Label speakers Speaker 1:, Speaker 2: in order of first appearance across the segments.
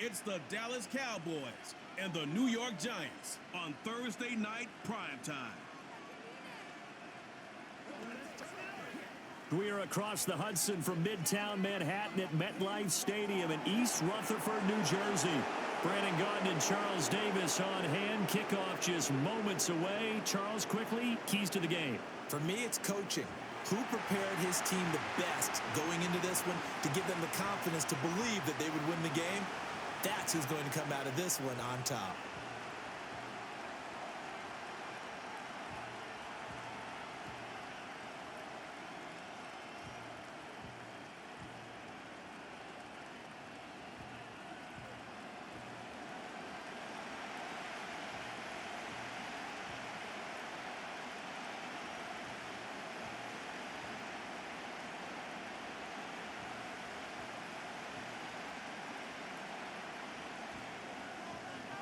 Speaker 1: It's the Dallas Cowboys and the New York Giants on Thursday night primetime.
Speaker 2: We are across the Hudson from Midtown Manhattan at MetLife Stadium in East Rutherford, New Jersey. Brandon Gaudin and Charles Davis on hand. Kickoff just moments away. Charles, quickly, keys to the game.
Speaker 3: For me, it's coaching. Who prepared his team the best going into this one to give them the confidence to believe that they would win the game? That's who's going to come out of this one on top.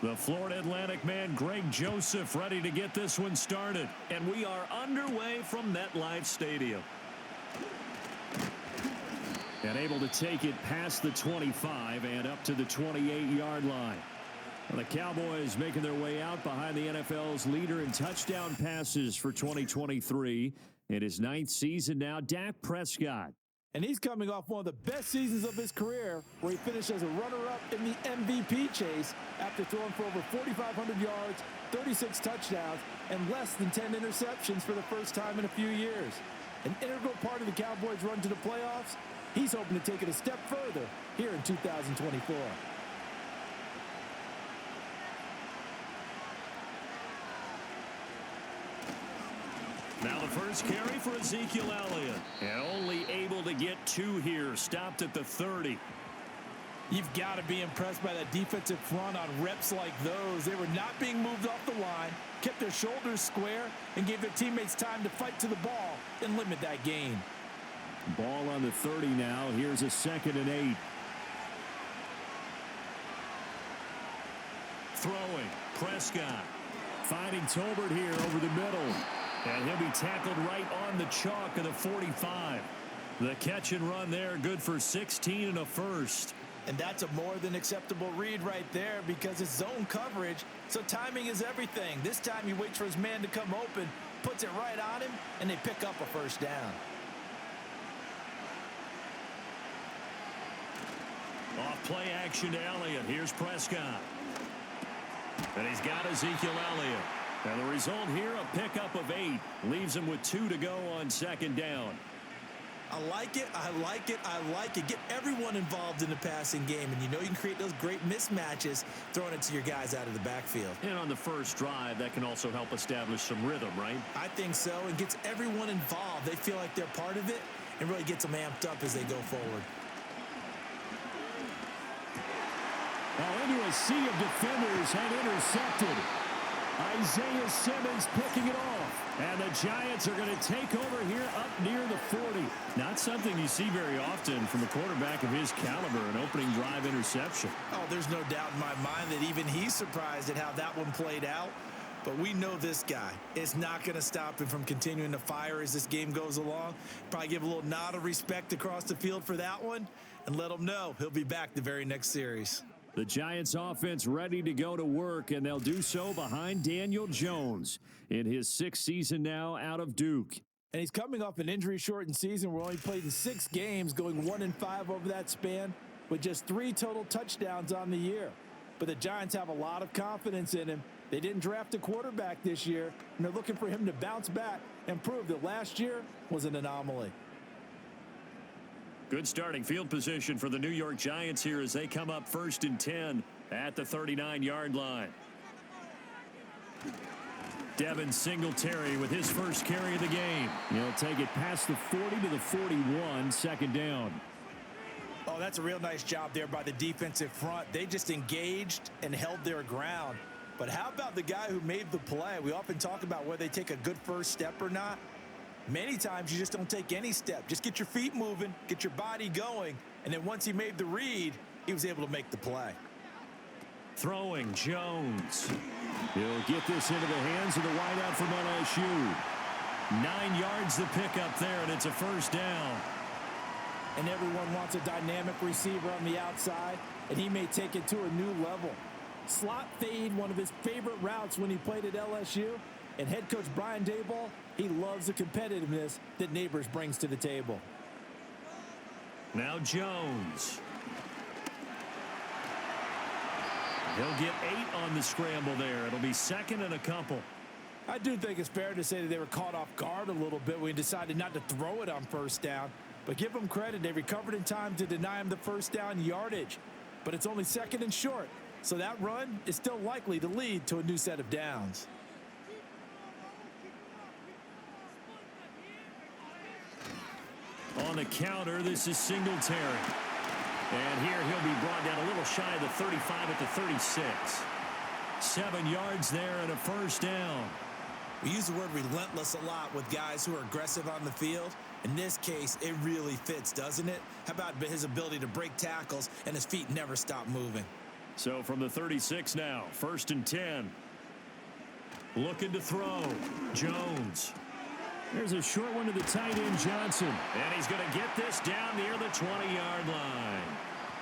Speaker 2: The Florida Atlantic man, Greg Joseph, ready to get this one started. And we are underway from MetLife Stadium. And able to take it past the 25 and up to the 28-yard line. And the Cowboys making their way out behind the NFL's leader in touchdown passes for 2023. In his 9th season now, Dak Prescott.
Speaker 4: And he's coming off one of the best seasons of his career, where he finished as a runner-up in the MVP chase after throwing for over 4,500 yards, 36 touchdowns, and less than 10 interceptions for the first time in a few years. An integral part of the Cowboys' run to the playoffs. He's hoping to take it a step further here in 2024.
Speaker 2: Now the first carry for Ezekiel Elliott. And only able to get 2 here. Stopped at the 30.
Speaker 4: You've got to be impressed by that defensive front on reps like those. They were not being moved off the line, kept their shoulders square, and gave their teammates time to fight to the ball and limit that gain.
Speaker 2: Ball on the 30 now. Here's a 2nd and 8. Throwing. Prescott. Finding Tolbert here over the middle. And he'll be tackled right on the chalk of the 45. The catch and run there, good for 16 and a first.
Speaker 3: And that's a more than acceptable read right there because it's zone coverage, so timing is everything. This time he waits for his man to come open, puts it right on him, and they pick up a first down.
Speaker 2: Off play action to Elliott. Here's Prescott. And he's got Ezekiel Elliott. And the result here, a pickup of 8. Leaves him with 2 to go on 2nd down.
Speaker 3: I like it, I like it, I like it. Get everyone involved in the passing game, and you know you can create those great mismatches throwing it to your guys out of the backfield.
Speaker 2: And on the first drive, that can also help establish some rhythm, right?
Speaker 3: I think so, and gets everyone involved. They feel like they're part of it, and really gets them amped up as they go forward.
Speaker 2: Now into a sea of defenders and intercepted. Isaiah Simmons picking it off. And the Giants are going to take over here up near the 40. Not something you see very often from a quarterback of his caliber, an opening drive interception.
Speaker 3: Oh, there's no doubt in my mind that even he's surprised at how that one played out. But we know this guy is not going to stop him from continuing to fire as this game goes along. Probably give a little nod of respect across the field for that one and let him know he'll be back the very next series.
Speaker 2: The Giants offense ready to go to work, and they'll do so behind Daniel Jones in his 6th season now out of Duke.
Speaker 4: And he's coming off an injury-shortened season where he only played in 6 games, going 1-5 over that span with just 3 total touchdowns on the year. But the Giants have a lot of confidence in him. They didn't draft a quarterback this year, and they're looking for him to bounce back and prove that last year was an anomaly.
Speaker 2: Good starting field position for the New York Giants here as they come up 1st and 10 at the 39-yard line. Devin Singletary with his first carry of the game. He'll take it past the 40 to the 41, 2nd down.
Speaker 3: Oh, that's a real nice job there by the defensive front. They just engaged and held their ground. But how about the guy who made the play? We often talk about whether they take a good first step or not. Many times you just don't take any step. Just get your feet moving, get your body going, and then once he made the read, he was able to make the play.
Speaker 2: Throwing Jones. He'll get this into the hands of the wideout from LSU. 9 yards to pick up there, and it's a first down.
Speaker 4: and everyone wants a dynamic receiver on the outside, and he may take it to a new level. Slot fade, one of his favorite routes when he played at LSU, and head coach Brian Daboll, he loves the competitiveness that Neighbors brings to the table.
Speaker 2: Now Jones. He'll get 8 on the scramble there. It'll be second and a couple.
Speaker 4: I do think it's fair to say that they were caught off guard a little bit when he decided not to throw it on first down. But give them credit, they recovered in time to deny him the first down yardage. But it's only second and short, so that run is still likely to lead to a new set of downs.
Speaker 2: On the counter, this is Singletary. And here he'll be brought down a little shy of the 35 at the 36. 7 yards there and a first down.
Speaker 3: We use the word relentless a lot with guys who are aggressive on the field. In this case, it really fits, doesn't it? How about his ability to break tackles and his feet never stop moving?
Speaker 2: So from the 36 now, 1st and 10. Looking to throw. Jones. There's a short one to the tight end, Johnson. And he's going to get this down near the 20-yard line.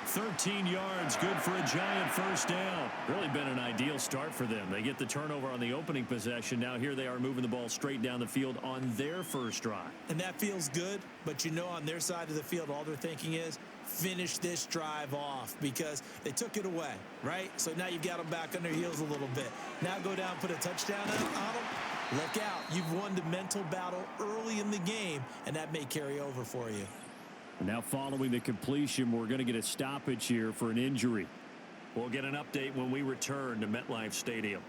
Speaker 2: 13 yards, good for a giant first down. Really been an ideal start for them. They get the turnover on the opening possession. Now here they are moving the ball straight down the field on their first drive.
Speaker 3: And that feels good, but you know on their side of the field, all they're thinking is finish this drive off because they took it away, right? So now you've got them back on their heels a little bit. Now go down, put a touchdown on them. Look out. You've won the mental battle early in the game, and that may carry over for you.
Speaker 2: Now following the completion, we're going to get a stoppage here for an injury. We'll get an update when we return to MetLife Stadium.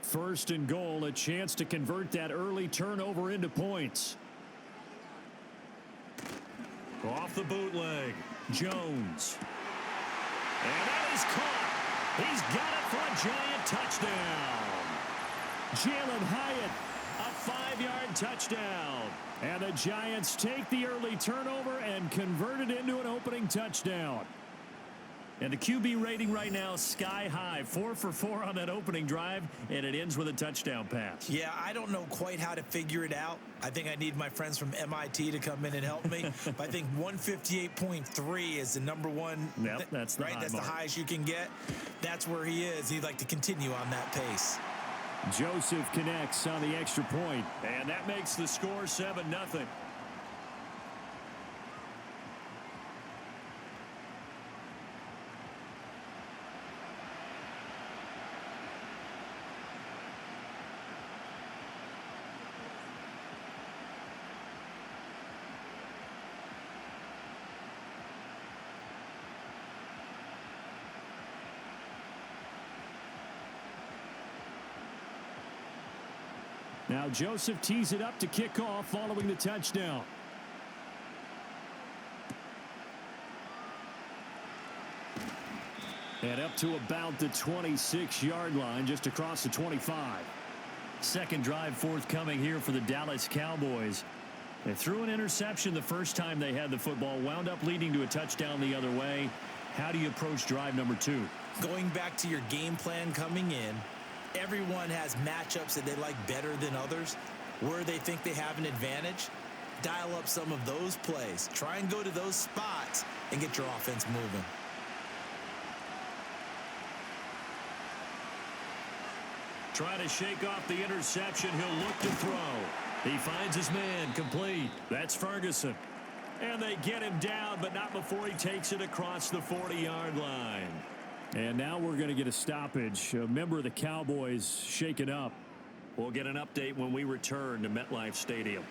Speaker 2: First and goal, a chance to convert that early turnover into points. Off the bootleg, Jones. And that is caught. He's got it for a giant touchdown. Jalen Hyatt, a 5-yard touchdown. And the Giants take the early turnover and convert it into an opening touchdown. And the QB rating right now sky high. 4 for 4 on that opening drive, and it ends with a touchdown pass.
Speaker 3: Yeah, I don't know quite how to figure it out. I think I need my friends from MIT to come in and help me. But I think 158.3 is the number one.
Speaker 2: Yep, that's the
Speaker 3: right.
Speaker 2: high
Speaker 3: That's
Speaker 2: mark.
Speaker 3: the highest you can get. That's where he is. He'd like to continue on that pace.
Speaker 2: Joseph connects on the extra point, and that makes the score 7-0. Now Joseph tees it up to kick off following the touchdown. And up to about the 26-yard line, just across the 25. Second drive forthcoming here for the Dallas Cowboys. They threw an interception the first time they had the football, wound up leading to a touchdown the other way. How do you approach drive number 2?
Speaker 3: Going back to your game plan coming in, everyone has matchups that they like better than others. Where they think they have an advantage, dial up some of those plays. Try and go to those spots and get your offense moving.
Speaker 2: Try to shake off the interception. He'll look to throw. He finds his man complete. That's Ferguson. And they get him down, but not before he takes it across the 40-yard line. And now we're going to get a stoppage. A member of the Cowboys shaken up. We'll get an update when we return to MetLife Stadium.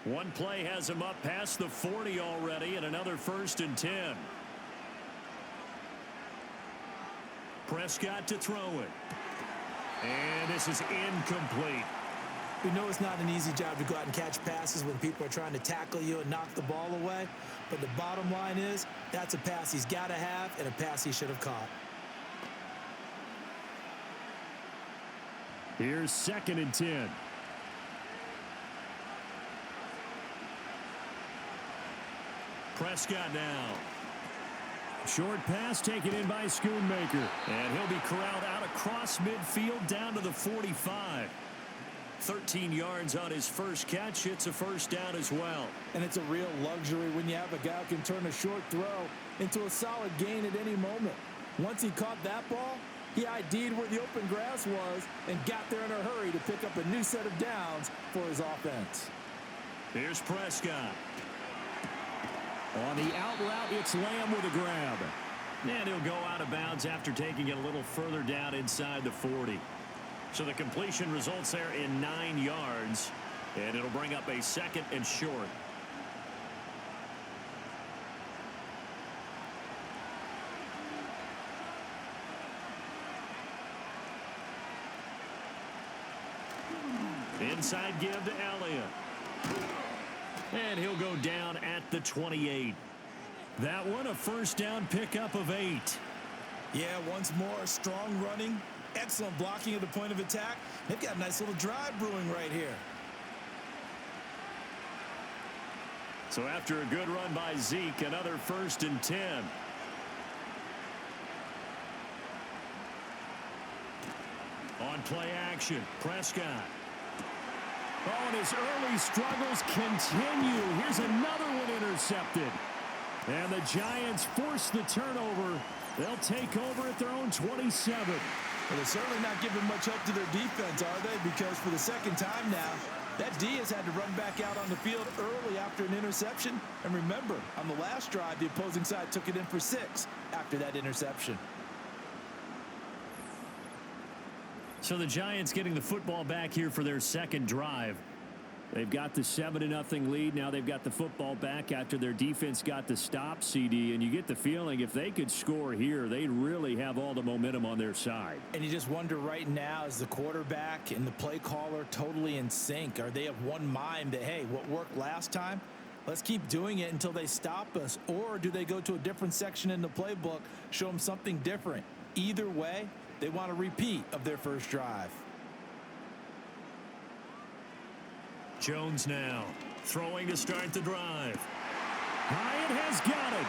Speaker 2: One play has him up past the 40 already, and another 1st and 10. Prescott to throw it. And this is incomplete.
Speaker 3: We know it's not an easy job to go out and catch passes when people are trying to tackle you and knock the ball away. But the bottom line is, that's a pass he's got to have and a pass he should have caught.
Speaker 2: Here's 2nd and 10. Prescott now. Short pass taken in by Schoonmaker. And he'll be corralled out across midfield down to the 45. 13 yards on his first catch. It's a first down as well.
Speaker 4: And it's a real luxury when you have a guy who can turn a short throw into a solid gain at any moment. Once he caught that ball, he ID'd where the open grass was and got there in a hurry to pick up a new set of downs for his offense.
Speaker 2: Here's Prescott. On the out route, it's Lamb with a grab. And he'll go out of bounds after taking it a little further down inside the 40. So the completion results there in 9 yards. And it'll bring up a 2nd and short. Inside give to Elliott. And he'll go down at the 28. That one a first down pickup of 8.
Speaker 3: Yeah, once more, strong running, excellent blocking at the point of attack. They've got a nice little drive brewing right here.
Speaker 2: So after a good run by Zeke, another 1st and 10. On play action, Prescott. Oh, and his early struggles continue. Here's another one intercepted. And the Giants force the turnover. They'll take over at their own 27.
Speaker 4: Well, they're certainly not giving much help to their defense, are they? Because for the second time now, that D has had to run back out on the field early after an interception. And remember, on the last drive, the opposing side took it in for 6 after that interception.
Speaker 2: So the Giants getting the football back here for their second drive. They've got the 7-0 lead. Now they've got the football back after their defense got the stop, CD. And you get the feeling if they could score here, they'd really have all the momentum on their side.
Speaker 3: And you just wonder right now, is the quarterback and the play caller totally in sync? Are they of one mind that, hey, what worked last time, let's keep doing it until they stop us? Or do they go to a different section in the playbook, show them something different? Either way, they want a repeat of their first drive.
Speaker 2: Jones now throwing to start the drive. Hyatt has got it.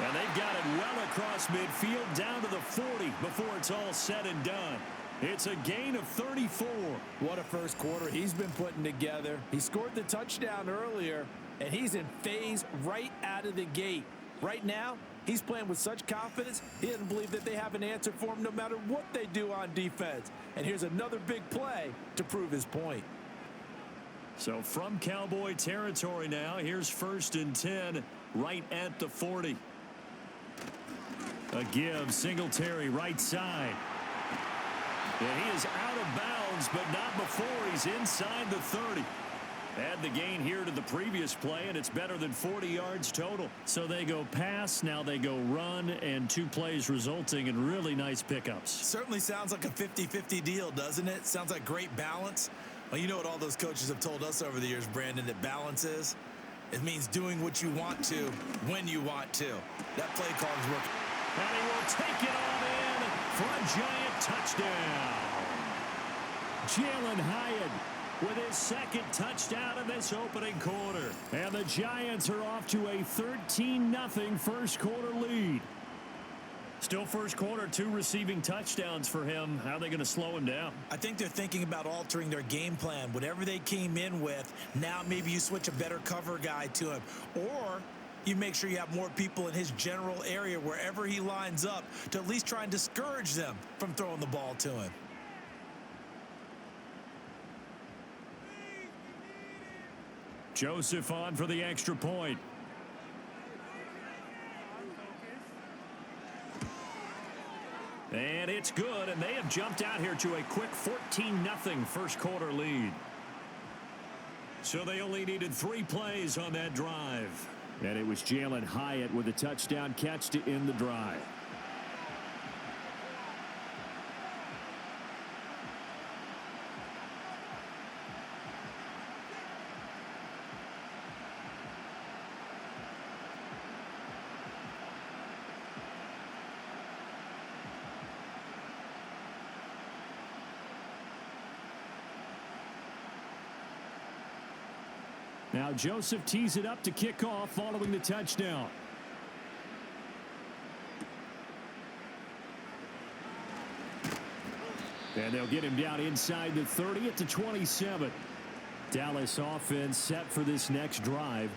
Speaker 2: And they've got it well across midfield down to the 40 before it's all said and done. It's a gain of 34.
Speaker 4: What a first quarter he's been putting together. He scored the touchdown earlier, and he's in phase right out of the gate. Right now, he's playing with such confidence, he doesn't believe that they have an answer for him no matter what they do on defense. And here's another big play to prove his point.
Speaker 2: So from Cowboy territory now, here's 1st and 10 right at the 40. A give, Singletary right side. And he is out of bounds, but not before he's inside the 30. Add the gain here to the previous play, and it's better than 40 yards total. So they go pass, now they go run, and 2 plays resulting in really nice pickups.
Speaker 3: Certainly sounds like a 50-50 deal, doesn't it? Sounds like great balance. Well, you know what all those coaches have told us over the years, Brandon, that balance is? It means doing what you want to when you want to. That play call is working.
Speaker 2: And he will take it on in for a Giant touchdown. Jalen Hyatt with his 2nd touchdown in this opening quarter. And the Giants are off to a 13-0 first quarter lead. Still first quarter, 2 receiving touchdowns for him. How are they going to slow him down?
Speaker 3: I think they're thinking about altering their game plan. Whatever they came in with, now maybe you switch a better cover guy to him. Or you make sure you have more people in his general area wherever he lines up to at least try and discourage them from throwing the ball to him.
Speaker 2: Joseph on for the extra point. And it's good, and they have jumped out here to a quick 14-0 first quarter lead. So they only needed 3 plays on that drive. And it was Jalen Hyatt with a touchdown catch to end the drive. Now Joseph tees it up to kick off following the touchdown. And they'll get him down inside the 30 at the 27. Dallas offense set for this next drive.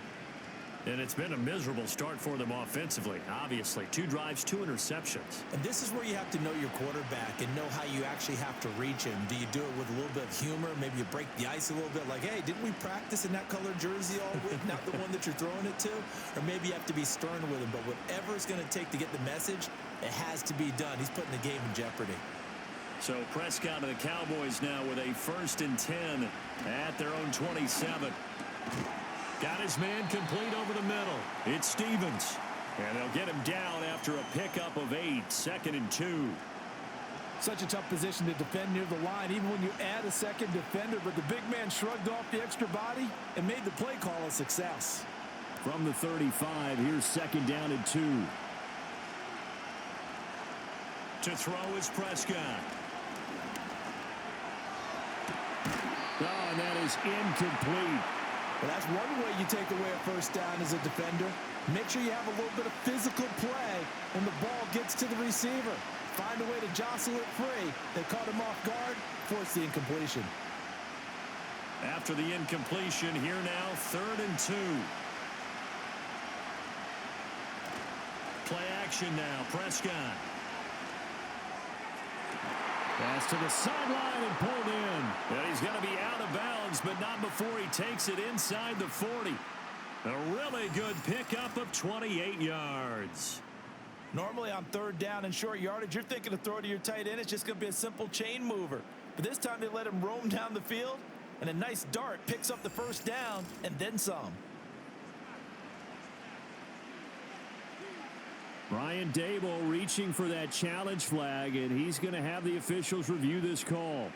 Speaker 5: And it's been a miserable start for them offensively. Obviously, 2 drives, 2 interceptions.
Speaker 3: And this is where you have to know your quarterback and know how you actually have to reach him. Do you do it with a little bit of humor? Maybe you break the ice a little bit like, hey, didn't we practice in that colored jersey all week? Not the one that you're throwing it to? Or maybe you have to be stern with him. But whatever it's going to take to get the message, it has to be done. He's putting the game in jeopardy.
Speaker 5: So Prescott and the Cowboys now with a 1st and 10 at their own 27.
Speaker 2: Got his man complete over the middle. It's Stevens. And they'll get him down after a pickup of 8, 2nd and 2.
Speaker 4: Such a tough position to defend near the line, even when you add a second defender. But the big man shrugged off the extra body and made the play call a success.
Speaker 2: From the 35, here's 2nd down and 2.
Speaker 5: To throw is Prescott.
Speaker 2: Oh, and that is incomplete.
Speaker 4: Well, that's one way you take away a 1st down as a defender. Make sure you have a little bit of physical play when the ball gets to the receiver. Find a way to jostle it free. They caught him off guard, forced the incompletion.
Speaker 5: After the incompletion, here now, 3rd and 2. Play action now, Prescott.
Speaker 2: Pass to the sideline and pulled in.
Speaker 5: And he's going to be out of bounds, but not before he takes it inside the 40. A really good pickup of 28 yards.
Speaker 3: Normally on 3rd down and short yardage, you're thinking to throw to your tight end. It's just going to be a simple chain mover. But this time they let him roam down the field, and a nice dart picks up the 1st down and then some.
Speaker 2: Brian Daboll reaching for that challenge flag, and he's going to have the officials review this call.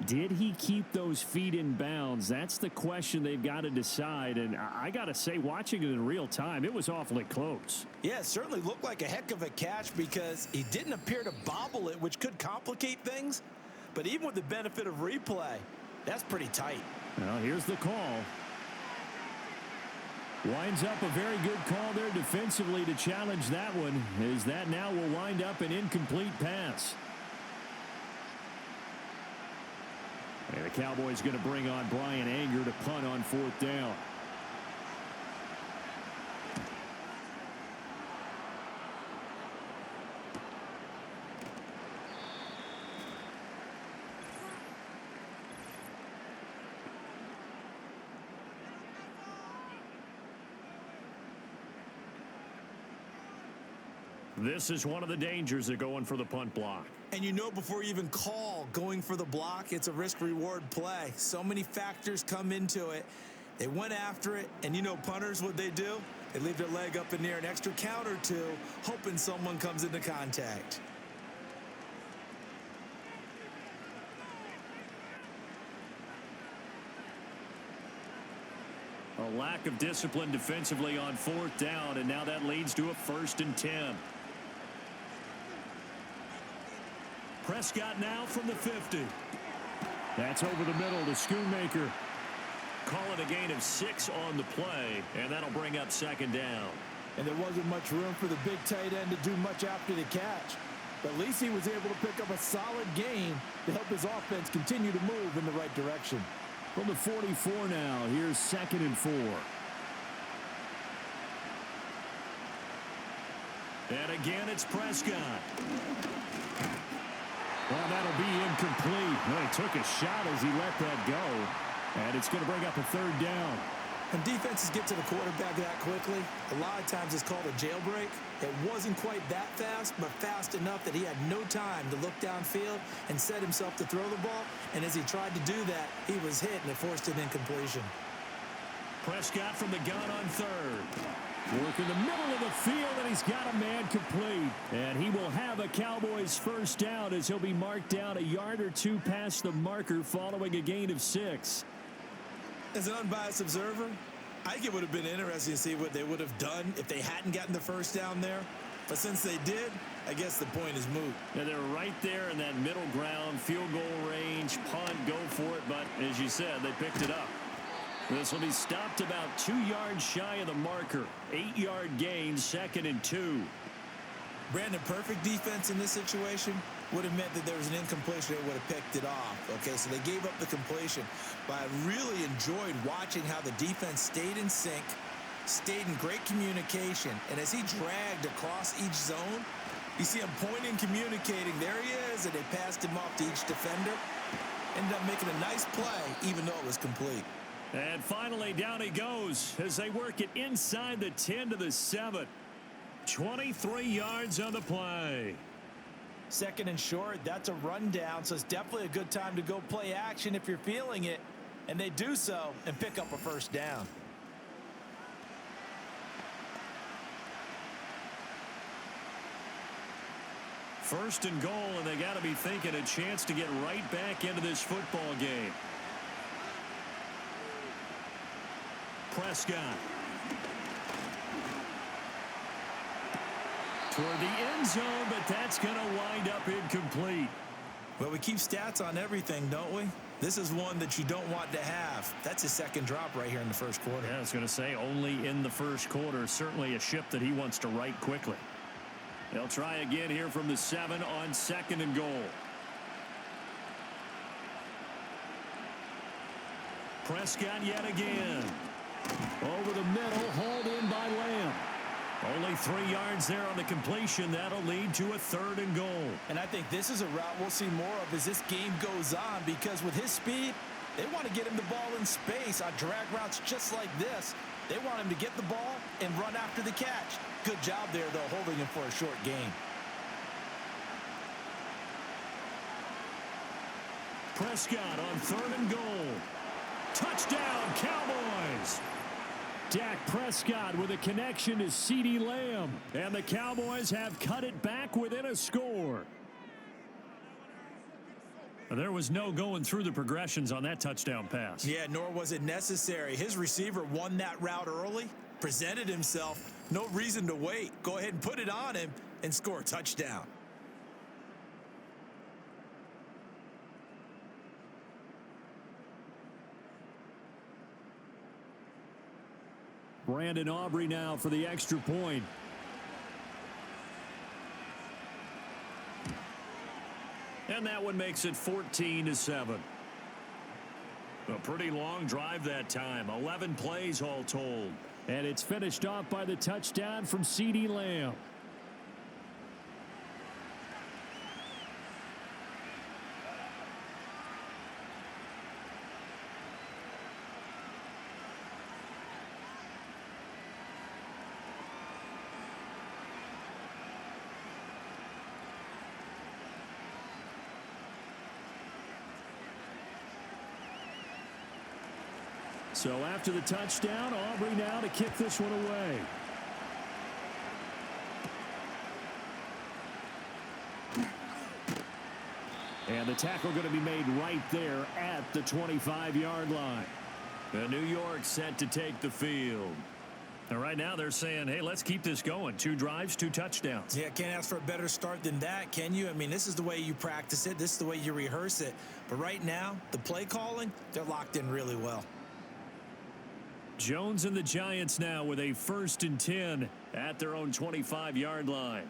Speaker 2: Did he keep those feet in bounds? That's the question they've got to decide. And I got to say, watching it in real time, it was awfully close.
Speaker 3: Yeah, it certainly looked like a heck of a catch because he didn't appear to bobble it, which could complicate things. But even with the benefit of replay, that's pretty tight.
Speaker 2: Well, here's the call. Winds up a very good call there defensively to challenge that one, as that now will wind up an incomplete pass. And the Cowboys going to bring on Brian Anger to punt on 4th down.
Speaker 5: This is one of the dangers of going for the punt block.
Speaker 3: And you know before you even call going for the block, it's a risk-reward play. So many factors come into it. They went after it, and you know punters, what they do? They leave their leg up in the air an extra count or two, hoping someone comes into contact.
Speaker 5: A lack of discipline defensively on 4th down, and now that leads to a 1st and 10. Prescott now from the 50.
Speaker 2: That's over the middle to Schoonmaker.
Speaker 5: Call it a gain of 6 on the play, and that'll bring up 2nd down.
Speaker 4: And there wasn't much room for the big tight end to do much after the catch. But at least he was able to pick up a solid gain to help his offense continue to move in the right direction.
Speaker 2: From the 44 now, here's 2nd and 4.
Speaker 5: And again, it's Prescott.
Speaker 2: Well, that'll be incomplete. Well, he took a shot as he let that go. And it's going to bring up a 3rd down.
Speaker 3: When defenses get to the quarterback that quickly, a lot of times it's called a jailbreak. It wasn't quite that fast, but fast enough that he had no time to look downfield and set himself to throw the ball. And as he tried to do that, he was hit, and it forced an incompletion.
Speaker 5: Prescott from the gun on 3rd.
Speaker 2: Work in the middle of the field, and he's got a man complete. And he will have a Cowboys 1st down as he'll be marked down a yard or 2 past the marker following a gain of 6.
Speaker 3: As an unbiased observer, I think it would have been interesting to see what they would have done if they hadn't gotten the 1st down there. But since they did, I guess the point is moot.
Speaker 5: And they're right there in that middle ground, field goal range, punt, go for it. But As you said, they picked it up. This will be stopped about 2 yards shy of the marker. 8-yard gain, 2nd and 2.
Speaker 3: Brandon, perfect defense in this situation would have meant that there was an incompletion. They would have picked it off. Okay, so they gave up the completion. But I really enjoyed watching how the defense stayed in sync, stayed in great communication. And as he dragged across each zone, you see him pointing, communicating. There he is, and they passed him off to each defender. Ended up making a nice play, even though it was complete.
Speaker 5: And finally, down he goes as they work it inside the 10 to the 7. 23 yards on the play.
Speaker 3: 2nd and short, that's a rundown, so it's definitely a good time to go play action if you're feeling it. And they do so and pick up a 1st down.
Speaker 5: First and goal, and they got to be thinking a chance to get right back into this football game. Prescott. Toward the end zone, but that's going to wind up incomplete.
Speaker 3: Well, we keep stats on everything, don't we? This is one that you don't want to have. That's his 2nd drop right here in the 1st quarter.
Speaker 5: Yeah, I was going to say only in the 1st quarter. Certainly a ship that he wants to right quickly. They'll try again here from the 7 on 2nd and goal. Prescott yet again.
Speaker 2: Over the middle, hauled in by Lamb.
Speaker 5: Only 3 yards there on the completion. That'll lead to a 3rd and goal.
Speaker 3: And I think this is a route we'll see more of as this game goes on, because with his speed, they want to get him the ball in space on drag routes just like this. They want him to get the ball and run after the catch. Good job there, though, holding him for a short gain.
Speaker 5: Prescott on 3rd and goal. Touchdown, Cowboys.
Speaker 2: Dak Prescott with a connection to CeeDee Lamb. And the Cowboys have cut it back within a score.
Speaker 5: There was no going through the progressions on that touchdown pass.
Speaker 3: Yeah, nor was it necessary. His receiver won that route early, presented himself. No reason to wait. Go ahead and put it on him and score a touchdown.
Speaker 2: Brandon Aubrey now for the extra point.
Speaker 5: And that one makes it 14-7. A pretty long drive that time. 11 plays all told.
Speaker 2: And it's finished off by the touchdown from CeeDee Lamb. So after the touchdown, Aubrey now to kick this one away. And the tackle going to be made right there at the 25-yard line.
Speaker 5: And New York set to take the field. And right now they're saying, hey, let's keep this going. 2 drives, 2 touchdowns.
Speaker 3: Yeah, can't ask for a better start than that, can you? I mean, this is the way you practice it. This is the way you rehearse it. But right now, the play calling, they're locked in really well.
Speaker 5: Jones and the Giants now with a 1st and 10 at their own 25-yard line.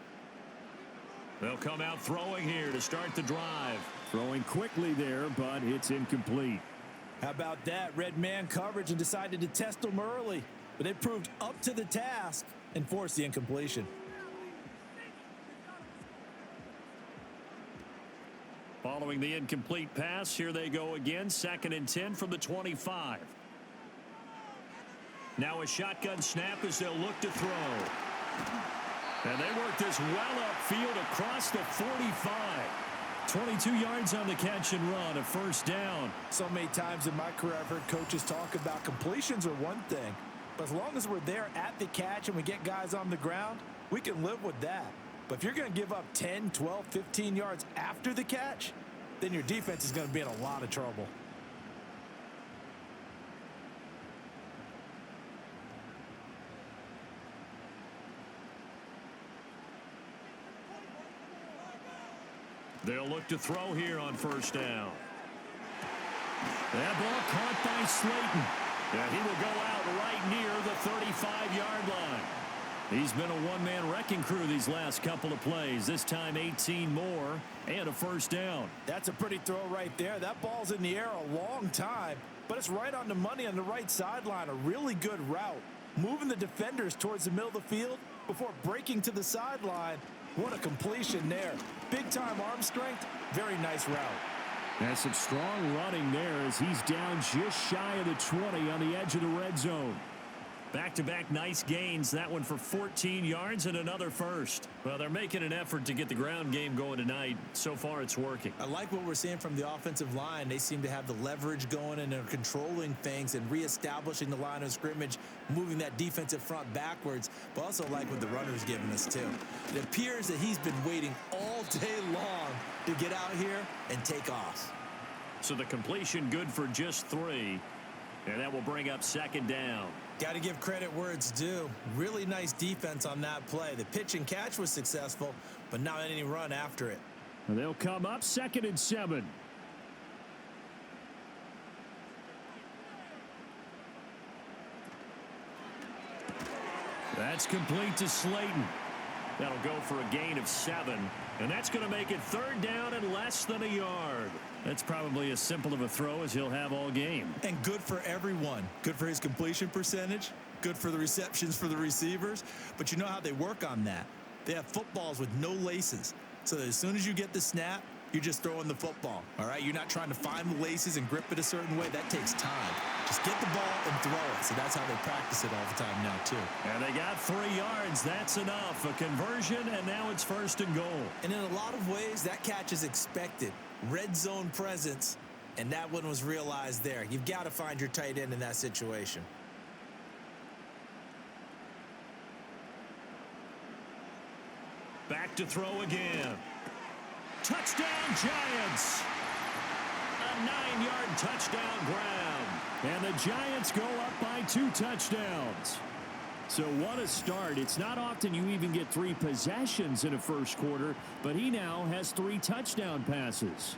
Speaker 5: They'll come out throwing here to start the drive.
Speaker 2: Throwing quickly there, but it's incomplete.
Speaker 3: How about that? Red man coverage and decided to test them early. But they proved up to the task and forced the incompletion.
Speaker 5: Following the incomplete pass, here they go again. 2nd and 10 from the 25. Now a shotgun snap as they'll look to throw. And they work this well upfield across the 45. 22 yards on the catch and run, a 1st down.
Speaker 3: So many times in my career I've heard coaches talk about completions are one thing. But as long as we're there at the catch and we get guys on the ground, we can live with that. But if you're going to give up 10, 12, 15 yards after the catch, then your defense is going to be in a lot of trouble.
Speaker 5: They'll look to throw here on 1st down. That ball caught by Slayton. Yeah, he will go out right near the 35-yard line. He's been a one-man wrecking crew these last couple of plays. This time 18 more and a first down.
Speaker 3: That's a pretty throw right there. That ball's in the air a long time, but it's right on the money on the right sideline. A really good route. Moving the defenders towards the middle of the field before breaking to the sideline. What a completion there. Big-time arm strength. Very nice route.
Speaker 2: That's some strong running there as he's down just shy of the 20 on the edge of the red zone.
Speaker 5: Back-to-back nice gains. That one for 14 yards and another first. Well, they're making an effort to get the ground game going tonight. So far, it's working.
Speaker 3: I like what we're seeing from the offensive line. They seem to have the leverage going and they're controlling things and reestablishing the line of scrimmage, moving that defensive front backwards, but also like what the runner's giving us, too. It appears that he's been waiting all day long to get out here and take off.
Speaker 5: So the completion good for just 3, and that will bring up second down.
Speaker 3: Got to give credit where it's due. Really nice defense on that play. The pitch and catch was successful, but not any run after it.
Speaker 2: And they'll come up 2nd and 7.
Speaker 5: That's complete to Slayton. That'll go for a gain of 7, and that's going to make it 3rd down and less than a yard. That's probably as simple of a throw as he'll have all game.
Speaker 3: And good for everyone. Good for his completion percentage. Good for the receptions for the receivers. But you know how they work on that. They have footballs with no laces. So that as soon as you get the snap, you're just throwing the football. All right? You're not trying to find the laces and grip it a certain way. That takes time. Just get the ball and throw it. So that's how they practice it all the time now, too.
Speaker 5: And they got 3 yards. That's enough. A conversion, and now it's 1st and goal.
Speaker 3: And in a lot of ways, that catch is expected. Red zone presence, and that one was realized there. You've got to find your tight end in that situation.
Speaker 5: Back to throw again. Touchdown, Giants. A 9-yard touchdown ground.
Speaker 2: And the Giants go up by 2 touchdowns. So what a start. It's not often you even get 3 possessions in a first quarter, but he now has 3 touchdown passes.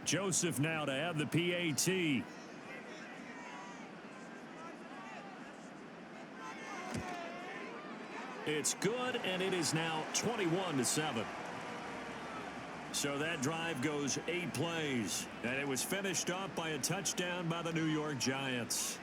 Speaker 5: Joseph now to have the PAT. It's good, and it is now 21-7. So that drive goes 8 plays, and it was finished off by a touchdown by the New York Giants.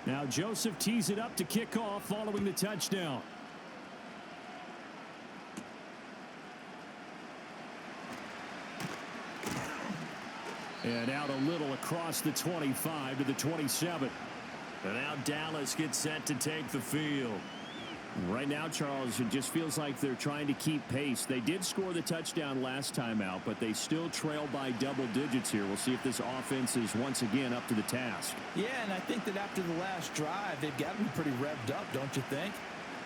Speaker 2: Now Joseph tees it up to kick off following the touchdown. And out a little across the 25 to the 27.
Speaker 5: And now Dallas gets set to take the field.
Speaker 2: Right now, Charles, it just feels like they're trying to keep pace. They did score the touchdown last time out, but they still trail by double digits here. We'll see if this offense is once again up to the task.
Speaker 4: Yeah, and I think that after the last drive, they've got to be pretty revved up, don't you think?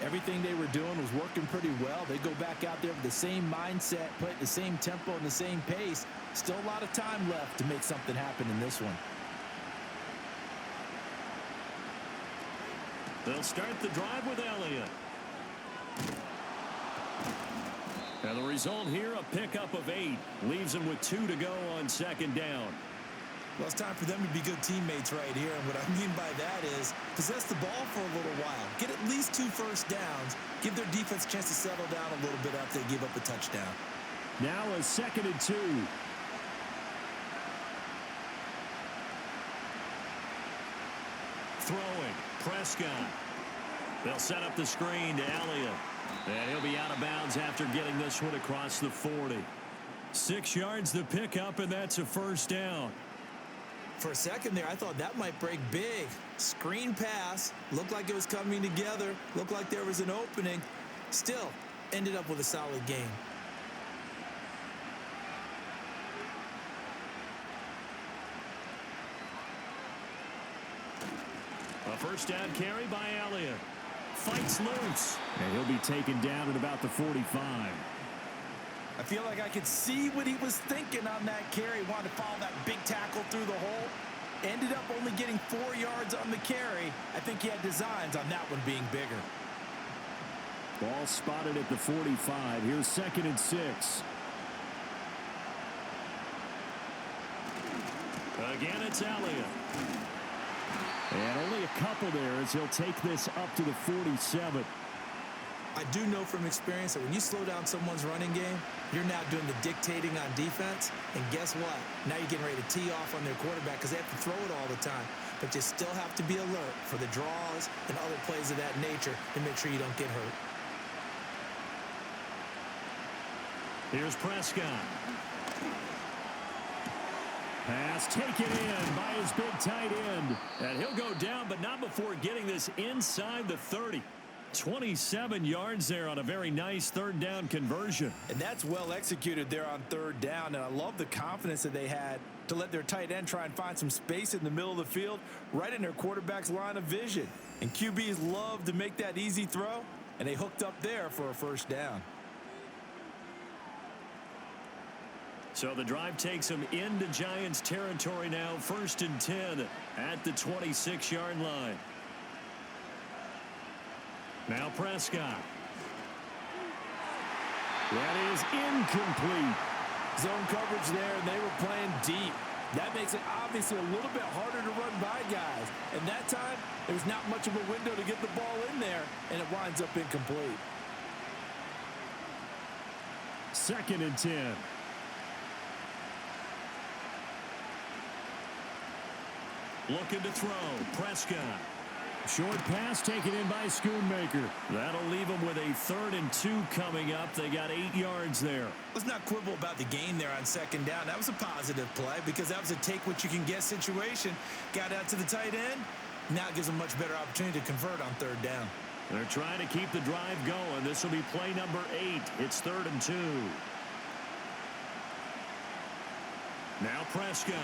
Speaker 4: Everything they were doing was working pretty well. They go back out there with the same mindset, play at the same tempo and the same pace. Still a lot of time left to make something happen in this one.
Speaker 5: They'll start the drive with Elliott. And the result here, a pickup of 8. Leaves them with 2 to go on second down.
Speaker 3: Well, it's time for them to be good teammates right here. And what I mean by that is possess the ball for a little while. Get at least 2 first downs. Give their defense a chance to settle down a little bit after they give up a touchdown.
Speaker 2: Now a 2nd and 2.
Speaker 5: Throwing. Prescott. They'll set up the screen to Elliott. And he'll be out of bounds after getting this one across the 40. 6 yards the pickup, and that's a first down.
Speaker 3: For a second there, I thought that might break big. Screen pass, looked like it was coming together, looked like there was an opening. Still, ended up with a solid game.
Speaker 5: A first down carry by Elliott. Fights loose.
Speaker 2: And he'll be taken down at about the 45.
Speaker 3: I feel like I could see what he was thinking on that carry. Wanted to follow that big tackle through the hole. Ended up only getting 4 yards on the carry. I think he had designs on that one being bigger.
Speaker 2: Ball spotted at the 45. Here's 2nd and 6.
Speaker 5: Again, it's Elliott.
Speaker 2: And only a couple there as he'll take this up to the 47.
Speaker 3: I do know from experience that when you slow down someone's running game, you're now doing the dictating on defense. And guess what? Now you're getting ready to tee off on their quarterback because they have to throw it all the time. But you still have to be alert for the draws and other plays of that nature to make sure you don't get hurt.
Speaker 5: Here's Prescott.
Speaker 2: Pass taken in by his big tight end.
Speaker 5: And he'll go down, but not before getting this inside the 30. 27 yards there on a very nice 3rd down conversion.
Speaker 3: And that's well executed there on 3rd down. And I love the confidence that they had to let their tight end try and find some space in the middle of the field, right in their quarterback's line of vision. And QBs love to make that easy throw, and they hooked up there for a 1st down.
Speaker 5: So the drive takes them into Giants territory now. 1st and 10 at the 26-yard line. Now Prescott.
Speaker 2: That is incomplete.
Speaker 4: Zone coverage there, and they were playing deep. That makes it obviously a little bit harder to run by guys. And that time, there's not much of a window to get the ball in there, and it winds up incomplete.
Speaker 2: 2nd and 10.
Speaker 5: Looking to throw. Prescott.
Speaker 2: Short pass taken in by Schoonmaker.
Speaker 5: That'll leave them with a 3rd and 2 coming up. They got 8 yards there.
Speaker 3: Let's not quibble about the gain there on 2nd down. That was a positive play because that was a take-what-you-can-get situation. Got out to the tight end. Now it gives them much better opportunity to convert on 3rd down.
Speaker 5: They're trying to keep the drive going. This will be play number 8. It's 3rd and 2. Now Prescott.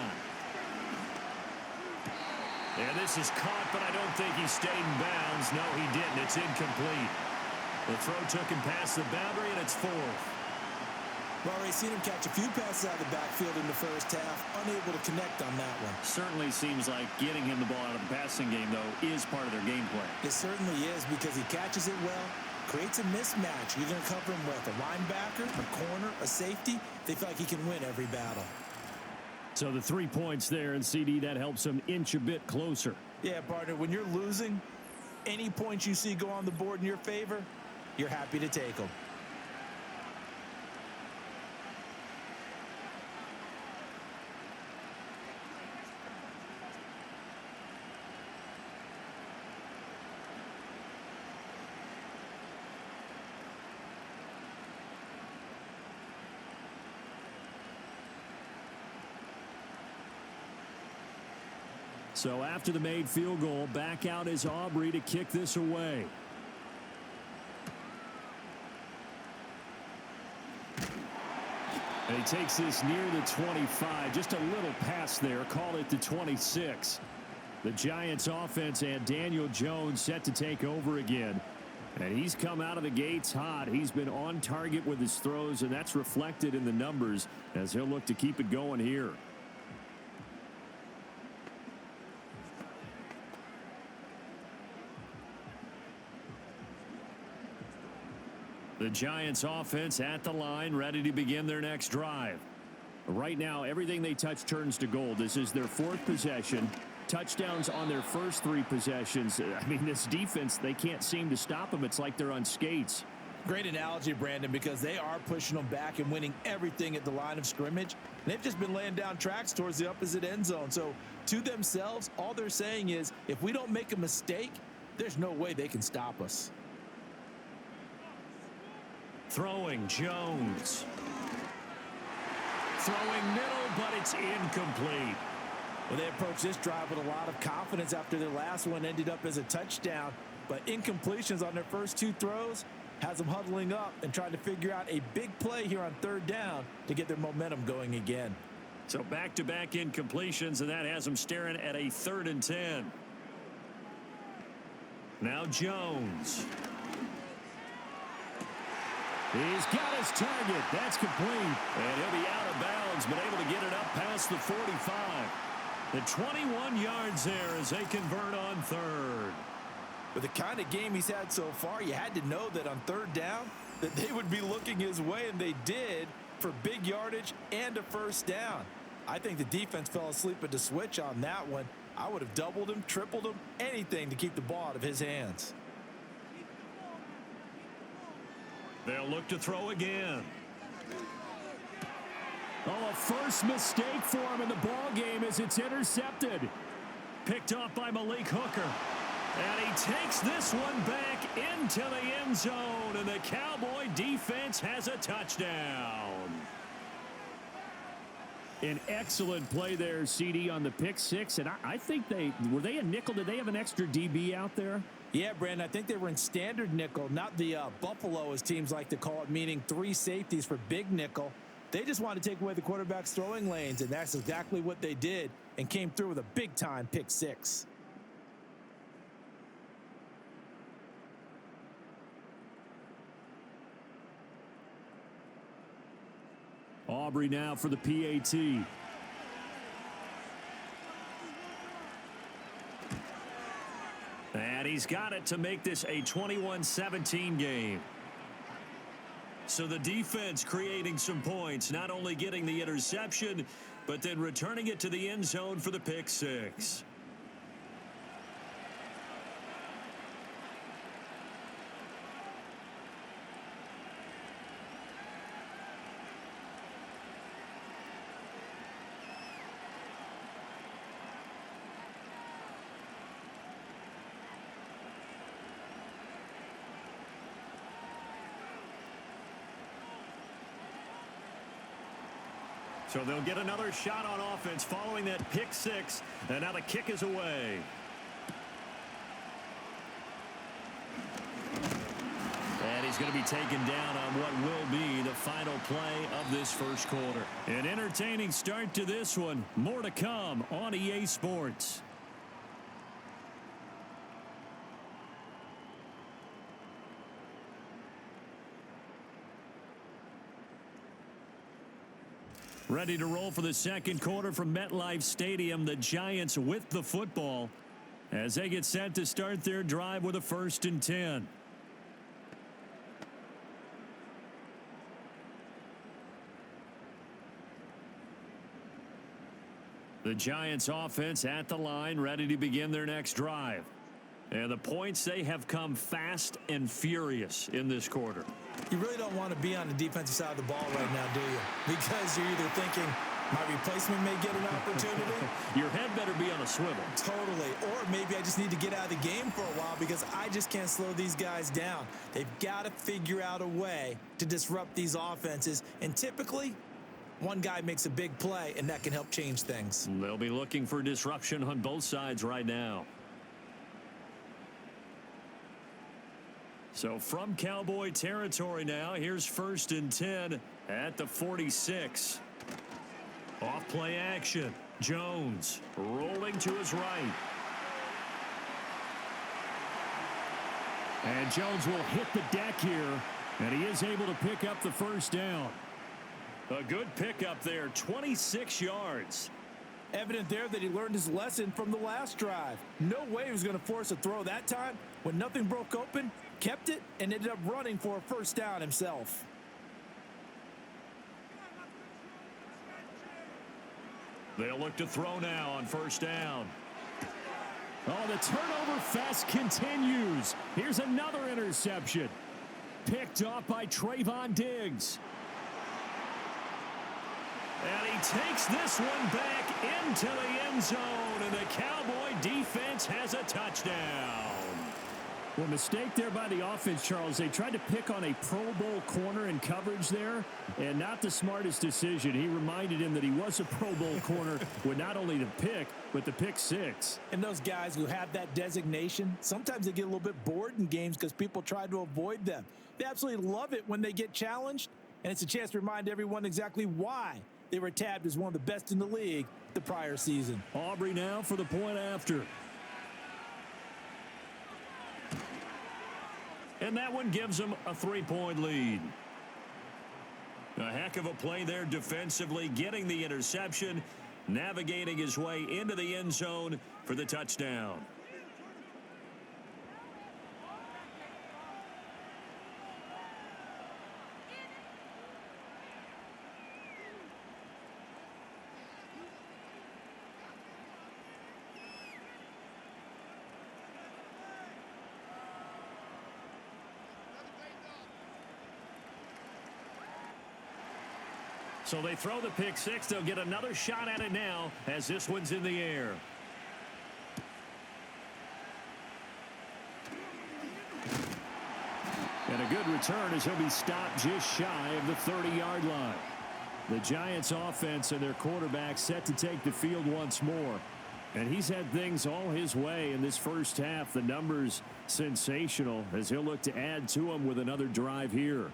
Speaker 5: And this is caught, but I don't think he stayed in bounds. No, he didn't. It's incomplete. The throw took him past the boundary, and it's 4th.
Speaker 3: We've already seen him catch a few passes out of the backfield in the 1st half. Unable to connect on that one.
Speaker 5: Certainly seems like getting him the ball out of the passing game, though, is part of their game plan.
Speaker 3: It certainly is because he catches it well, creates a mismatch. You're going to cover him with a linebacker, a corner, a safety. They feel like he can win every battle.
Speaker 2: So the 3 points there, and CD, that helps him inch a bit closer.
Speaker 3: Yeah, partner, when you're losing, any points you see go on the board in your favor, you're happy to take them.
Speaker 2: So after the made field goal, back out is Aubrey to kick this away. And he takes this near the 25. Just a little pass there. Call it the 26. The Giants offense and Daniel Jones set to take over again. And he's come out of the gates hot. He's been on target with his throws, and that's reflected in the numbers as he'll look to keep it going here. The Giants offense at the line, ready to begin their next drive. Right now, everything they touch turns to gold. This is their 4th possession. Touchdowns on their first 3 possessions. I mean, this defense, they can't seem to stop them. It's like they're on skates.
Speaker 3: Great analogy, Brandon, because they are pushing them back and winning everything at the line of scrimmage. They've just been laying down tracks towards the opposite end zone. So to themselves, all they're saying is, if we don't make a mistake, there's no way they can stop us.
Speaker 5: Throwing Jones. Throwing middle, but it's incomplete.
Speaker 4: Well, they approached this drive with a lot of confidence after their last one ended up as a touchdown. But incompletions on their first two throws has them huddling up and trying to figure out a big play here on third down to get their momentum going again.
Speaker 5: So back-to-back incompletions, and that has them staring at a 3rd and 10. Now Jones.
Speaker 2: He's got his target. That's complete.
Speaker 5: And he'll be out of bounds, but able to get it up past the 45. The 21 yards there as they convert on 3rd.
Speaker 3: With the kind of game he's had so far, you had to know that on 3rd down that they would be looking his way, and they did, for big yardage and a 1st down. I think the defense fell asleep at the switch on that one. I would have doubled him, tripled him, anything to keep the ball out of his hands.
Speaker 5: They'll look to throw again.
Speaker 2: Oh, a first mistake for him in the ball game as it's intercepted.
Speaker 5: Picked off by Malik Hooker. And he takes this one back into the end zone, and the Cowboy defense has a touchdown.
Speaker 2: An excellent play there, CD, on the pick six. And I think were they a nickel? Did they have an extra DB out there?
Speaker 4: Yeah, Brandon, I think they were in standard nickel, not the Buffalo, as teams like to call it, meaning 3 safeties for big nickel. They just wanted to take away the quarterback's throwing lanes, and that's exactly what they did and came through with a big-time pick six.
Speaker 2: Aubrey now for the PAT.
Speaker 5: And he's got it to make this a 21-17 game. So the defense creating some points, not only getting the interception, but then returning it to the end zone for the pick six. So they'll get another shot on offense following that pick six, and now the kick is away. And he's going to be taken down on what will be the final play of this first quarter. An entertaining start to this one. More to come on EA Sports. Ready to roll for the second quarter from MetLife Stadium. The Giants with the football as they get set to start their drive with a 1st and 10. The Giants offense at the line, ready to begin their next drive. And the points, they have come fast and furious in this quarter.
Speaker 3: You really don't want to be on the defensive side of the ball right now, do you? Because you're either thinking, my replacement may get an opportunity.
Speaker 5: Your head better be on a swivel.
Speaker 3: Totally. Or maybe I just need to get out of the game for a while because I just can't slow these guys down. They've got to figure out a way to disrupt these offenses. And typically, one guy makes a big play, and that can help change things.
Speaker 5: They'll be looking for disruption on both sides right now. So from Cowboy territory now, here's 1st and 10 at the 46. Off play action. Jones rolling to his right.
Speaker 2: And Jones will hit the deck here, and he is able to pick up the 1st down.
Speaker 5: A good pickup there, 26 yards.
Speaker 4: Evident there that he learned his lesson from the last drive. No way he was going to force a throw that time. When nothing broke open, kept it, and ended up running for a 1st down himself.
Speaker 5: They'll look to throw now on 1st down.
Speaker 2: Oh, the turnover fest continues. Here's another interception. Picked off by Trayvon Diggs.
Speaker 5: And he takes this one back into the end zone, and the Cowboy defense has a touchdown.
Speaker 2: Well, mistake there by the offense, Charles. They tried to pick on a Pro Bowl corner in coverage there, and not the smartest decision. He reminded him that he was a Pro Bowl corner with not only the pick, but the pick six.
Speaker 4: And those guys who have that designation, sometimes they get a little bit bored in games because people try to avoid them. They absolutely love it when they get challenged, and it's a chance to remind everyone exactly why they were tabbed as one of the best in the league the prior season.
Speaker 2: Aubrey now for the point after.
Speaker 5: And that one gives them a 3-point lead. A heck of a play there defensively, getting the interception, navigating his way into the end zone for the touchdown. So they throw the pick six. They'll get another shot at it now as this one's in the air.
Speaker 2: And a good return as he'll be stopped just shy of the 30-yard line. The Giants offense and their quarterback set to take the field once more. And he's had things all his way in this first half. The numbers sensational as he'll look to add to them with another drive here.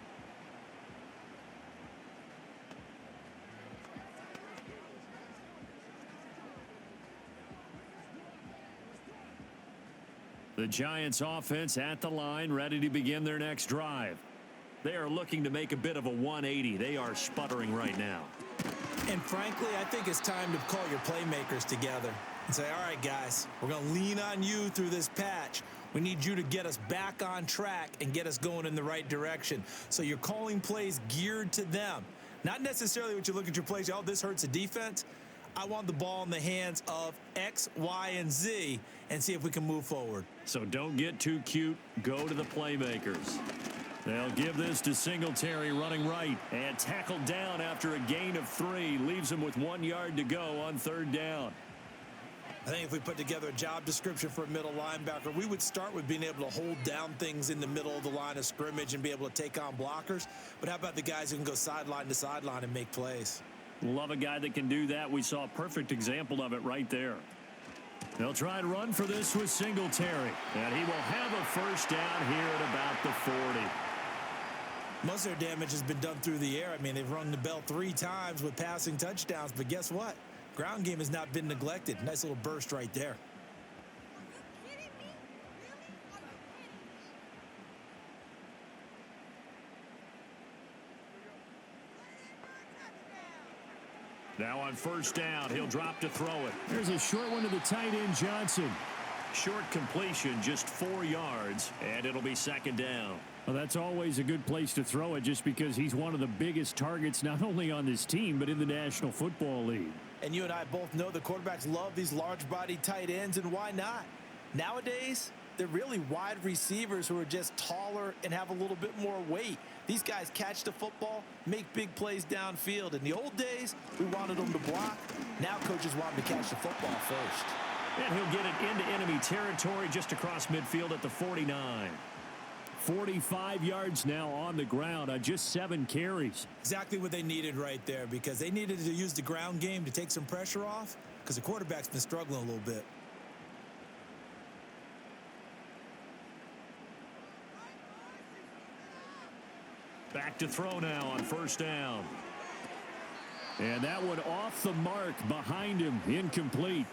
Speaker 2: The Giants offense at the line, ready to begin their next drive. They are looking to make a bit of a 180. They are sputtering right now.
Speaker 3: And frankly, I think it's time to call your playmakers together and say, all right, guys, we're going to lean on you through this patch. We need you to get us back on track and get us going in the right direction. So you're calling plays geared to them. Not necessarily what you look at your plays, oh, this hurts the defense. I want the ball in the hands of X, Y, and Z and see if we can move forward.
Speaker 5: So don't get too cute. Go to the playmakers. They'll give this to Singletary running right and tackled down after a gain of 3. Leaves him with 1 yard to go on 3rd down.
Speaker 3: I think if we put together a job description for a middle linebacker, we would start with being able to hold down things in the middle of the line of scrimmage and be able to take on blockers. But how about the guys who can go sideline to sideline and make plays?
Speaker 5: Love a guy that can do that. We saw a perfect example of it right there. They'll try and run for this with Singletary. And he will have a first down here at about the 40.
Speaker 3: Most of their damage has been done through the air. I mean, they've rung the bell 3 times with passing touchdowns. But guess what? Ground game has not been neglected. Nice little burst right there.
Speaker 5: Now on first down, he'll drop to throw it.
Speaker 2: There's a short one to the tight end, Johnson.
Speaker 5: Short completion, just 4 yards, and it'll be 2nd down.
Speaker 2: Well, that's always a good place to throw it just because he's one of the biggest targets not only on this team but in the National Football League.
Speaker 3: And you and I both know the quarterbacks love these large-bodied tight ends, and why not? Nowadays, they're really wide receivers who are just taller and have a little bit more weight. These guys catch the football, make big plays downfield. In the old days, we wanted them to block. Now coaches want them to catch the football first.
Speaker 5: And he'll get it into enemy territory just across midfield at the 49.
Speaker 2: 45 yards now on the ground on just 7 carries.
Speaker 3: Exactly what they needed right there, because they needed to use the ground game to take some pressure off because the quarterback's been struggling a little bit.
Speaker 5: Back to throw now on first down.
Speaker 2: And that one off the mark behind him, incomplete.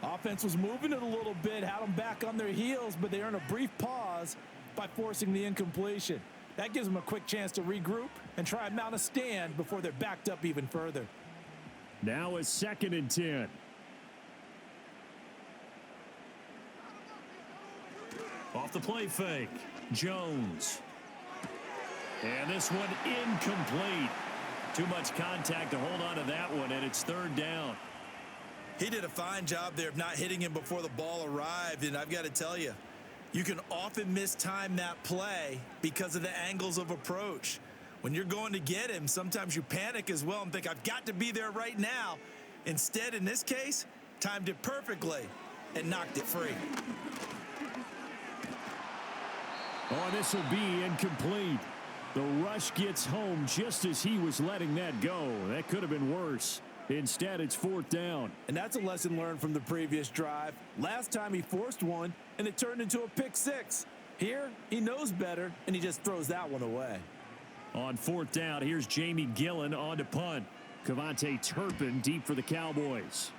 Speaker 4: Offense was moving it a little bit, had them back on their heels, but they earned a brief pause by forcing the incompletion. That gives them a quick chance to regroup and try and mount a stand before they're backed up even further.
Speaker 2: Now a 2nd and 10.
Speaker 5: Off the play fake, Jones. And this one incomplete. Too much contact to hold on to that one, and it's 3rd down.
Speaker 3: He did a fine job there of not hitting him before the ball arrived, and I've got to tell you, you can often mistime that play because of the angles of approach. When you're going to get him, sometimes you panic as well and think, I've got to be there right now. Instead, in this case, timed it perfectly and knocked it free.
Speaker 2: Oh, this will be incomplete. The rush gets home just as he was letting that go. That could have been worse. Instead, it's 4th down.
Speaker 4: And that's a lesson learned from the previous drive. Last time he forced one, and it turned into a pick 6. Here, he knows better, and he just throws that one away.
Speaker 2: On 4th down, here's Jamie Gillen on to punt. Cavante Turpin deep for the Cowboys.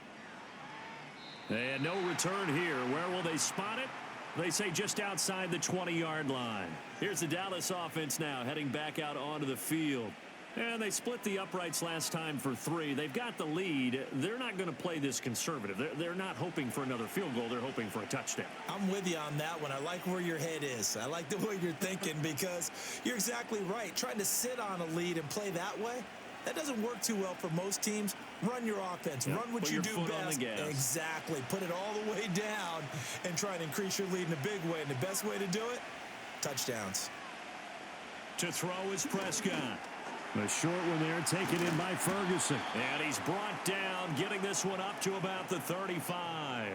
Speaker 5: And no return here. Where will they spot it? They say just outside the 20-yard line. Here's the Dallas offense now heading back out onto the field. And they split the uprights last time for 3. They've got the lead. They're not going to play this conservative. They're not hoping for another field goal. They're hoping for a touchdown.
Speaker 3: I'm with you on that one. I like where your head is. I like the way you're thinking because you're exactly right. Trying to sit on a lead and play that way, that doesn't work too well for most teams. Run your offense.
Speaker 5: Yep.
Speaker 3: Run what
Speaker 5: Put
Speaker 3: you
Speaker 5: your
Speaker 3: do
Speaker 5: foot on
Speaker 3: best.
Speaker 5: the gas.
Speaker 3: Exactly. Put it all the way down and try and increase your lead in a big way. And the best way to do it, touchdowns.
Speaker 5: To throw is Prescott.
Speaker 2: A short one there taken in by Ferguson.
Speaker 5: And he's brought down, getting this one up to about the 35.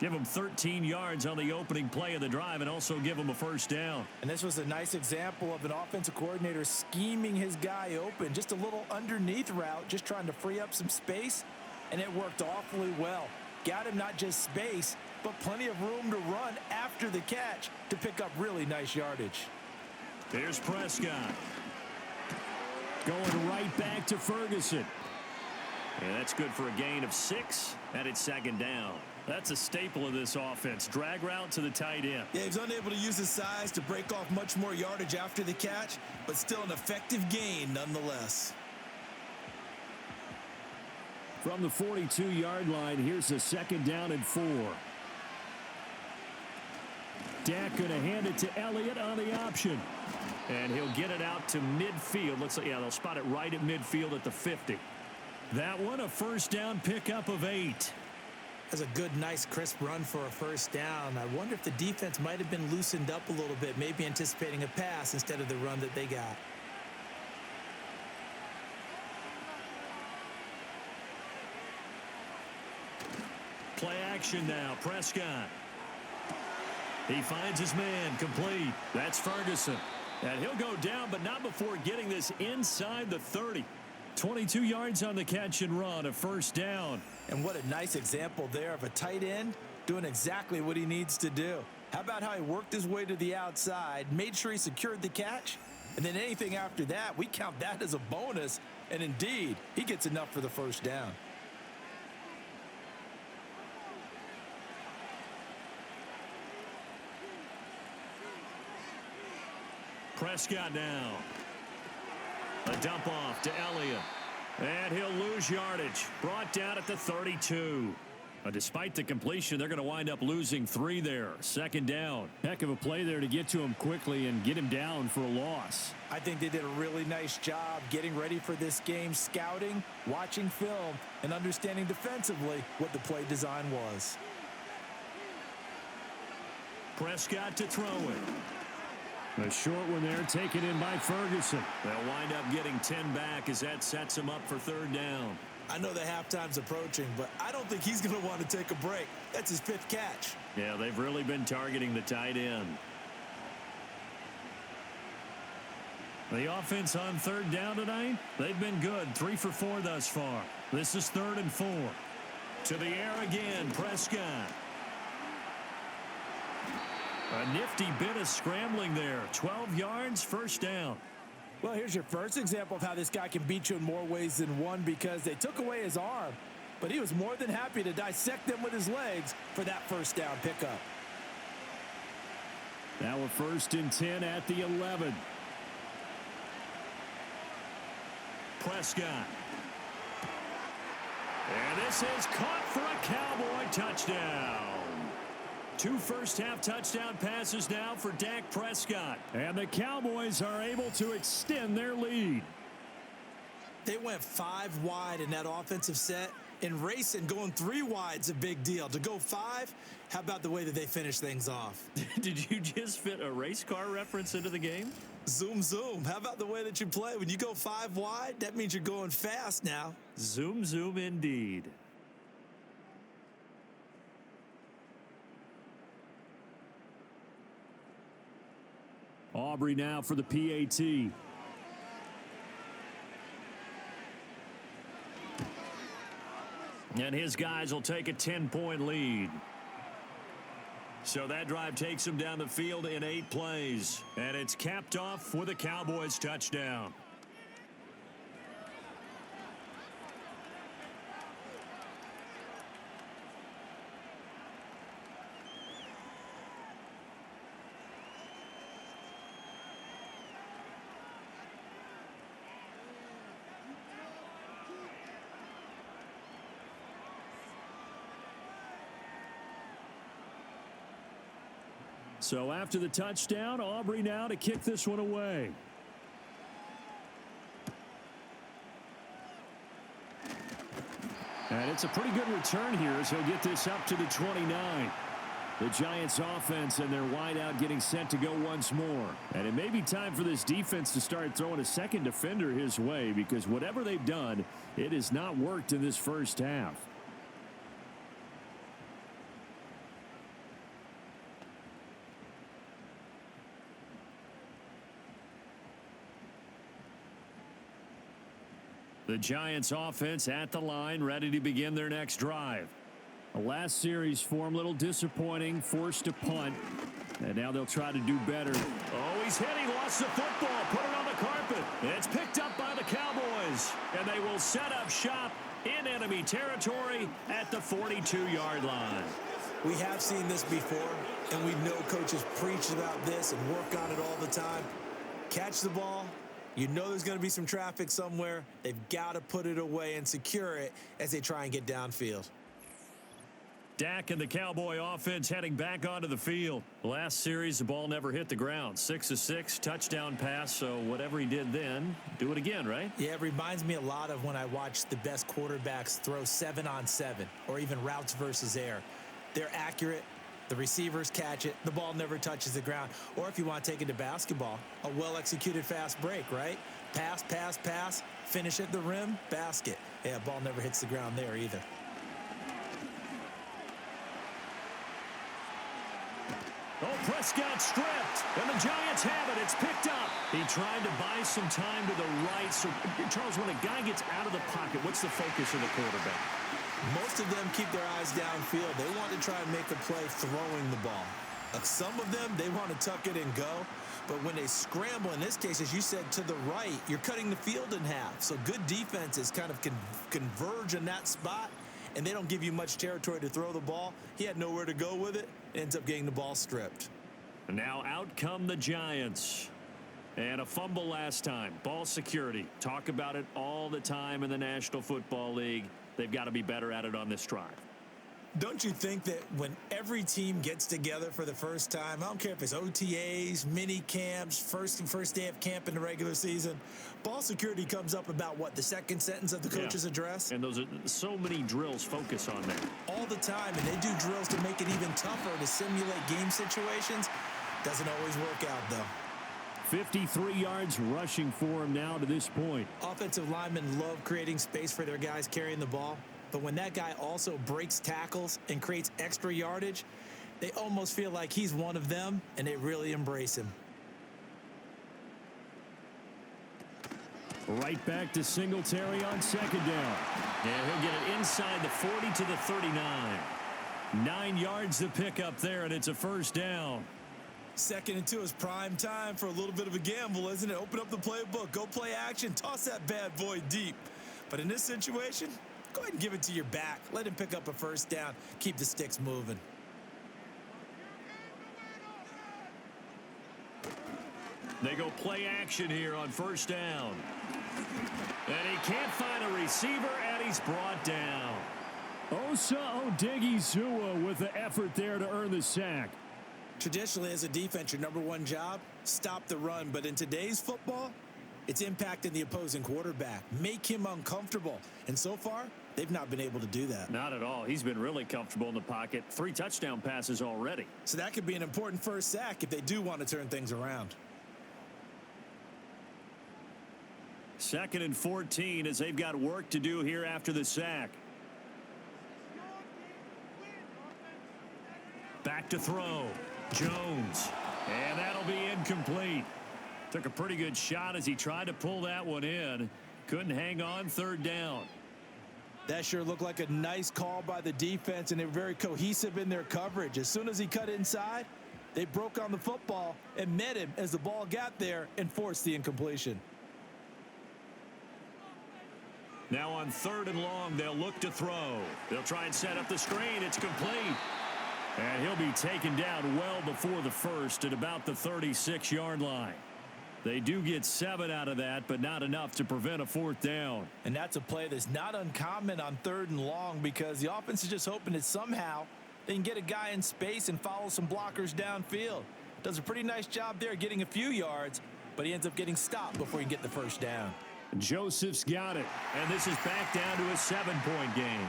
Speaker 5: Give him 13 yards on the opening play of the drive and also give him a 1st down.
Speaker 4: And this was a nice example of an offensive coordinator scheming his guy open. Just a little underneath route, just trying to free up some space, and it worked awfully well. Got him not just space, but plenty of room to run after the catch to pick up really nice yardage.
Speaker 5: Here's Prescott.
Speaker 2: Going right back to Ferguson.
Speaker 5: And that's good for a gain of 6, and it's 2nd down. That's a staple of this offense. Drag route to the tight end.
Speaker 3: Yeah, he was unable to use his size to break off much more yardage after the catch, but still an effective gain nonetheless.
Speaker 2: From the 42-yard line, here's a 2nd down and 4. Dak going to hand it to Elliott on the option.
Speaker 5: And he'll get it out to midfield. Looks like, yeah, they'll spot it right at midfield at the 50.
Speaker 2: That one, a 1st down pickup of 8.
Speaker 3: That's a good, nice, crisp run for a 1st down. I wonder if the defense might have been loosened up a little bit, maybe anticipating a pass instead of the run that they got.
Speaker 5: Play action now. Prescott. He finds his man, complete. That's Ferguson. And he'll go down, but not before getting this inside the 30.
Speaker 2: 22 yards on the catch and run, a 1st down.
Speaker 3: And what a nice example there of a tight end doing exactly what he needs to do. How about how he worked his way to the outside, made sure he secured the catch, and then anything after that, we count that as a bonus. And indeed, he gets enough for the 1st down.
Speaker 5: Prescott now. A dump off to Elliott. And he'll lose yardage. Brought down at the 32. Despite the completion, they're going to wind up losing 3 there. 2nd down.
Speaker 2: Heck of a play there to get to him quickly and get him down for a loss.
Speaker 4: I think they did a really nice job getting ready for this game, scouting, watching film, and understanding defensively what the play design was.
Speaker 5: Prescott to throw it.
Speaker 2: A short one there taken in by Ferguson.
Speaker 5: They'll wind up getting 10 back as that sets him up for 3rd down.
Speaker 3: I know the halftime's approaching, but I don't think he's going to want to take a break. That's his 5th catch.
Speaker 5: Yeah, they've really been targeting the tight end.
Speaker 2: The offense on 3rd down tonight, they've been good. 3 for 4 thus far. This is 3rd and 4.
Speaker 5: To the air again, Prescott.
Speaker 2: A nifty bit of scrambling there. 12 yards, 1st down.
Speaker 4: Well, here's your first example of how this guy can beat you in more ways than one, because they took away his arm, but he was more than happy to dissect them with his legs for that 1st down pickup.
Speaker 2: Now a 1st and 10 at the 11.
Speaker 5: Prescott. And this is caught for a Cowboy touchdown. 2 first-half touchdown passes now for Dak Prescott.
Speaker 2: And the Cowboys are able to extend their lead.
Speaker 3: They went 5 wide in that offensive set. In racing, going 3 wide's a big deal. To go 5, how about the way that they finish things off?
Speaker 5: Did you just fit a race car reference into the game?
Speaker 3: Zoom, zoom. How about the way that you play? When you go 5 wide, that means you're going fast now.
Speaker 5: Zoom, zoom indeed.
Speaker 2: Aubrey now for the PAT.
Speaker 5: And his guys will take a 10-point lead. So that drive takes him down the field in 8 plays. And it's capped off with a Cowboys touchdown.
Speaker 2: So after the touchdown, Aubrey now to kick this one away. And it's a pretty good return here as he'll get this up to the 29. The Giants offense and their wideout getting set to go once more. And it may be time for this defense to start throwing a second defender his way, because whatever they've done, it has not worked in this first half.
Speaker 5: The Giants offense at the line, ready to begin their next drive.
Speaker 2: The last series form, a little disappointing, forced to punt. And now they'll try to do better.
Speaker 5: Oh, he's hit. He lost the football. Put it on the carpet. It's picked up by the Cowboys. And they will set up shop in enemy territory at the 42-yard line.
Speaker 3: We have seen this before, and we know coaches preach about this and work on it all the time. Catch the ball. You know there's going to be some traffic somewhere. They've got to put it away and secure it as they try and get downfield.
Speaker 5: Dak and the Cowboy offense heading back onto the field. Last series, the ball never hit the ground. 6 of 6, touchdown pass. So whatever he did then, do it again, right?
Speaker 3: Yeah, it reminds me a lot of when I watch the best quarterbacks throw 7-on-7 or even routes versus air. They're accurate. The receivers catch it. The ball never touches the ground. Or if you want to take it to basketball, a well-executed fast break, right? Pass, pass, pass, finish at the rim, basket. Yeah, ball never hits the ground there either.
Speaker 5: Oh, Prescott stripped, and the Giants have it. It's picked up. He tried to buy some time to the right. So, Charles, when a guy gets out of the pocket, what's the focus of the quarterback?
Speaker 3: Most of them keep their eyes downfield. They want to try and make a play throwing the ball. Some of them, they want to tuck it and go. But when they scramble, in this case, as you said, to the right, you're cutting the field in half. So good defenses kind of converge in that spot, and they don't give you much territory to throw the ball. He had nowhere to go with it. Ends up getting the ball stripped.
Speaker 5: And now out come the Giants. And a fumble last time. Ball security. Talk about it all the time in the National Football League. They've got to be better at it on this drive.
Speaker 3: Don't you think that when every team gets together for the first time, I don't care if it's OTAs, mini camps, first day of camp in the regular season, ball security comes up about what, the second sentence of the coach's address?
Speaker 5: And those are so many drills focus on that.
Speaker 3: All the time, and they do drills to make it even tougher to simulate game situations. Doesn't always work out, though.
Speaker 2: 53 yards rushing for him now to this point.
Speaker 3: Offensive linemen love creating space for their guys carrying the ball. But when that guy also breaks tackles and creates extra yardage, they almost feel like he's one of them, and they really embrace him.
Speaker 2: Right back to Singletary on second down.
Speaker 5: Yeah, he'll get it inside the 40 to the 39. 9 yards to pick up there, and it's a first down.
Speaker 3: 2nd and 2 is prime time for a little bit of a gamble, isn't it? Open up the playbook, go play action, toss that bad boy deep. But in this situation, go ahead and give it to your back. Let him pick up a first down. Keep the sticks moving.
Speaker 5: They go play action here on first down. And he can't find a receiver, and he's brought down.
Speaker 2: Osa Odigizua with the effort there to earn the sack.
Speaker 3: Traditionally, as a defense, your number one job, stop the run. But in today's football, it's impacting the opposing quarterback. Make him uncomfortable. And so far, they've not been able to do that.
Speaker 5: Not at all. He's been really comfortable in the pocket. 3 touchdown passes already.
Speaker 3: So that could be an important first sack if they do want to turn things around.
Speaker 5: 2nd and 14 as they've got work to do here after the sack. Back to throw. Jones. And that'll be incomplete. Took a pretty good shot as he tried to pull that one in. Couldn't hang on third down.
Speaker 3: That sure looked like a nice call by the defense, and they were very cohesive in their coverage. As soon as he cut inside, they broke on the football and met him as the ball got there and forced the incompletion.
Speaker 5: Now on 3rd and long, they'll look to throw. They'll try and set up the screen. It's complete. And he'll be taken down well before the first at about the 36-yard line. They do get 7 out of that, but not enough to prevent a 4th down.
Speaker 3: And that's a play that's not uncommon on 3rd and long because the offense is just hoping that somehow they can get a guy in space and follow some blockers downfield. Does a pretty nice job there getting a few yards, but he ends up getting stopped before he can get the first down.
Speaker 5: Joseph's got it, and this is back down to a 7-point game.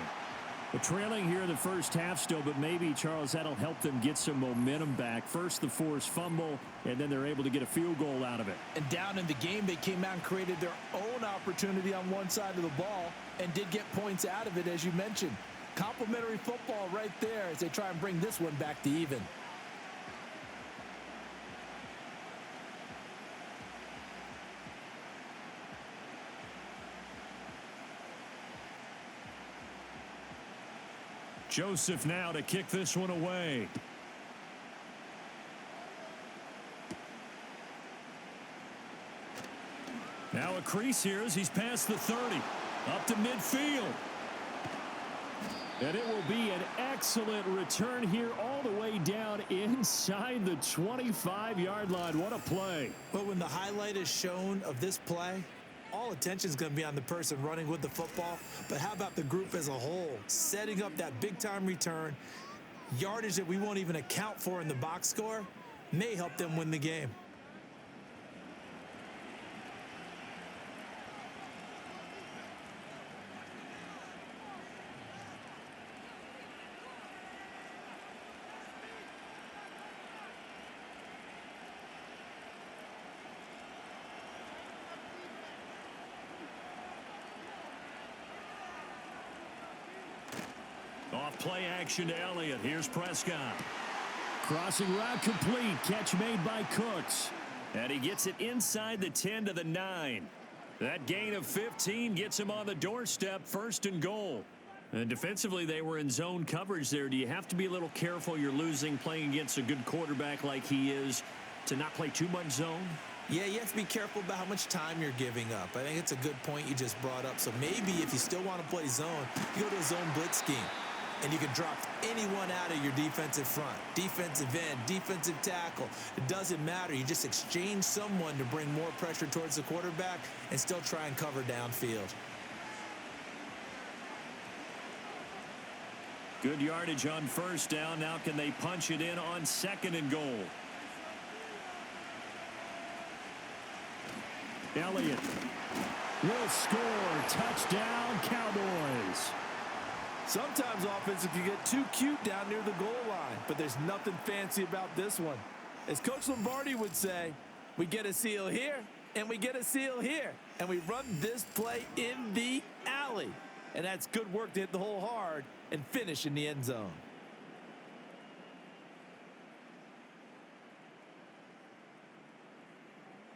Speaker 2: We're trailing here in the first half still, but maybe, Charles, that'll help them get some momentum back. First, the forced fumble, and then they're able to get a field goal out of it.
Speaker 3: And down in the game, they came out and created their own opportunity on one side of the ball and did get points out of it, as you mentioned. Complimentary football right there as they try and bring this one back to even.
Speaker 5: Joseph now to kick this one away. Now a crease here as he's past the 30. Up to midfield.
Speaker 2: And it will be an excellent return here all the way down inside the 25-yard line. What a play.
Speaker 3: But when the highlight is shown of this play, all attention is going to be on the person running with the football. But how about the group as a whole? Setting up that big-time return, yardage that we won't even account for in the box score, may help them win the game.
Speaker 5: Off play action to Elliott. Here's Prescott.
Speaker 2: Crossing route complete. Catch made by Cooks.
Speaker 5: And he gets it inside the 10 to the 9. That gain of 15 gets him on the doorstep, 1st and goal. And defensively, they were in zone coverage there. Do you have to be a little careful? You're losing playing against a good quarterback like he is to not play too much zone?
Speaker 3: Yeah, you have to be careful about how much time you're giving up. I think it's a good point you just brought up. So maybe if you still want to play zone, you go to a zone blitz scheme. And you can drop anyone out of your defensive front, defensive end, defensive tackle. It doesn't matter. You just exchange someone to bring more pressure towards the quarterback and still try and cover downfield.
Speaker 5: Good yardage on 1st down. Now can they punch it in on 2nd and goal?
Speaker 2: Elliott will score. Touchdown, Cowboys.
Speaker 4: Sometimes offenses can get too cute down near the goal line, but there's nothing fancy about this one. As Coach Lombardi would say, we get a seal here, and we get a seal here, and we run this play in the alley. And that's good work to hit the hole hard and finish in the end zone.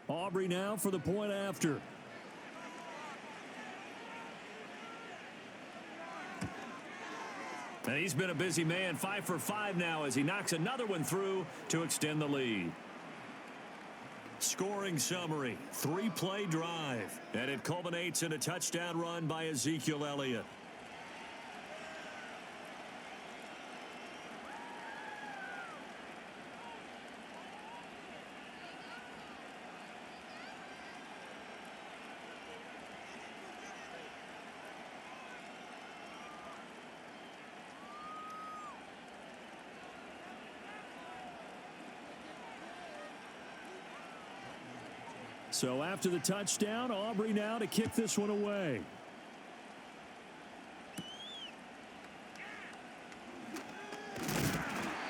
Speaker 2: Aubrey now for the point after.
Speaker 5: And he's been a busy man, 5 for 5 now as he knocks another one through to extend the lead. Scoring summary, 3-play drive, and it culminates in a touchdown run by Ezekiel Elliott.
Speaker 2: So after the touchdown, Aubrey now to kick this one away.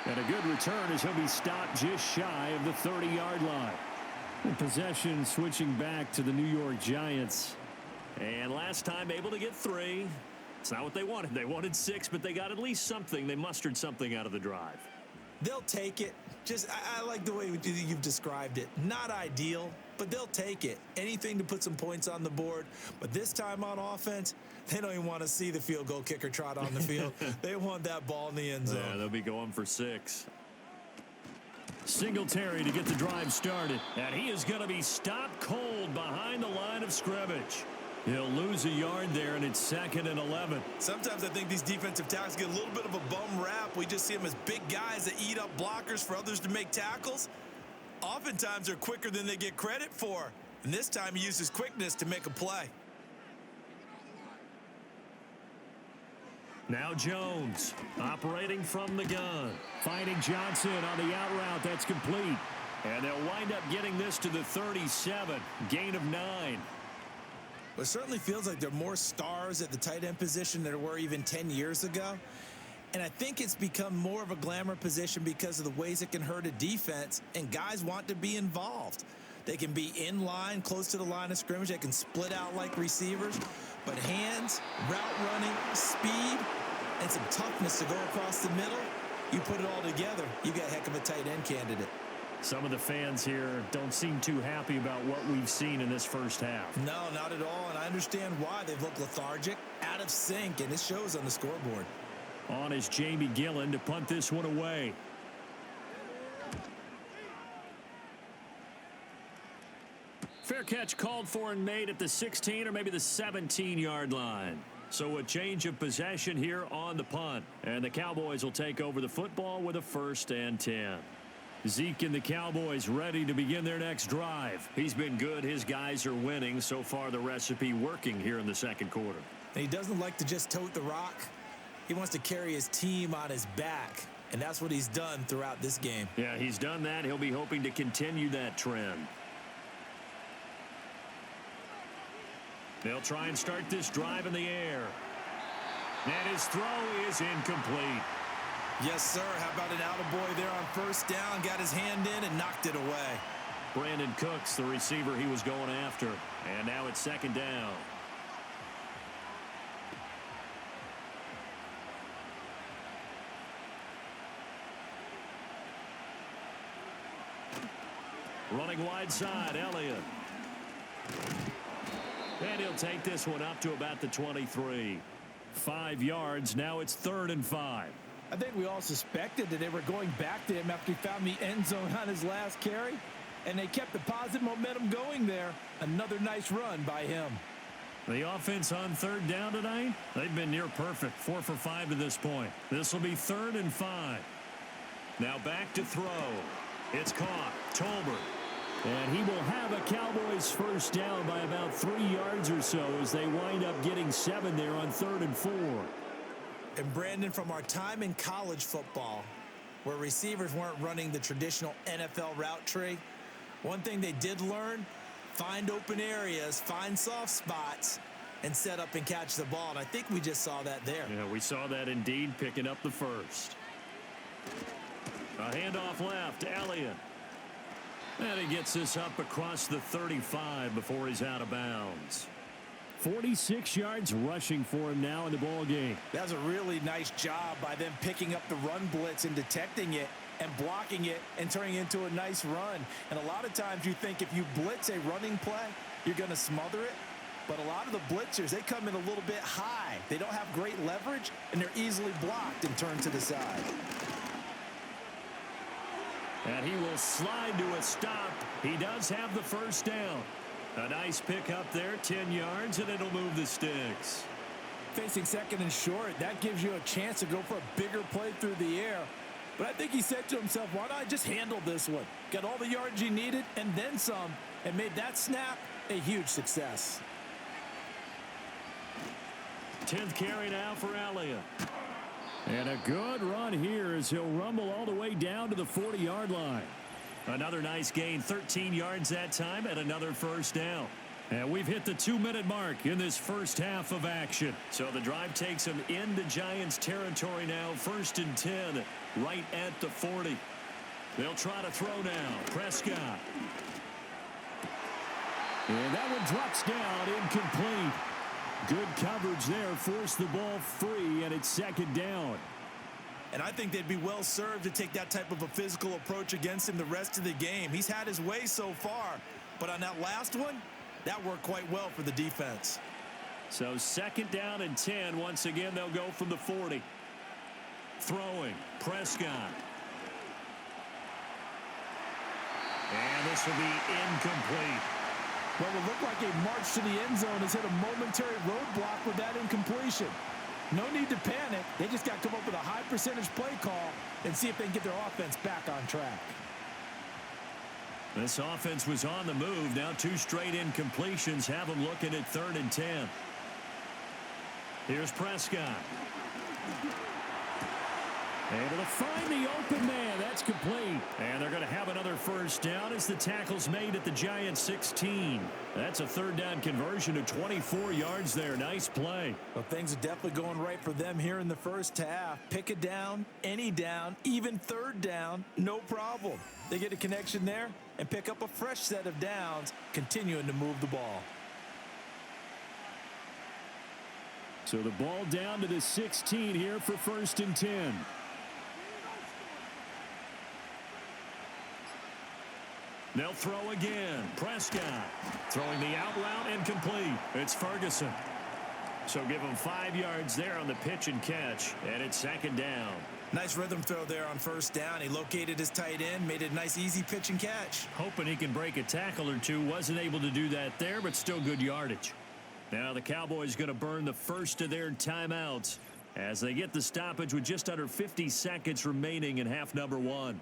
Speaker 2: And a good return as he'll be stopped just shy of the 30-yard line. And possession switching back to the New York Giants.
Speaker 5: And last time able to get 3. It's not what they wanted. They wanted 6, but they got at least something. They mustered something out of the drive.
Speaker 3: They'll take it. I like the way you've described it. Not ideal, but they'll take it. Anything to put some points on the board. But this time on offense, they don't even want to see the field goal kicker trot on the field. They want that ball in the end zone.
Speaker 5: Yeah, they'll be going for 6. Singletary to get the drive started. And he is going to be stopped cold behind the line of scrimmage. He'll lose a yard there, and it's 2nd and 11.
Speaker 3: Sometimes I think these defensive tackles get a little bit of a bum rap. We just see them as big guys that eat up blockers for others to make tackles. Oftentimes they're quicker than they get credit for. And this time he uses quickness to make a play.
Speaker 5: Now Jones operating from the gun. Finding Johnson on the out route. That's complete. And they'll wind up getting this to the 37. Gain of 9.
Speaker 3: Well, it certainly feels like there are more stars at the tight end position than there were even 10 years ago. And I think it's become more of a glamour position because of the ways it can hurt a defense, and guys want to be involved. They can be in line, close to the line of scrimmage. They can split out like receivers. But hands, route running, speed, and some toughness to go across the middle, you put it all together, you got a heck of a tight end candidate.
Speaker 5: Some of the fans here don't seem too happy about what we've seen in this first half.
Speaker 3: No, not at all, and I understand why. They've looked lethargic, out of sync, and it shows on the scoreboard.
Speaker 5: On is Jamie Gillen to punt this one away. Fair catch called for and made at the 16 or maybe the 17-yard line. So a change of possession here on the punt. And the Cowboys will take over the football with a 1st and 10. Zeke and the Cowboys ready to begin their next drive. He's been good. His guys are winning. So far, the recipe working here in the second quarter.
Speaker 3: And he doesn't like to just tote the rock. He wants to carry his team on his back. And that's what he's done throughout this game.
Speaker 5: Yeah, he's done that. He'll be hoping to continue that trend. They'll try and start this drive in the air. And his throw is incomplete.
Speaker 3: Yes, sir. How about an attaboy there on 1st down? Got his hand in and knocked it away.
Speaker 5: Brandon Cooks, the receiver he was going after. And now it's 2nd down. Running wide side, Elliott. And he'll take this one up to about the 23. 5 yards. Now it's 3rd and 5.
Speaker 4: I think we all suspected that they were going back to him after he found the end zone on his last carry. And they kept the positive momentum going there. Another nice run by him.
Speaker 5: The offense on 3rd down tonight, they've been near perfect. 4 for 5 to this point. This will be 3rd and 5. Now back to throw. It's caught. Tolbert.
Speaker 2: And he will have a Cowboys 1st down by about 3 yards or so as they wind up getting 7 there on 3rd and 4.
Speaker 3: And Brandon, from our time in college football, where receivers weren't running the traditional NFL route tree, one thing they did learn, find open areas, find soft spots, and set up and catch the ball. And I think we just saw that there.
Speaker 5: Yeah, we saw that indeed, picking up the 1st. A handoff left, Elliott. And he gets this up across the 35 before he's out of bounds.
Speaker 2: 46 yards rushing for him now in the ball game.
Speaker 3: That was a really nice job by them picking up the run blitz and detecting it and blocking it and turning it into a nice run. And a lot of times you think if you blitz a running play, you're going to smother it. But a lot of the blitzers, they come in a little bit high. They don't have great leverage, and they're easily blocked and turned to the side.
Speaker 5: And he will slide to a stop. He does have the 1st down. A nice pick up there, 10 yards, and it'll move the sticks.
Speaker 4: Facing 2nd and short, that gives you a chance to go for a bigger play through the air. But I think he said to himself, why not just handle this one? Got all the yards he needed and then some, and made that snap a huge success.
Speaker 5: 10th carry now for Elliott.
Speaker 2: And a good run here as he'll rumble all the way down to the 40-yard line.
Speaker 5: Another nice gain, 13 yards that time, and another 1st down. And we've hit the 2-minute mark in this first half of action. So the drive takes them into Giants territory now, 1st and 10, right at the 40. They'll try to throw now. Prescott.
Speaker 2: And that one drops down, incomplete. Good coverage there, forced the ball free, and it's 2nd down.
Speaker 3: And I think they'd be well served to take that type of a physical approach against him the rest of the game. He's had his way so far, but on that last one, that worked quite well for the defense.
Speaker 5: So 2nd down and 10. Once again, they'll go from the 40. Throwing, Prescott. And this will be incomplete.
Speaker 4: Well, it looked like a march to the end zone has hit a momentary roadblock with that incompletion. No need to panic. They just got to come up with a high percentage play call and see if they can get their offense back on track.
Speaker 5: This offense was on the move. Now 2 straight incompletions have them looking at 3rd and 10. Here's Prescott. Able to find the open man. That's complete. And they're going to have another 1st down as the tackle's made at the Giants 16. That's a 3rd down conversion of 24 yards there. Nice play.
Speaker 3: Well, things are definitely going right for them here in the first half. Pick a down, any down, even 3rd down, no problem. They get a connection there and pick up a fresh set of downs, continuing to move the ball.
Speaker 2: So the ball down to the 16 here for 1st and 10.
Speaker 5: They'll throw again. Prescott throwing the out route incomplete. It's Ferguson. So give him 5 yards there on the pitch and catch. And it's 2nd down.
Speaker 3: Nice rhythm throw there on 1st down. He located his tight end, made it a nice easy pitch and catch.
Speaker 5: Hoping he can break a tackle or two. Wasn't able to do that there, but still good yardage. Now the Cowboys going to burn the first of their timeouts as they get the stoppage with just under 50 seconds remaining in half number 1.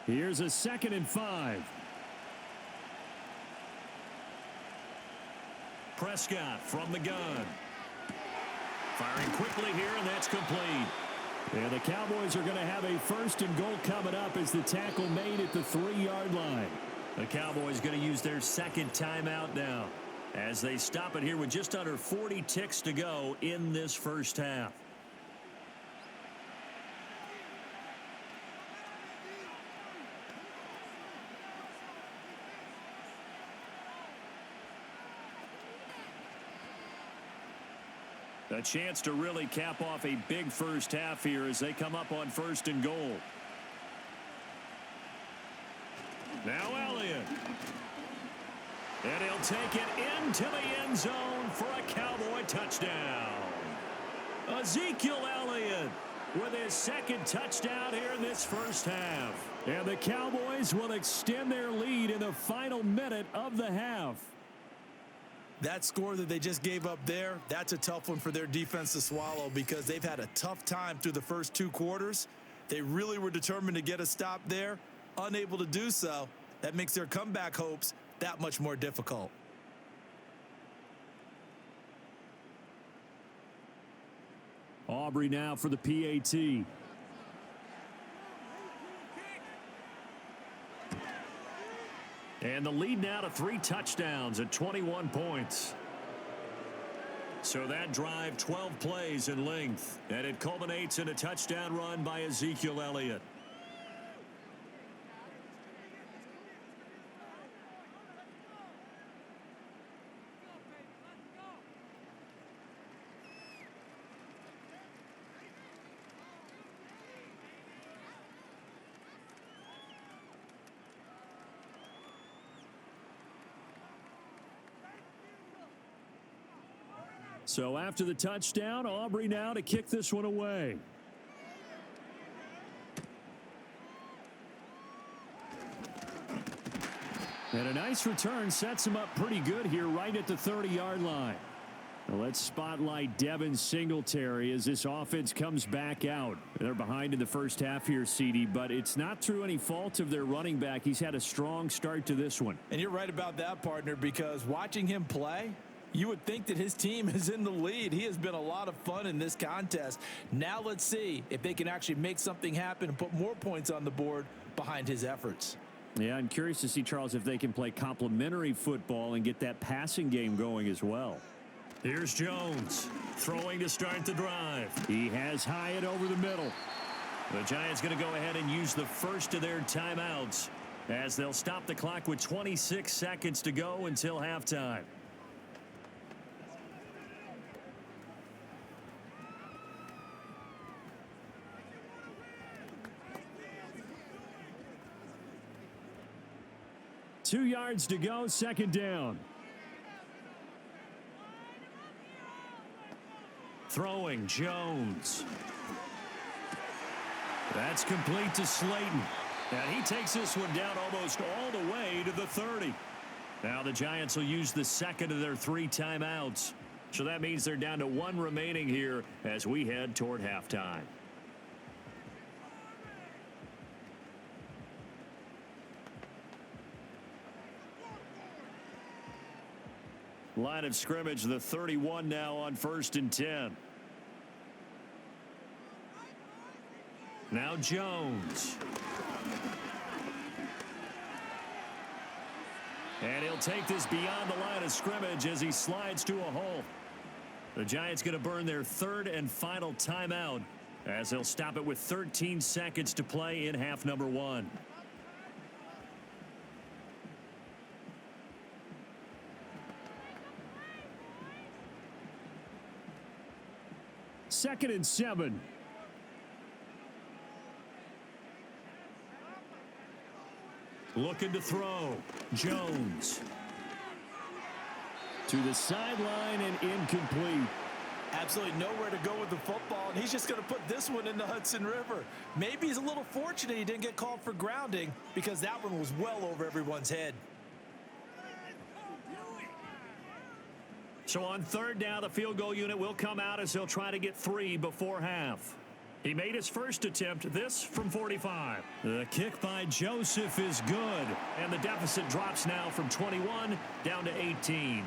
Speaker 2: Here's a 2nd and 5.
Speaker 5: Prescott from the gun. Firing quickly here, and that's complete.
Speaker 2: And the Cowboys are going to have a 1st and goal coming up as the tackle made at the 3-yard line.
Speaker 5: The Cowboys going to use their 2nd timeout now as they stop it here with just under 40 ticks to go in this first half. A chance to really cap off a big first half here as they come up on 1st and goal. Now Elliott. And he'll take it into the end zone for a Cowboy touchdown. Ezekiel Elliott with his 2nd touchdown here in this first half.
Speaker 2: And the Cowboys will extend their lead in the final minute of the half.
Speaker 3: That score that they just gave up there, that's a tough one for their defense to swallow because they've had a tough time through the first 2 quarters. They really were determined to get a stop there, unable to do so. That makes their comeback hopes that much more difficult.
Speaker 2: Aubrey now for the PAT.
Speaker 5: And the lead now to 3 touchdowns at 21 points. So that drive, 12 plays in length. And it culminates in a touchdown run by Ezekiel Elliott.
Speaker 2: So after the touchdown, Aubrey now to kick this one away. And a nice return sets him up pretty good here right at the 30-yard line. Now let's spotlight Devin Singletary as this offense comes back out. They're behind in the first half here, CD, but it's not through any fault of their running back. He's had a strong start to this one.
Speaker 3: And you're right about that, partner, because watching him play, you would think that his team is in the lead. He has been a lot of fun in this contest. Now let's see if they can actually make something happen and put more points on the board behind his efforts.
Speaker 2: Yeah, I'm curious to see, Charles, if they can play complementary football and get that passing game going as well.
Speaker 5: Here's Jones throwing to start the drive.
Speaker 2: He has Hyatt over the middle.
Speaker 5: The Giants going to go ahead and use the first of their timeouts as they'll stop the clock with 26 seconds to go until halftime. Two yards to go, second down. Throwing, Jones. That's complete to Slayton. And he takes this one down almost all the way to the 30. Now the Giants will use the second of their 3 timeouts. So that means they're down to 1 remaining here as we head toward halftime. Line of scrimmage, the 31 now on 1st and 10. Now Jones. And he'll take this beyond the line of scrimmage as he slides to a hole. The Giants going to burn their 3rd and final timeout as they'll stop it with 13 seconds to play in half number 1. Second and 7. Looking to throw. Jones. To the sideline and incomplete.
Speaker 3: Absolutely nowhere to go with the football, and he's just going to put this one in the Hudson River. Maybe he's a little fortunate he didn't get called for grounding because that one was well over everyone's head.
Speaker 5: So on 3rd down, the field goal unit will come out as he'll try to get 3 before half. He made his first attempt, this from 45. The kick by Joseph is good, and the deficit drops now from 21 down to 18.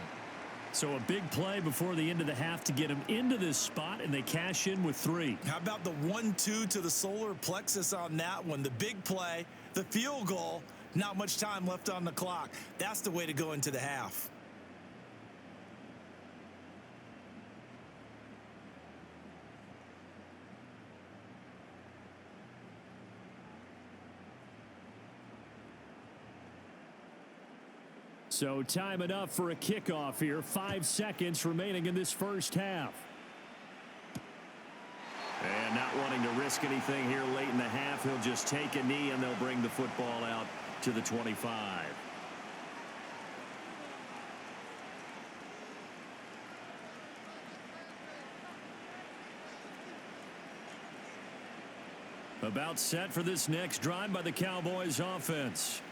Speaker 5: So a big play before the end of the half to get him into this spot, and they cash in with 3.
Speaker 3: How about the 1-2 to the solar plexus on that one? The big play, the field goal, not much time left on the clock. That's the way to go into the half.
Speaker 5: So time enough for a kickoff here. 5 seconds remaining in this first half. And not wanting to risk anything here late in the half, he'll just take a knee and they'll bring the football out to the 25. About set for this next drive by the Cowboys offense.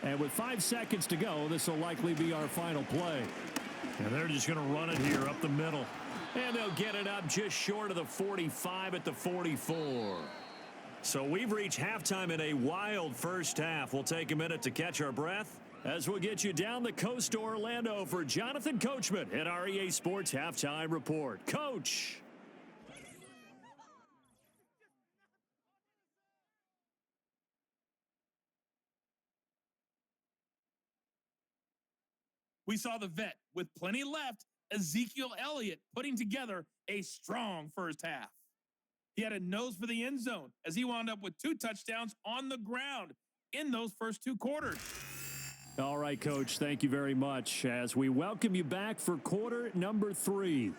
Speaker 5: And with 5 seconds to go, this will likely be our final play. And they're just going to run it here up the middle. And they'll get it up just short of the 45 at the 44. So we've reached halftime in a wild first half. We'll take a minute to catch our breath as we'll get you down the coast to Orlando for Jonathan Coachman at our EA Sports Halftime Report. Coach.
Speaker 6: We saw the vet with plenty left, Ezekiel Elliott, putting together a strong first half. He had a nose for the end zone as he wound up with 2 touchdowns on the ground in those first 2 quarters.
Speaker 5: All right, Coach, thank you very much as we welcome you back for quarter number 3.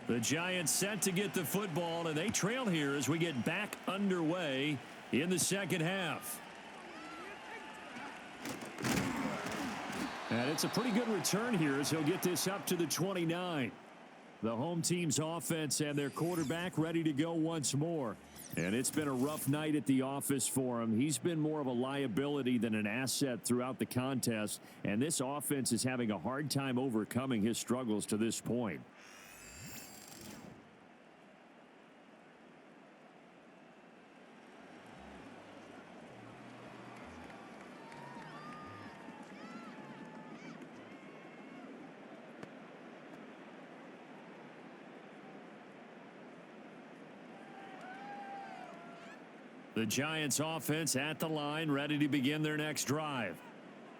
Speaker 5: The Giants set to get the football, and they trail here as we get back underway in the second half. And it's a pretty good return here as he'll get this up to the 29. The home team's offense and their quarterback ready to go once more. And it's been a rough night at the office for him. He's been more of a liability than an asset throughout the contest, and this offense is having a hard time overcoming his struggles to this point. The Giants offense at the line, ready to begin their next drive.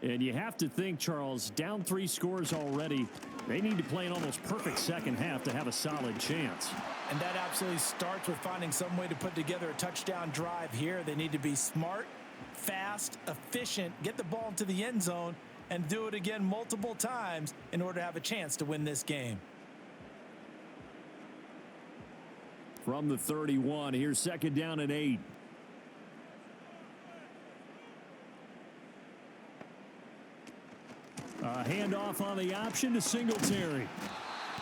Speaker 2: And you have to think, Charles, down 3 scores already. They need to play an almost perfect second half to have a solid chance.
Speaker 4: And that absolutely starts with finding some way to put together a touchdown drive here. They need to be smart, fast, efficient, get the ball into the end zone, and do it again multiple times in order to have a chance to win this game.
Speaker 2: From the 31, here's 2nd down and 8. A handoff on the option to Singletary.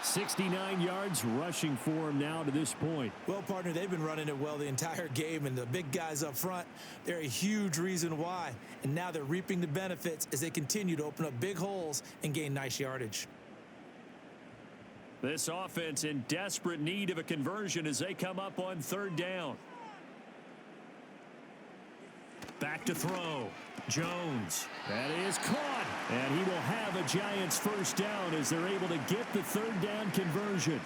Speaker 2: 69 yards rushing for him now to this point.
Speaker 3: Well, partner, they've been running it well the entire game, and the big guys up front, they're a huge reason why. And now they're reaping the benefits as they continue to open up big holes and gain nice yardage.
Speaker 5: This offense in desperate need of a conversion as they come up on 3rd down. Back to throw. Jones.
Speaker 2: That is caught. And he will have a Giants 1st down as they're able to get the 3rd down conversion.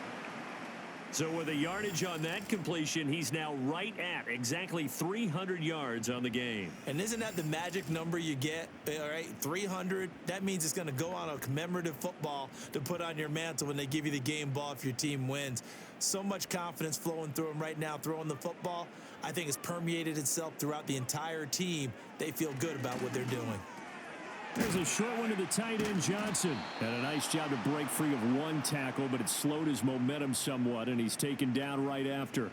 Speaker 5: So with a yardage on that completion, he's now right at exactly 300 yards on the game.
Speaker 3: And isn't that the magic number you get? All right, 300. That means it's going to go on a commemorative football to put on your mantle when they give you the game ball if your team wins. So much confidence flowing through him right now throwing the football. I think it's permeated itself throughout the entire team. They feel good about what they're doing.
Speaker 2: There's a short one to the tight end, Johnson. And a nice job to break free of 1 tackle, but it slowed his momentum somewhat, and he's taken down right after.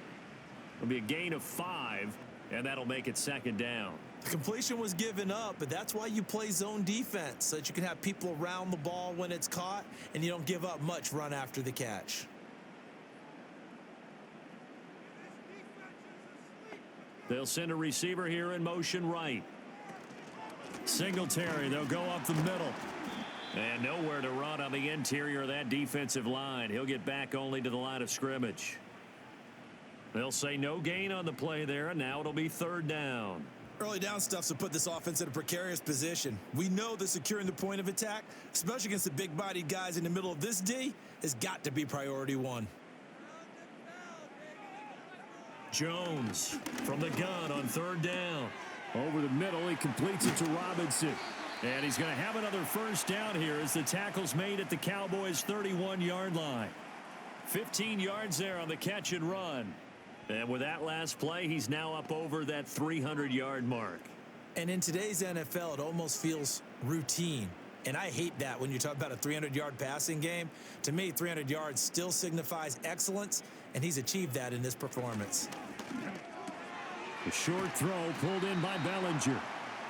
Speaker 5: It'll be a gain of 5, and that'll make it 2nd down.
Speaker 3: The completion was given up, but that's why you play zone defense, so that you can have people around the ball when it's caught, and you don't give up much run after the catch.
Speaker 5: They'll send a receiver here in motion right.
Speaker 2: Singletary, they'll go up the middle.
Speaker 5: And nowhere to run on the interior of that defensive line. He'll get back only to the line of scrimmage. They'll say no gain on the play there, and now it'll be 3rd down.
Speaker 3: Early down stuff to put this offense in a precarious position. We know that securing the point of attack, especially against the big-bodied guys in the middle of this D, has got to be priority 1.
Speaker 5: Jones from the gun on 3rd down.
Speaker 2: Over the middle, he completes it to Robinson. And he's going to have another 1st down here as the tackle's made at the Cowboys' 31-yard line. 15 yards there on the catch and run. And with that last play, he's now up over that 300-yard mark.
Speaker 3: And in today's NFL, it almost feels routine. And I hate that when you talk about a 300-yard passing game. To me, 300 yards still signifies excellence, and he's achieved that in this performance.
Speaker 2: The short throw pulled in by Bellinger.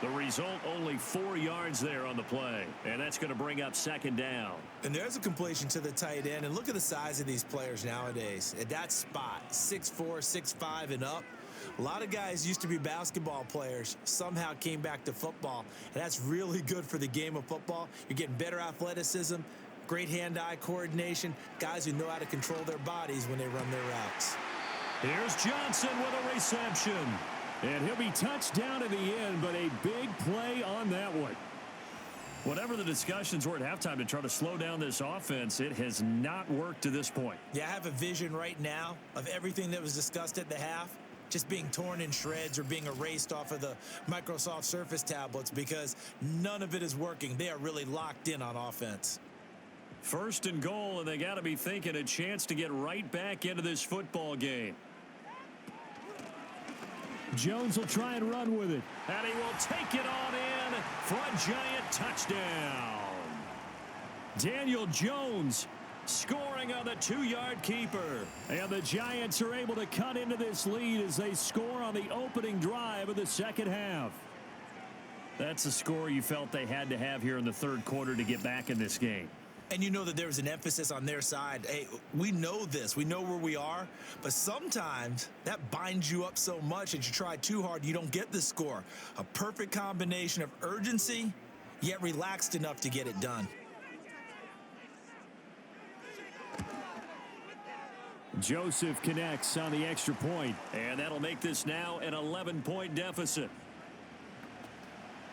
Speaker 5: The result, only 4 yards there on the play. And that's going to bring up 2nd down.
Speaker 3: And there's a completion to the tight end. And look at the size of these players nowadays. At that spot, 6'4", 6'5", and up. A lot of guys used to be basketball players, somehow came back to football. And that's really good for the game of football. You're getting better athleticism, great hand-eye coordination, guys who know how to control their bodies when they run their routes.
Speaker 5: Here's Johnson with a reception.
Speaker 2: And he'll be touched down at the end, but a big play on that one.
Speaker 5: Whatever the discussions were at halftime to try to slow down this offense, it has not worked to this point.
Speaker 3: Yeah, I have a vision right now of everything that was discussed at the half just being torn in shreds or being erased off of the Microsoft Surface tablets because none of it is working. They are really locked in on offense.
Speaker 5: 1st and goal, and they got to be thinking a chance to get right back into this football game.
Speaker 2: Jones will try and run with it.
Speaker 5: And he will take it on in for a Giant touchdown.
Speaker 2: Daniel Jones scoring on the 2-yard keeper. And the Giants are able to cut into this lead as they score on the opening drive of the second half.
Speaker 5: That's the score you felt they had to have here in the 3rd quarter to get back in this game.
Speaker 3: And you know that there was an emphasis on their side. Hey, we know this. We know where we are. But sometimes that binds you up so much that you try too hard, you don't get the score. A perfect combination of urgency, yet relaxed enough to get it done.
Speaker 2: Joseph connects on the extra point.
Speaker 5: And that'll make this now an 11-point deficit.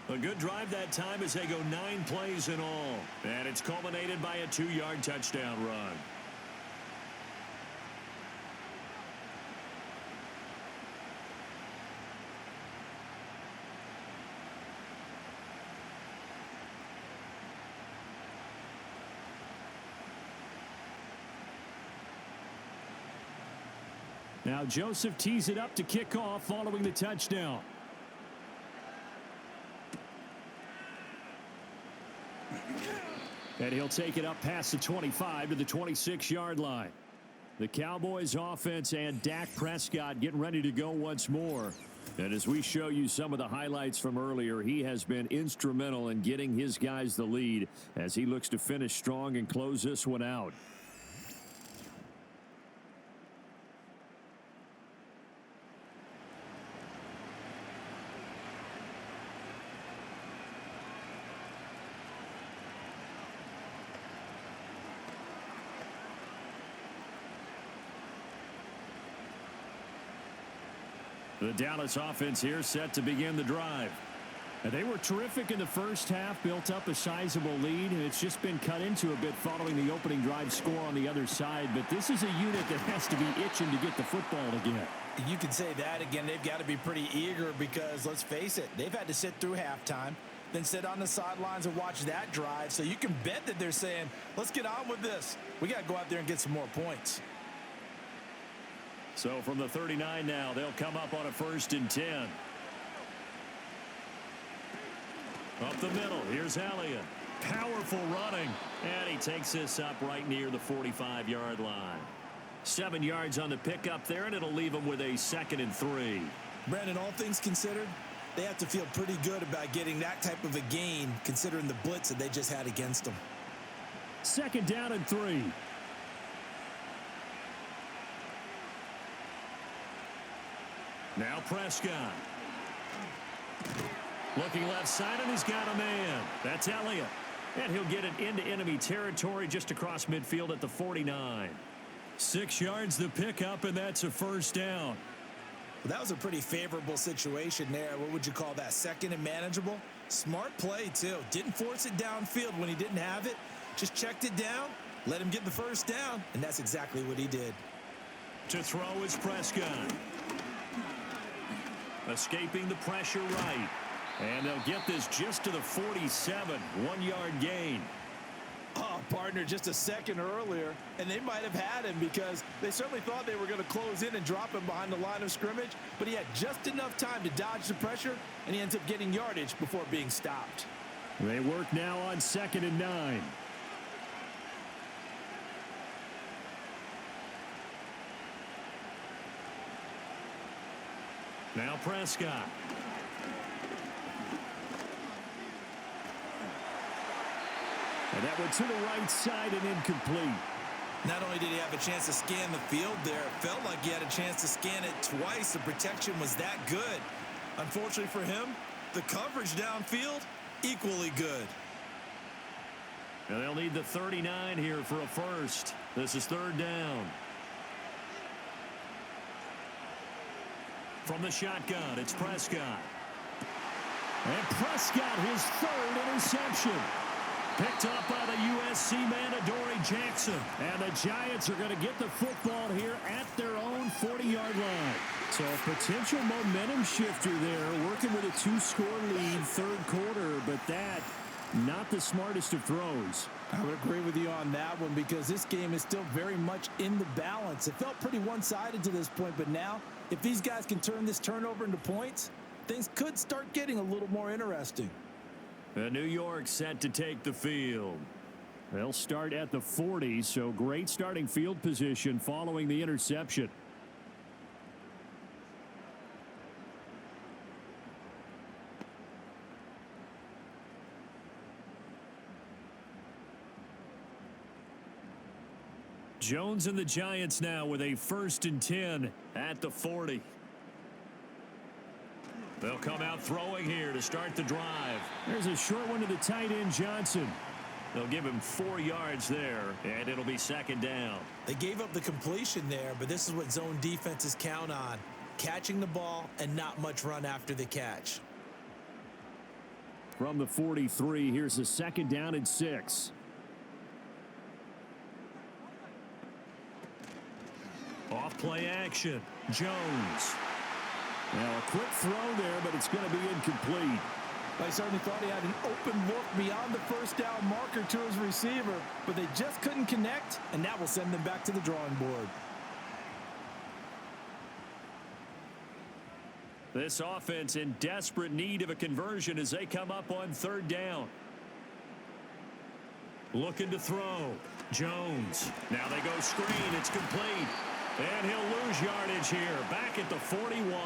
Speaker 5: A good drive that time as they go 9 plays in all. And it's culminated by a 2-yard touchdown run.
Speaker 2: Now Joseph tees it up to kick off following the touchdown. And he'll take it up past the 25 to the 26-yard line. The Cowboys offense and Dak Prescott getting ready to go once more. And as we show you some of the highlights from earlier, he has been instrumental in getting his guys the lead as he looks to finish strong and close this one out. The Dallas offense here set to begin the drive. And they were terrific in the first half, built up a sizable lead, and it's just been cut into a bit following the opening drive score on the other side. But this is a unit that has to be itching to get the football again.
Speaker 3: You can say that again. They've got to be pretty eager because, let's face it, they've had to sit through halftime, then sit on the sidelines and watch that drive. So you can bet that they're saying, let's get on with this. We got to go out there and get some more points.
Speaker 5: So from the 39 now, they'll come up on a 1st and 10. Up the middle, here's Elliott. Powerful running, and he takes this up right near the 45-yard line. 7 yards on the pickup there, and it'll leave him with a 2nd and 3.
Speaker 3: Brandon, all things considered, they have to feel pretty good about getting that type of a gain, considering the blitz that they just had against them.
Speaker 2: 2nd down and 3.
Speaker 5: Now Prescott. Looking left side, and he's got a man. That's Elliott. And he'll get it into enemy territory just across midfield at the 49. 6 yards the pickup, and that's a 1st down.
Speaker 3: Well, that was a pretty favorable situation there. What would you call that? 2nd and manageable? Smart play, too. Didn't force it downfield when he didn't have it. Just checked it down, let him get the 1st down, and that's exactly what he did.
Speaker 5: To throw is Prescott. Escaping the pressure right. And they'll get this just to the 47. 1-yard gain.
Speaker 4: Oh, partner, just a second earlier, and they might have had him because they certainly thought they were going to close in and drop him behind the line of scrimmage, but he had just enough time to dodge the pressure, and he ends up getting yardage before being stopped.
Speaker 2: They work now on 2nd and 9.
Speaker 5: Now Prescott.
Speaker 2: And that went to the right side and incomplete.
Speaker 3: Not only did he have a chance to scan the field there, it felt like he had a chance to scan it twice. The protection was that good. Unfortunately for him, the coverage downfield, equally good.
Speaker 5: And they'll need the 39 here for a 1st. This is 3rd down. From the shotgun, it's Prescott.
Speaker 2: And Prescott, his 3rd interception. Picked up by the USC man, Adoree Jackson. And the Giants are going to get the football here at their own 40-yard line. So a potential momentum shifter there, working with a 2-score lead, 3rd quarter, but that, not the smartest of throws.
Speaker 4: I would agree with you on that one because this game is still very much in the balance. It felt pretty one-sided to this point, but now, if these guys can turn this turnover into points, things could start getting a little more interesting.
Speaker 5: New York set to take the field.
Speaker 2: They'll start at the 40, so great starting field position following the interception.
Speaker 5: Jones and the Giants now with a 1st and 10 at the 40. They'll come out throwing here to start the drive.
Speaker 2: There's a short one to the tight end, Johnson.
Speaker 5: They'll give him 4 yards there, and it'll be 2nd down.
Speaker 3: They gave up the completion there, but this is what zone defenses count on. Catching the ball and not much run after the catch.
Speaker 2: From the 43, here's a 2nd down and 6.
Speaker 5: Off play action. Jones.
Speaker 2: Now a quick throw there, but it's going to be incomplete.
Speaker 4: I certainly thought he had an open look beyond the 1st down marker to his receiver, but they just couldn't connect, and that will send them back to the drawing board.
Speaker 5: This offense in desperate need of a conversion as they come up on third down. Looking to throw. Jones. Now they go screen. It's complete. And he'll lose yardage here. Back at the 41.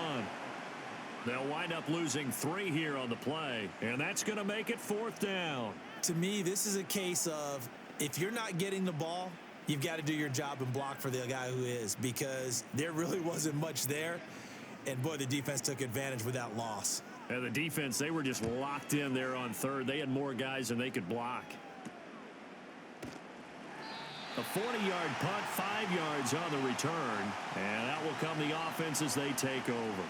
Speaker 5: They'll wind up losing 3 here on the play. And that's going to make it 4th down.
Speaker 3: To me, this is a case of if you're not getting the ball, you've got to do your job and block for the guy who is, because there really wasn't much there. And, boy, the defense took advantage without loss.
Speaker 5: And the defense, they were just locked in there on third. They had more guys than they could block. A 40-yard punt, 5 yards on the return. And out will come the offense as they take over.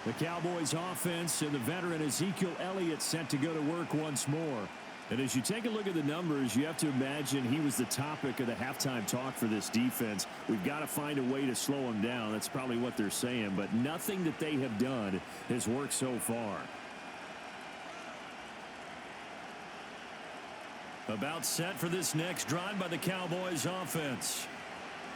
Speaker 2: The Cowboys offense and the veteran Ezekiel Elliott set to go to work once more. And as you take a look at the numbers, you have to imagine he was the topic of the halftime talk for this defense. We've got to find a way to slow him down. That's probably what they're saying. But nothing that they have done has worked so far.
Speaker 5: About set for this next drive by the Cowboys offense.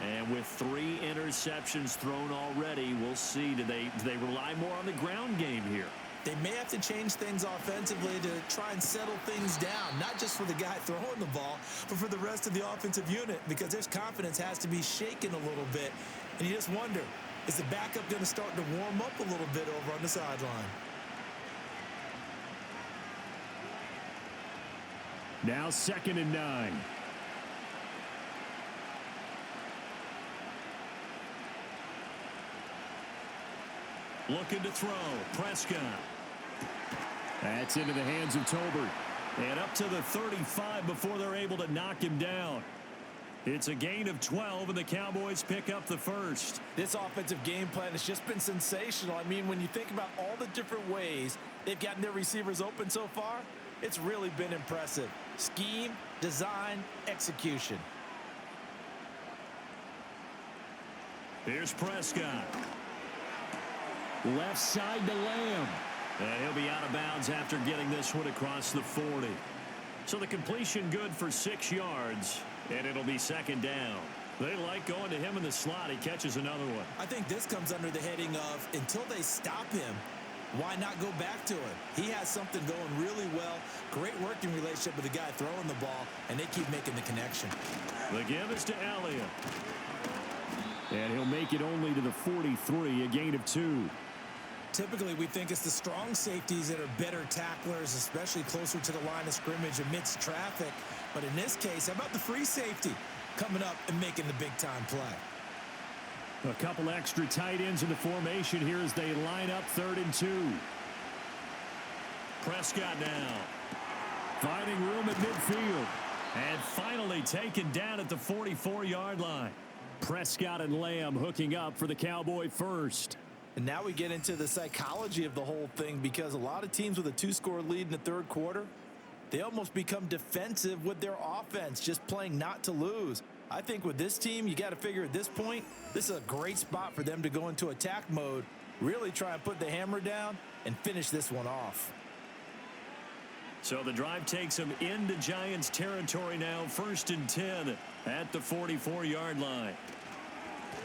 Speaker 5: And with 3 interceptions thrown already, we'll see. Do they rely more on the ground game here?
Speaker 3: They may have to change things offensively to try and settle things down, not just for the guy throwing the ball, but for the rest of the offensive unit, because their confidence has to be shaken a little bit. And you just wonder, is the backup going to start to warm up a little bit over on the sideline?
Speaker 2: Now 2nd and 9.
Speaker 5: Looking to throw. Prescott.
Speaker 2: That's into the hands of Tolbert.
Speaker 5: And up to the 35 before they're able to knock him down. It's a gain of 12, and the Cowboys pick up the first.
Speaker 3: This offensive game plan has just been sensational. I mean, when you think about all the different ways they've gotten their receivers open so far, it's really been impressive. Scheme, design, execution.
Speaker 5: Here's Prescott.
Speaker 2: Left side to Lamb.
Speaker 5: And he'll be out of bounds after getting this one across the 40. So the completion good for 6 yards, and it'll be 2nd down. They like going to him in the slot. He catches another one.
Speaker 3: I think this comes under the heading of, until they stop him, why not go back to him? He has something going really well. Great working relationship with the guy throwing the ball, and they keep making the connection.
Speaker 5: The give is to Elliott.
Speaker 2: And he'll make it only to the 43, a gain of 2.
Speaker 3: Typically, we think it's the strong safeties that are better tacklers, especially closer to the line of scrimmage amidst traffic. But in this case, how about the free safety coming up and making the big-time play?
Speaker 2: A couple extra tight ends in the formation here as they line up 3rd and 2.
Speaker 5: Prescott now.
Speaker 2: Finding room at midfield.
Speaker 5: And finally taken down at the 44-yard line.
Speaker 2: Prescott and Lamb hooking up for the Cowboy first.
Speaker 3: And now we get into the psychology of the whole thing, because a lot of teams with a 2-score lead in the 3rd quarter, they almost become defensive with their offense, just playing not to lose. I think with this team, you got to figure at this point, this is a great spot for them to go into attack mode, really try and put the hammer down and finish this one off.
Speaker 5: So the drive takes them into Giants territory now, 1st and 10 at the 44-yard line.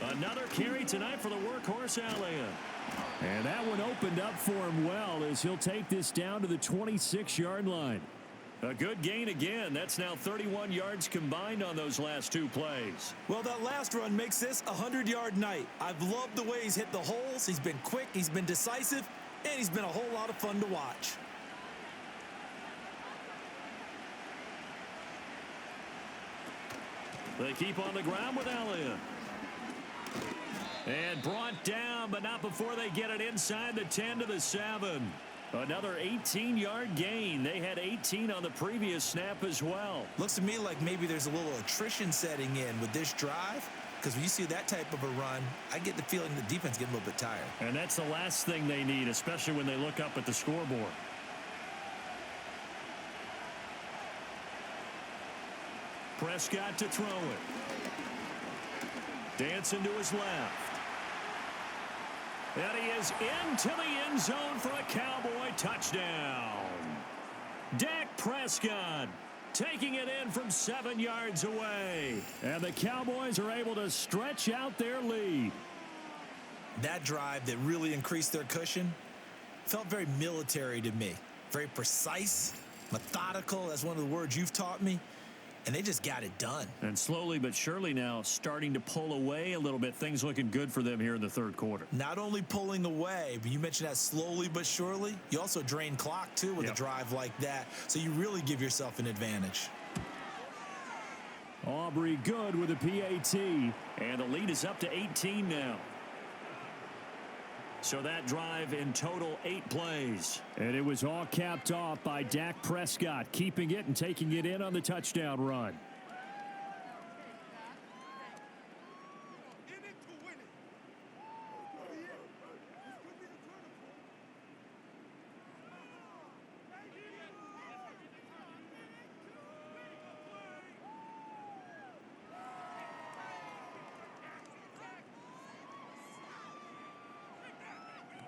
Speaker 5: Another carry tonight for the workhorse Elliott.
Speaker 2: And that one opened up for him well as he'll take this down to the 26-yard line.
Speaker 5: A good gain again. That's now 31 yards combined on those last 2 plays.
Speaker 3: Well, that last run makes this a 100-yard night. I've loved the way he's hit the holes. He's been quick, he's been decisive, and he's been a whole lot of fun to watch.
Speaker 5: They keep on the ground with Elliott. And brought down, but not before they get it inside the 10 to the 7. Another 18-yard gain. They had 18 on the previous snap as well.
Speaker 3: Looks to me like maybe there's a little attrition setting in with this drive, because when you see that type of a run, I get the feeling the defense getting a little bit tired.
Speaker 5: And that's the last thing they need, especially when they look up at the scoreboard. Prescott to throw it. Dancing to his left. And he is into the end zone for a Cowboy touchdown. Dak Prescott taking it in from 7 yards away.
Speaker 2: And the Cowboys are able to stretch out their lead.
Speaker 3: That drive that really increased their cushion, Felt very military to me. Very precise, methodical. That's one of the words you've taught me. And they just got it done.
Speaker 5: And slowly but surely now starting to pull away a little bit. Things looking good for them here in the third quarter.
Speaker 3: Not only pulling away, but you mentioned that slowly but surely. You also drain clock, too, with a drive like that. So you really give yourself an advantage.
Speaker 5: Aubrey good with a PAT. And the lead is up to 18 now. So that drive in total 8 plays.
Speaker 2: And it was all capped off by Dak Prescott, keeping it and taking it in on the touchdown run.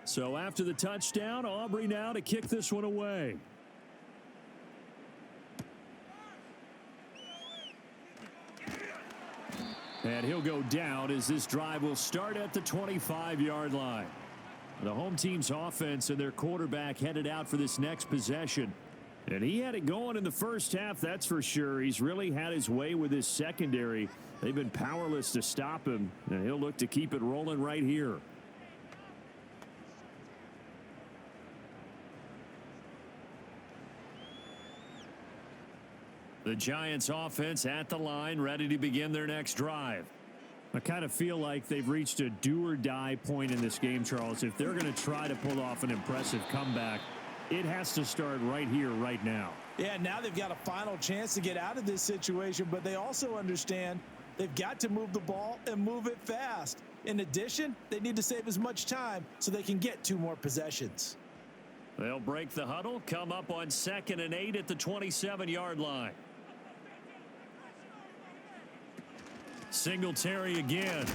Speaker 2: So after the touchdown, Aubrey now to kick this one away. And he'll go down as this drive will start at the 25-yard line. The home team's offense and their quarterback headed out for this next possession. And he had it going in the first half, that's for sure. He's really had his way with his secondary. They've been powerless to stop him, and he'll look to keep it rolling right here. The Giants offense at the line, ready to begin their next drive. I kind of feel like they've reached a do-or-die point in this game, Charles. If they're going to try to pull off an impressive comeback, it has to start right here, right now.
Speaker 4: Yeah, now they've got a final chance to get out of this situation, but they also understand they've got to move the ball and move it fast. In addition, they need to save as much time so they can get 2 more possessions.
Speaker 5: They'll break the huddle, come up on 2nd and 8 at the 27-yard line. Singletary again.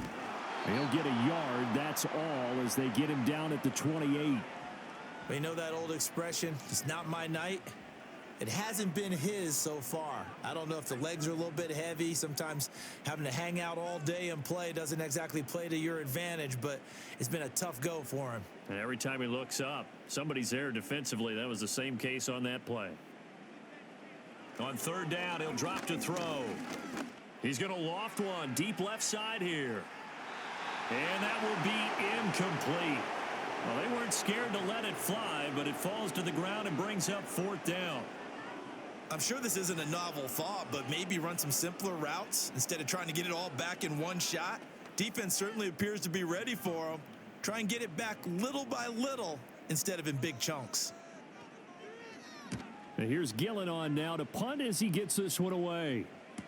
Speaker 2: He'll get a yard, that's all, as they get him down at the 28.
Speaker 3: You know that old expression, it's not my night? It hasn't been his so far. I don't know if the legs are a little bit heavy. Sometimes having to hang out all day and play doesn't exactly play to your advantage, but it's been a tough go for him.
Speaker 5: And every time he looks up, somebody's there defensively. That was the same case on that play. On 3rd down, he'll drop to throw. He's going to loft one deep left side here. And that will be incomplete. Well, they weren't scared to let it fly, but it falls to the ground and brings up 4th down.
Speaker 3: I'm sure this isn't a novel thought, but maybe run some simpler routes instead of trying to get it all back in one shot. Defense certainly appears to be ready for him. Try and get it back little by little instead of in big chunks.
Speaker 2: And here's Gillen on now to punt as he gets this one away.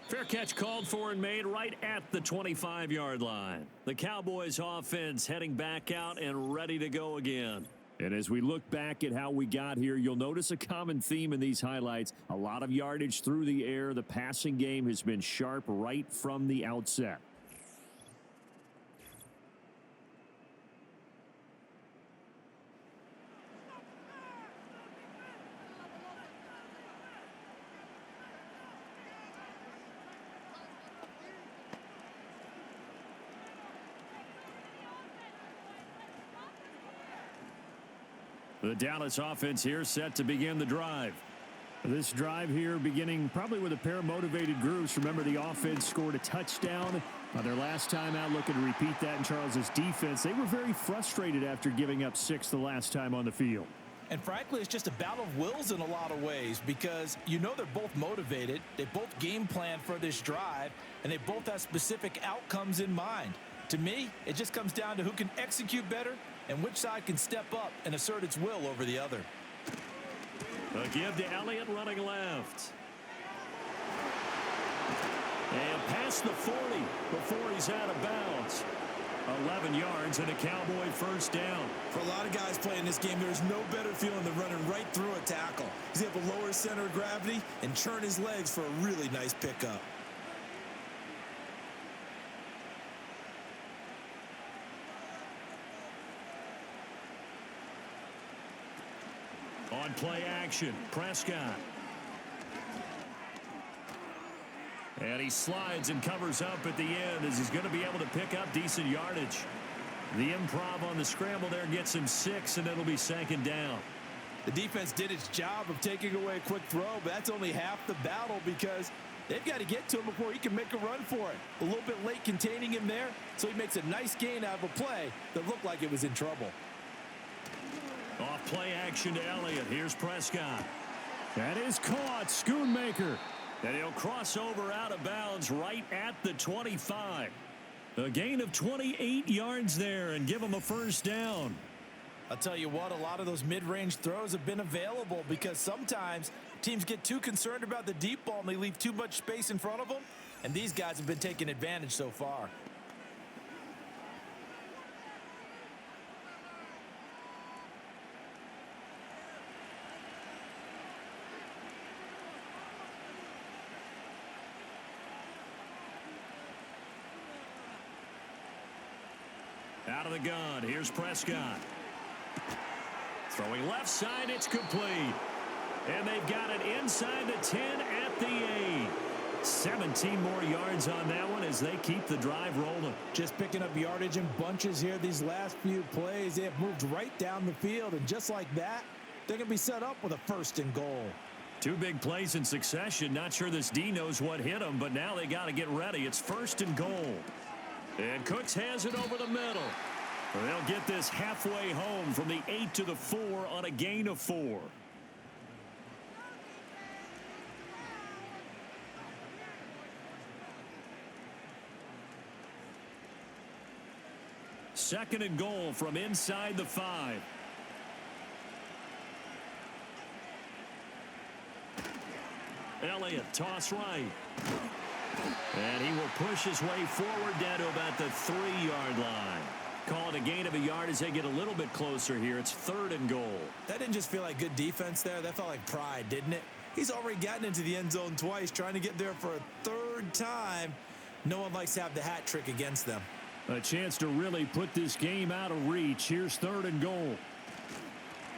Speaker 5: Fair catch called for and made right at the 25-yard line. The Cowboys offense heading back out and ready to go again.
Speaker 2: And as we look back at how we got here, you'll notice a common theme in these highlights. A lot of yardage through the air. The passing game has been sharp right from the outset.
Speaker 5: The Dallas offense here set to begin the drive.
Speaker 2: This drive here beginning probably with a pair of motivated groups. Remember, the offense scored a touchdown on their last time out, looking to repeat that in Charles's defense. They were very frustrated after giving up 6 the last time on the field.
Speaker 4: And frankly, it's just a battle of wills in a lot of ways because you know they're both motivated. They both game plan for this drive, and they both have specific outcomes in mind. To me, it just comes down to who can execute better and which side can step up and assert its will over the other.
Speaker 5: A give to Elliott running left. And past the 40 before he's out of bounds. 11 yards and a Cowboy first down.
Speaker 3: For a lot of guys playing this game, there's no better feeling than running right through a tackle. He's able to lower his center of gravity and churn his legs for a really nice pickup.
Speaker 5: On play action, Prescott. And he slides and covers up at the end as he's going to be able to pick up decent yardage. The improv on the scramble there gets him 6, and it'll be second down.
Speaker 3: The defense did its job of taking away a quick throw, but that's only half the battle because they've got to get to him before he can make a run for it. A little bit late containing him there, so he makes a nice gain out of a play that looked like it was in trouble.
Speaker 5: Off play action to Elliott. Here's Prescott.
Speaker 2: That is caught. Schoonmaker.
Speaker 5: And he'll cross over out of bounds right at the 25. A gain of 28 yards there and give him a first down.
Speaker 3: I'll tell you what, a lot of those mid-range throws have been available because sometimes teams get too concerned about the deep ball and they leave too much space in front of them, and these guys have been taking advantage so far.
Speaker 5: Out of the gun, here's Prescott. Throwing left side, it's complete. And they've got it inside the 10 at the 8. 17 more yards on that one as they keep the drive rolling.
Speaker 4: Just picking up yardage in bunches here these last few plays. They have moved right down the field, and just like that, they're going to be set up with a first and goal.
Speaker 5: 2 big plays in succession. Not sure this D knows what hit him, but now they got to get ready. It's first and goal. And Cooks has it over the middle. They'll get this halfway home from the 8 to the 4 on a gain of 4. Second and goal from inside the 5. Elliott, toss right. And he will push his way forward down to about the 3-yard line. Call it a gain of a yard as they get a little bit closer here. It's third and goal.
Speaker 3: That didn't just feel like good defense there. That felt like pride, didn't it? He's already gotten into the end zone twice, trying to get there for a third time. No one likes to have the hat trick against them.
Speaker 2: A chance to really put this game out of reach. Here's third and goal.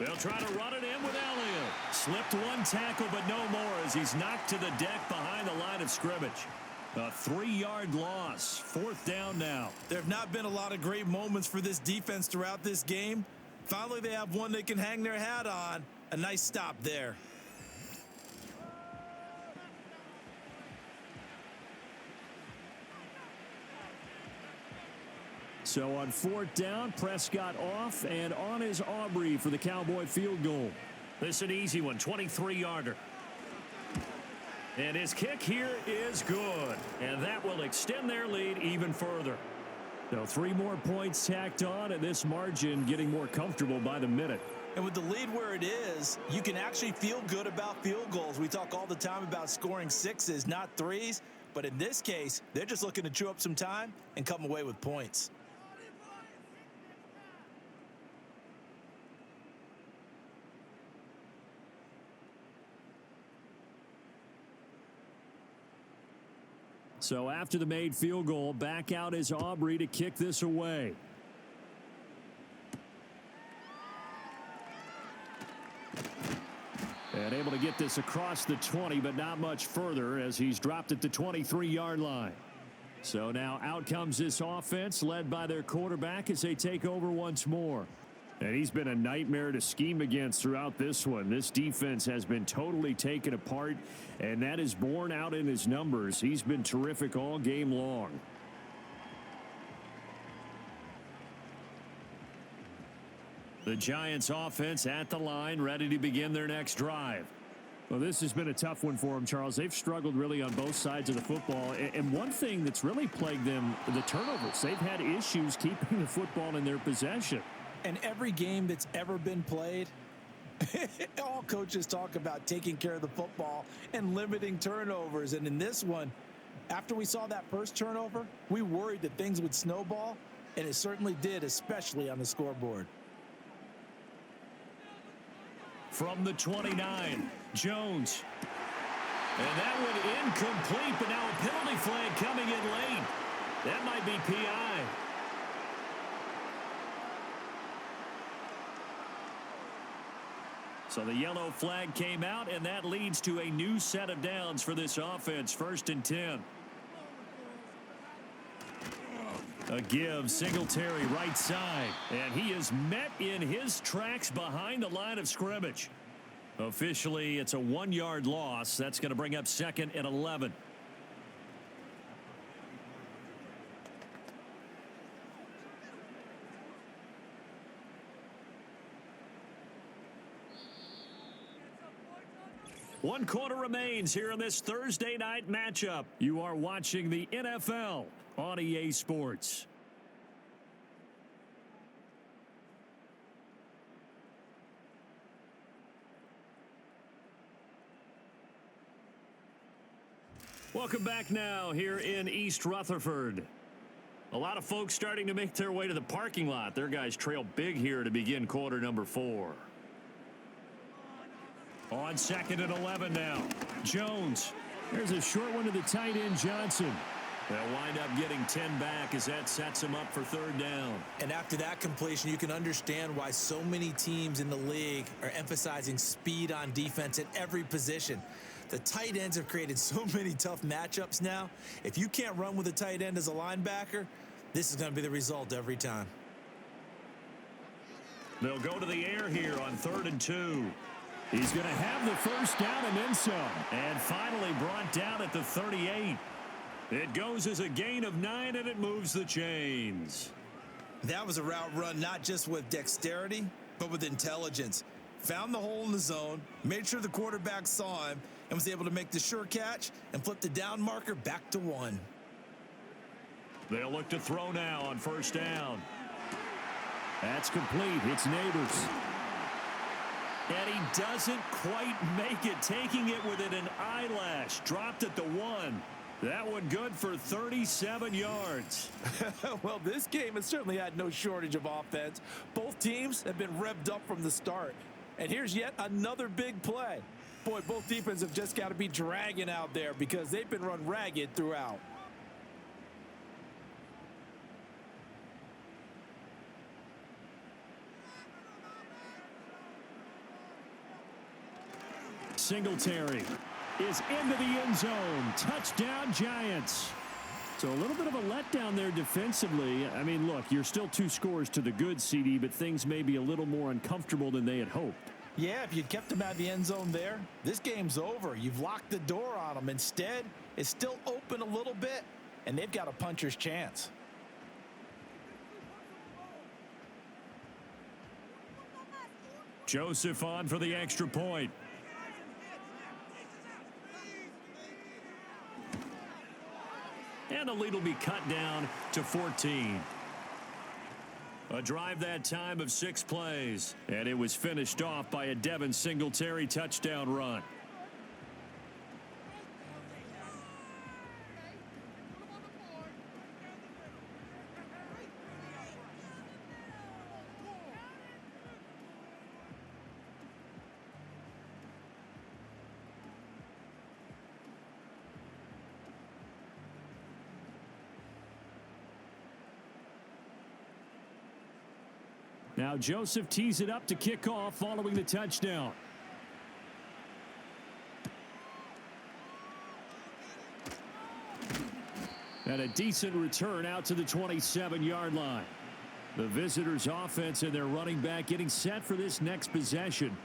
Speaker 5: They'll try to run it in with Elliott. Slipped one tackle, but no more as he's knocked to the deck behind the line of scrimmage. A 3-yard loss. Fourth down now.
Speaker 3: There have not been a lot of great moments for this defense throughout this game. Finally, they have one they can hang their hat on. A nice stop there.
Speaker 2: So on fourth down, Prescott off, and on is Aubrey for the Cowboy field goal.
Speaker 5: This is an easy one, 23-yarder. And his kick here is good. And that will extend their lead even further.
Speaker 2: So 3 more points tacked on, and this margin getting more comfortable by the minute.
Speaker 3: And with the lead where it is, you can actually feel good about field goals. We talk all the time about scoring 6s, not 3s. But in this case, they're just looking to chew up some time and come away with points.
Speaker 2: So after the made field goal, back out is Aubrey to kick this away. And able to get this across the 20, but not much further as he's dropped at the 23-yard line. So now out comes this offense led by their quarterback as they take over once more. And he's been a nightmare to scheme against throughout this one. This defense has been totally taken apart, and that is borne out in his numbers. He's been terrific all game long.
Speaker 5: The Giants offense at the line, ready to begin their next drive.
Speaker 2: Well, this has been a tough one for them, Charles. They've struggled really on both sides of the football. And one thing that's really plagued them, the turnovers. They've had issues keeping the football in their possession.
Speaker 4: And every game that's ever been played, all coaches talk about taking care of the football and limiting turnovers. And in this one, after we saw that first turnover, we worried that things would snowball, and it certainly did, especially on the scoreboard.
Speaker 5: From the 29, Jones. And that one incomplete, but now a penalty flag coming in late. That might be PI. So the yellow flag came out, and that leads to a new set of downs for this offense. First and 10. A give, Singletary right side. And he is met in his tracks behind the line of scrimmage. Officially, it's a 1-yard loss. That's going to bring up 2nd and 11. One quarter remains here in this Thursday night matchup. You are watching the NFL on EA Sports. Welcome back now here in East Rutherford. A lot of folks starting to make their way to the parking lot. Their guys trail big here to begin quarter number 4. On 2nd and 11 now. Jones.
Speaker 2: There's a short one to the tight end, Johnson.
Speaker 5: They'll wind up getting 10 back as that sets them up for 3rd down.
Speaker 3: And after that completion, you can understand why so many teams in the league are emphasizing speed on defense at every position. The tight ends have created so many tough matchups now. If you can't run with a tight end as a linebacker, this is going to be the result every time.
Speaker 5: They'll go to the air here on 3rd and 2.
Speaker 2: He's going to have the 1st down and then some.
Speaker 5: And finally brought down at the 38. It goes as a gain of 9, and it moves the chains.
Speaker 3: That was a route run not just with dexterity, but with intelligence. Found the hole in the zone, made sure the quarterback saw him, and was able to make the sure catch and flip the down marker back to 1.
Speaker 5: They'll look to throw now on 1st down.
Speaker 2: That's complete. It's Neighbors.
Speaker 5: And he doesn't quite make it, taking it within an eyelash. Dropped at the 1. That one good for 37 yards.
Speaker 4: Well, this game has certainly had no shortage of offense. Both teams have been revved up from the start. And here's yet another big play. Boy, both defenses have just got to be dragging out there because they've been run ragged throughout.
Speaker 2: Singletary is into the end zone. Touchdown, Giants. So a little bit of a letdown there defensively. I mean, look, you're still 2 scores to the good, CD, but things may be a little more uncomfortable than they had hoped.
Speaker 4: Yeah, if you'd kept them out of the end zone there, this game's over. You've locked the door on them. Instead, it's still open a little bit, and they've got a puncher's chance.
Speaker 5: Joseph on for the extra point. And the lead will be cut down to 14. A drive that time of 6 plays. And it was finished off by a Devin Singletary touchdown run.
Speaker 2: Now Joseph tees it up to kick off following the touchdown. And a decent return out to the 27-yard line. The visitors' offense and their running back getting set for this next possession.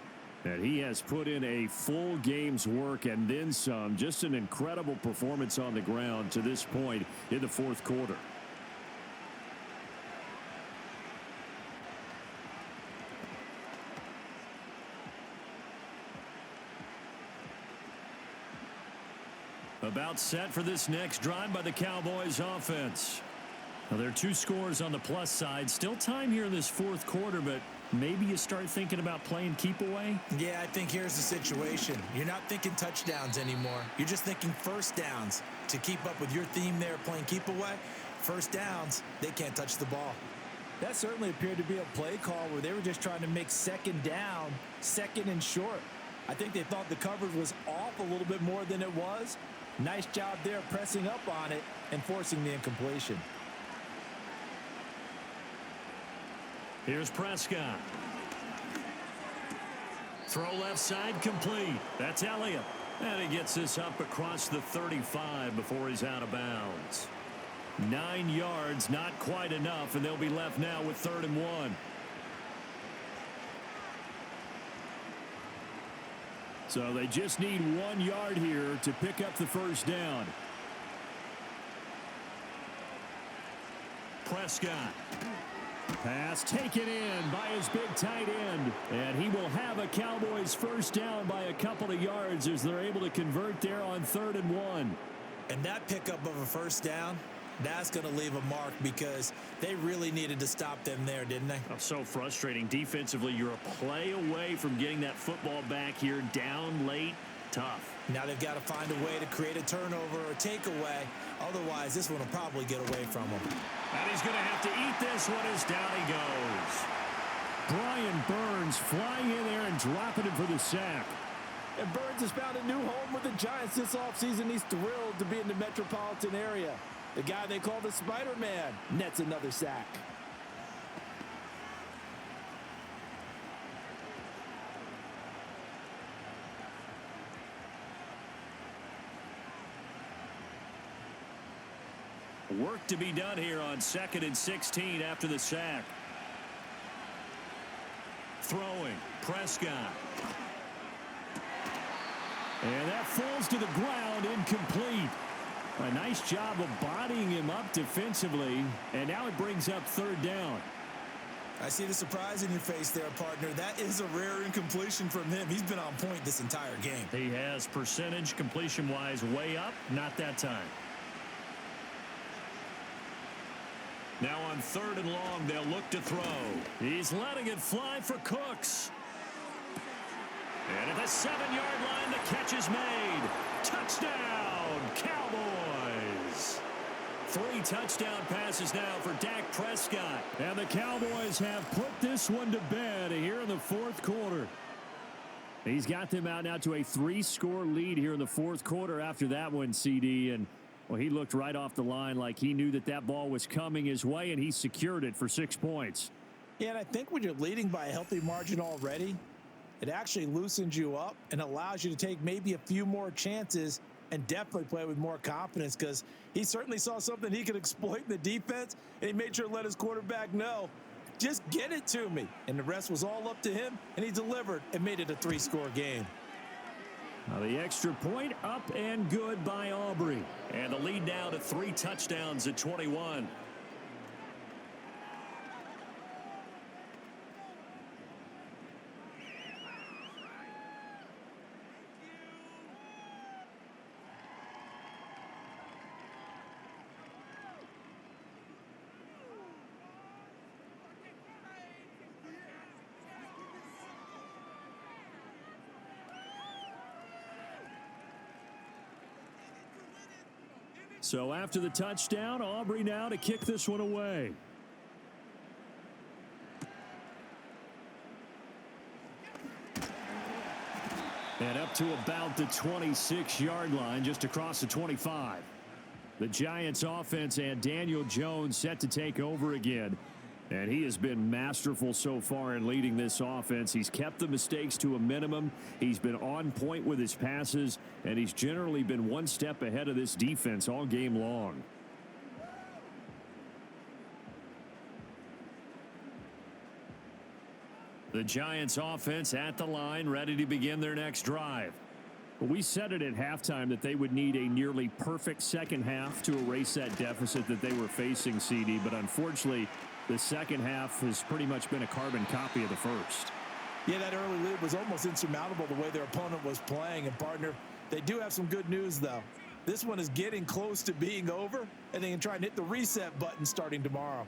Speaker 2: And he has put in a full game's work and then some. Just an incredible performance on the ground to this point in the 4th quarter. About set for this next drive by the Cowboys offense. Now, there are 2 scores on the plus side. Still time here in this 4th quarter, but maybe you start thinking about playing keep away?
Speaker 3: Yeah, I think here's the situation. You're not thinking touchdowns anymore. You're just thinking 1st downs. To keep up with your theme there, playing keep away, 1st downs, they can't touch the ball.
Speaker 4: That certainly appeared to be a play call where they were just trying to make 2nd down, 2nd and short. I think they thought the coverage was off a little bit more than it was. Nice job there pressing up on it and forcing the incompletion.
Speaker 5: Here's Prescott. Throw left side complete. That's Elliott. And he gets this up across the 35 before he's out of bounds. 9 yards, not quite enough, and they'll be left now with 3rd and 1. So they just need 1 yard here to pick up the first down. Prescott. Pass taken in by his big tight end. And he will have a Cowboys first down by a couple of yards as they're able to convert there on 3rd and 1.
Speaker 3: And that pickup of a first down, that's going to leave a mark because they really needed to stop them there, didn't they?
Speaker 5: Oh, so frustrating. Defensively, you're a play away from getting that football back here. Down late, tough.
Speaker 3: Now they've got to find a way to create a turnover or takeaway. Otherwise, this one will probably get away from them.
Speaker 5: And he's going to have to eat this one as down he goes.
Speaker 2: Brian Burns flying in there and dropping him for the sack.
Speaker 4: And Burns has found a new home with the Giants this offseason. He's thrilled to be in the metropolitan area. The guy they call the Spider-Man nets another sack.
Speaker 5: Work to be done here on 2nd and 16 after the sack. Throwing. Prescott.
Speaker 2: And that falls to the ground, incomplete. A nice job of bodying him up defensively, and now it brings up 3rd down.
Speaker 3: I see the surprise in your face there, partner. That is a rare incompletion from him. He's been on point this entire game.
Speaker 5: He has percentage completion-wise way up, not that time. Now on 3rd and long, they'll look to throw. He's letting it fly for Cooks. And at the 7-yard line, the catch is made. Touchdown, Cowboys. 3 touchdown passes now for Dak Prescott.
Speaker 2: And the Cowboys have put this one to bed here in the 4th quarter. He's got them out now to a 3-score lead here in the 4th quarter after that one, CD. And, well, he looked right off the line like he knew that that ball was coming his way, and he secured it for 6 points.
Speaker 4: Yeah, and I think when you're leading by a healthy margin already, it actually loosens you up and allows you to take maybe a few more chances and definitely play with more confidence because he certainly saw something he could exploit in the defense, and he made sure to let his quarterback know, just get it to me. And the rest was all up to him, and he delivered and made it a 3-score game.
Speaker 2: Now the extra point up and good by Aubrey.
Speaker 5: And the lead now to 3 touchdowns at 21.
Speaker 2: So after the touchdown, Aubrey now to kick this one away. And up to about the 26-yard line, just across the 25. The Giants offense and Daniel Jones set to take over again. And he has been masterful so far in leading this offense. He's kept the mistakes to a minimum. He's been on point with his passes, and he's generally been one step ahead of this defense all game long. The Giants offense at the line, ready to begin their next drive. We said it at halftime that they would need a nearly perfect second half to erase that deficit that they were facing, CD, but unfortunately, the second half has pretty much been a carbon copy of the first.
Speaker 4: Yeah, that early lead was almost insurmountable the way their opponent was playing. And, partner, they do have some good news, though. This one is getting close to being over, and they can try and hit the reset button starting tomorrow.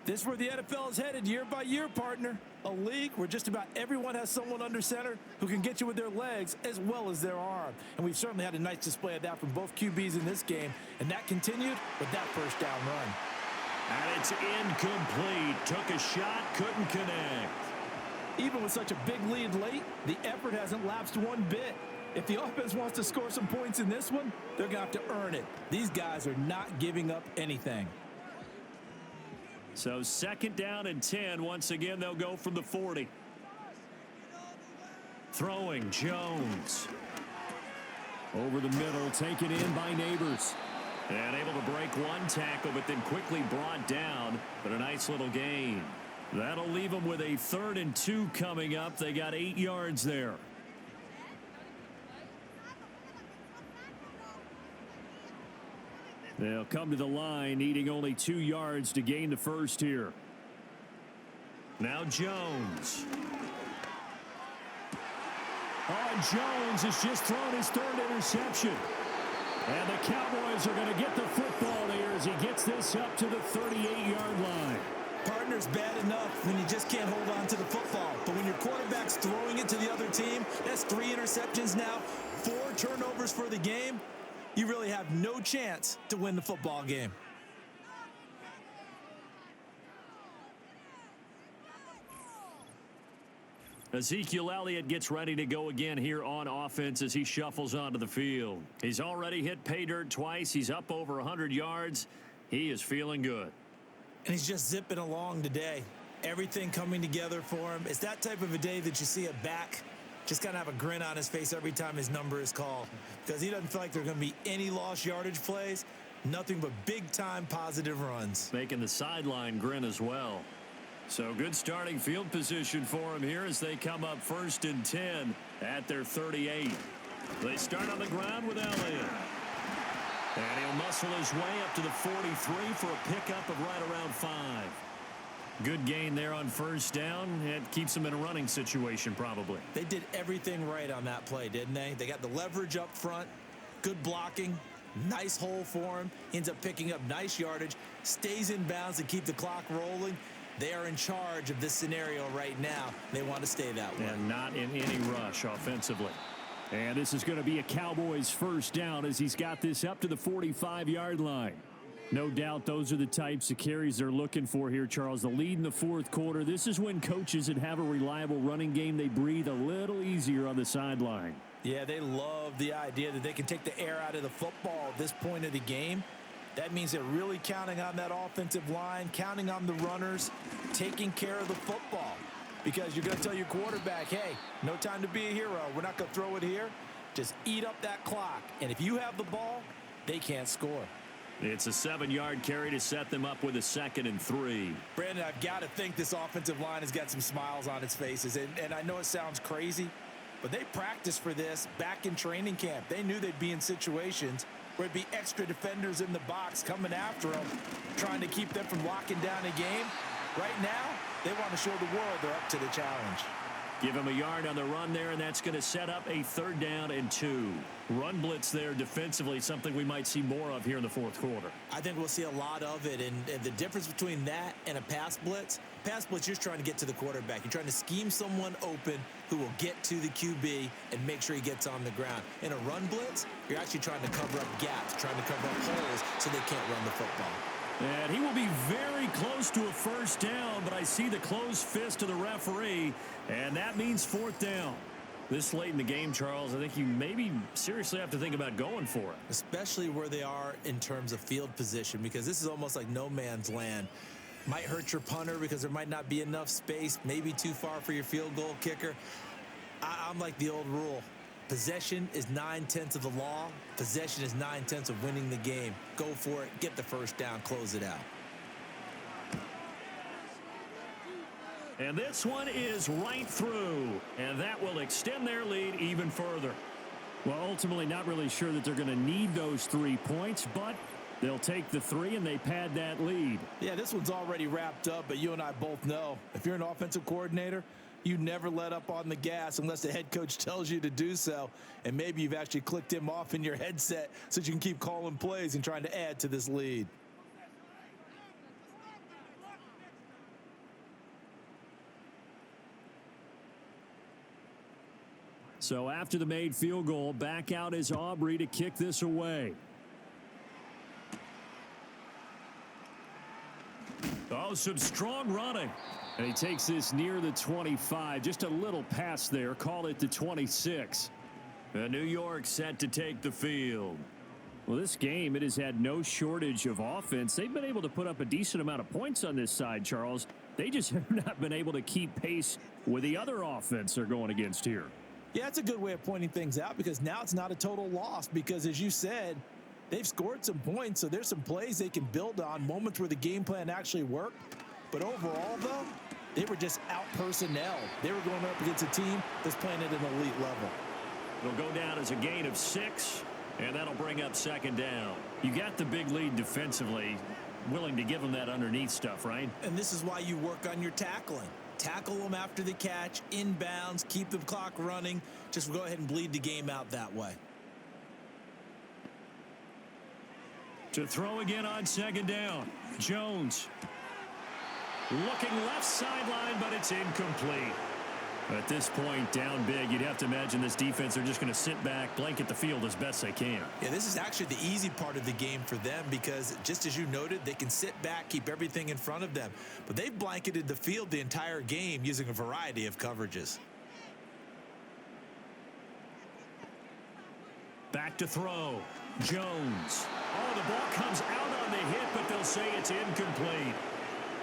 Speaker 4: This is where the NFL is headed year by year, partner. A league where just about everyone has someone under center who can get you with their legs as well as their arm. And we've certainly had a nice display of that from both QBs in this game, and that continued with that first down run.
Speaker 5: And it's incomplete. Took a shot, couldn't connect.
Speaker 4: Even with such a big lead late, the effort hasn't lapsed one bit. If the offense wants to score some points in this one, they're going to have to earn it. These guys are not giving up anything.
Speaker 5: So 2nd down and 10. Once again, they'll go from the 40. Throwing Jones.
Speaker 2: Over the middle, taken in by Neighbors.
Speaker 5: And able to break one tackle, but then quickly brought down. But a nice little gain. That'll leave them with a 3rd and 2 coming up. They got 8 yards there. They'll come to the line, needing only 2 yards to gain the first here. Now Jones.
Speaker 2: Oh, Jones has just thrown his 3rd interception. And the Cowboys are going to get the football here as he gets this up to the 38-yard line.
Speaker 3: Partner's bad enough when you just can't hold on to the football. But when your quarterback's throwing it to the other team, that's 3 interceptions now, 4 turnovers for the game. You really have no chance to win the football game.
Speaker 5: Ezekiel Elliott gets ready to go again here on offense as he shuffles onto the field. He's already hit pay dirt twice. He's up over 100 yards. He is feeling good.
Speaker 3: And he's just zipping along today. Everything coming together for him. It's that type of a day that you see a back just kind of have a grin on his face every time his number is called, because he doesn't feel like there are going to be any lost yardage plays, nothing but big-time positive runs.
Speaker 5: Making the sideline grin as well. So good starting field position for him here as they come up 1st and 10 at their 38. They start on the ground with Elliott. And he'll muscle his way up to the 43 for a pickup of right around 5. Good gain there on 1st down. It keeps them in a running situation probably.
Speaker 3: They did everything right on that play, didn't they? They got the leverage up front, good blocking, nice hole for him, ends up picking up nice yardage, stays in bounds to keep the clock rolling. They are in charge of this scenario right now. They want to stay that way.
Speaker 5: And not in any rush offensively.
Speaker 2: And this is going to be a Cowboys 1st down as he's got this up to the 45-yard line. No doubt those are the types of carries they're looking for here, Charles. The lead in the 4th quarter. This is when coaches that have a reliable running game, they breathe a little easier on the sideline.
Speaker 3: Yeah, they love the idea that they can take the air out of the football at this point of the game. That means they're really counting on that offensive line, counting on the runners, taking care of the football. Because you're going to tell your quarterback, hey, no time to be a hero. We're not going to throw it here. Just eat up that clock. And if you have the ball, they can't score.
Speaker 5: It's a 7-yard carry to set them up with a 2nd and 3.
Speaker 3: Brandon, I've got to think this offensive line has got some smiles on its faces. And I know it sounds crazy, but they practiced for this back in training camp. They knew they'd be in situations where it'd be extra defenders in the box coming after them, trying to keep them from locking down a game. Right now, they want to show the world they're up to the challenge.
Speaker 5: Give him a yard on the run there, and that's going to set up a 3rd down and 2. Run blitz there defensively, something we might see more of here in the 4th quarter.
Speaker 3: I think we'll see a lot of it, and the difference between that and a pass blitz, you're just trying to get to the quarterback. You're trying to scheme someone open who will get to the QB and make sure he gets on the ground. In a run blitz, you're actually trying to cover up gaps, trying to cover up holes so they can't run the football.
Speaker 5: And he will be very close to a 1st down, but I see the closed fist of the referee, and that means 4th down. This late in the game, Charles, I think you maybe seriously have to think about going for it.
Speaker 3: Especially where they are in terms of field position, because this is almost like no man's land. Might hurt your punter because there might not be enough space, maybe too far for your field goal kicker. I'm like the old rule. Possession is 9/10 of the law. Possession is 9/10 of winning the game. Go for it. Get the 1st down. Close it out.
Speaker 5: And this one is right through. And that will extend their lead even further.
Speaker 2: Well, ultimately not really sure that they're going to need those 3 points, but they'll take the 3 and they pad that lead.
Speaker 4: Yeah, this one's already wrapped up, but you and I both know if you're an offensive coordinator, you never let up on the gas unless the head coach tells you to do so. And maybe you've actually clicked him off in your headset so you can keep calling plays and trying to add to this lead.
Speaker 2: So after the made field goal, back out is Aubrey to kick this away. Oh, some strong running. And he takes this near the 25. Just a little pass there. Call it the 26.
Speaker 5: New York set to take the field.
Speaker 2: Well, this game, it has had no shortage of offense. They've been able to put up a decent amount of points on this side, Charles. They just have not been able to keep pace with the other offense they're going against here.
Speaker 4: Yeah, that's a good way of pointing things out, because now it's not a total loss, because as you said,
Speaker 3: They've scored some points, so there's some plays they can build on, moments where the game plan actually worked. But overall, though, they were just out-personnel. They were going up against a team that's playing at an elite level.
Speaker 5: It'll go down as a gain of 6, and that'll bring up second down. You got the big lead defensively, willing to give them that underneath stuff, right?
Speaker 3: And this is why you work on your tackling. Tackle them after the catch, inbounds, keep the clock running. Just go ahead and bleed the game out that way.
Speaker 5: To throw again on second down. Jones. Looking left sideline, but it's incomplete. At this point, down big, you'd have to imagine this defense are just going to sit back, blanket the field as best they can.
Speaker 3: Yeah, this is actually the easy part of the game for them because, just as you noted, they can sit back, keep everything in front of them. But they've blanketed the field the entire game using a variety of coverages.
Speaker 5: Back to throw. Jones. Oh, the ball comes out on the hit, but they'll say it's incomplete.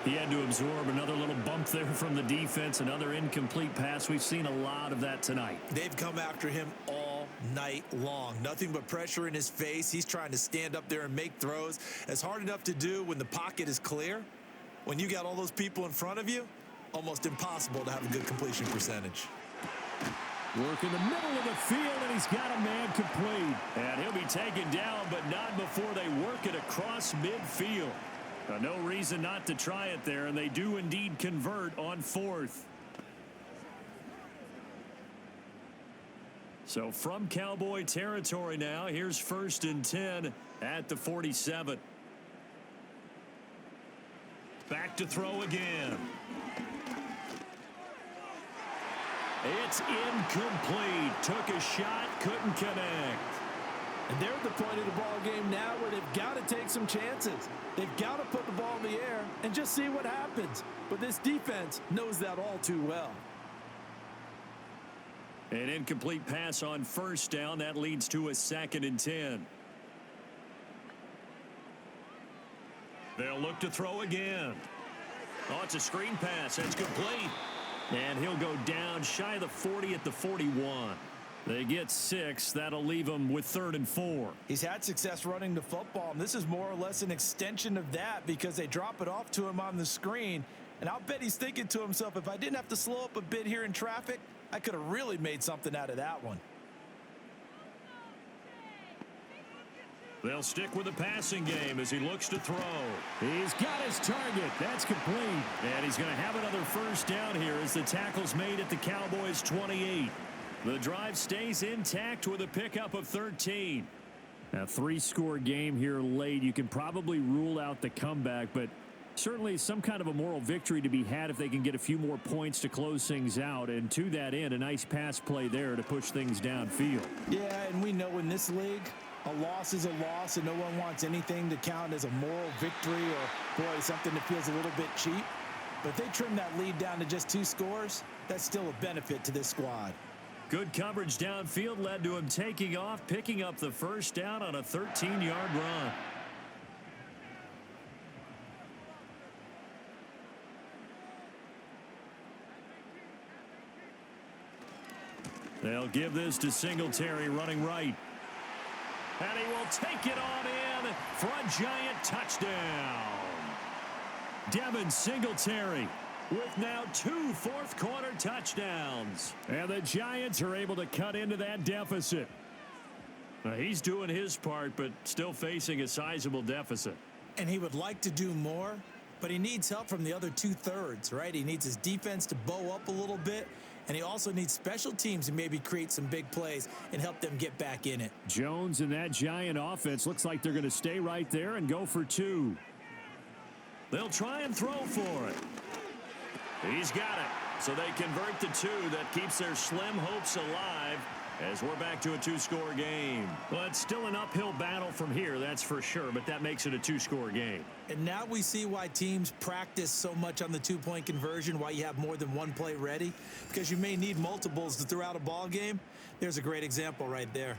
Speaker 5: He had to absorb another little bump there from the defense, another incomplete pass. We've seen a lot of that tonight.
Speaker 3: They've come after him all night long. Nothing but pressure in his face. He's trying to stand up there and make throws. It's hard enough to do when the pocket is clear. When you got all those people in front of you, almost impossible to have a good completion percentage.
Speaker 2: Work in the middle of the field, and he's got a man complete.
Speaker 5: And he'll be taken down, but not before they work it across midfield. No reason not to try it there, and they do indeed convert on 4th. So from Cowboy territory now, here's 1st and 10 at the 47. Back to throw again. It's incomplete. Took a shot, couldn't connect.
Speaker 4: And they're at the point of the ball game now where they've got to take some chances. They've got to put the ball in the air and just see what happens. But this defense knows that all too well.
Speaker 5: An incomplete pass on 1st down. That leads to a 2nd and 10. They'll look to throw again. Oh, it's a screen pass. It's complete. And he'll go down shy of the 40 at the 41. They get 6. That'll leave him with 3rd and 4.
Speaker 3: He's had success running the football, and this is more or less an extension of that because they drop it off to him on the screen. And I'll bet he's thinking to himself, if I didn't have to slow up a bit here in traffic, I could have really made something out of that one.
Speaker 5: They'll stick with the passing game as he looks to throw.
Speaker 2: He's got his target. That's complete.
Speaker 5: And he's going to have another 1st down here as the tackle's made at the Cowboys' 28. The drive stays intact with a pickup of 13.
Speaker 2: A 3-score game here late. You can probably rule out the comeback, but certainly some kind of a moral victory to be had if they can get a few more points to close things out. And to that end, a nice pass play there to push things downfield.
Speaker 3: Yeah, and we know in this league, a loss is a loss, and no one wants anything to count as a moral victory or, boy, something that feels a little bit cheap. But if they trim that lead down to just 2 scores, that's still a benefit to this squad.
Speaker 5: Good coverage downfield led to him taking off, picking up the 1st down on a 13-yard run. They'll give this to Singletary running right. And he will take it on in for a giant touchdown. Devin Singletary with now 2 fourth-quarter touchdowns.
Speaker 2: And the Giants are able to cut into that deficit.
Speaker 5: He's doing his part, but still facing a sizable deficit.
Speaker 3: And he would like to do more, but he needs help from the other 2/3, right? He needs his defense to bow up a little bit, and he also needs special teams to maybe create some big plays and help them get back in it.
Speaker 2: Jones and that Giant offense looks like they're going to stay right there and go for 2.
Speaker 5: They'll try and throw for it. He's got it. So they convert the 2. That keeps their slim hopes alive as we're back to a 2-score game. Well, it's still an uphill battle from here, that's for sure, but that makes it a 2-score game.
Speaker 3: And now we see why teams practice so much on the 2-point conversion, why you have more than one play ready, because you may need multiples to throw out a ball game. There's a great example right there.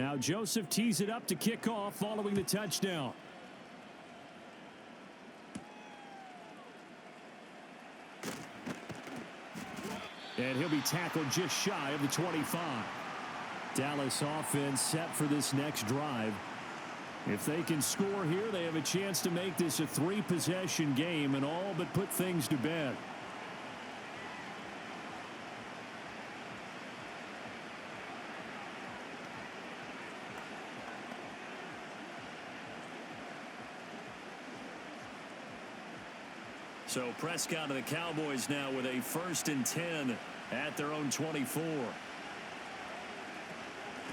Speaker 2: Now Joseph tees it up to kick off following the touchdown. And he'll be tackled just shy of the 25. Dallas offense set for this next drive. If they can score here, they have a chance to make this a 3-possession game and all but put things to bed. So Prescott of the Cowboys now with a 1st and 10 at their own 24.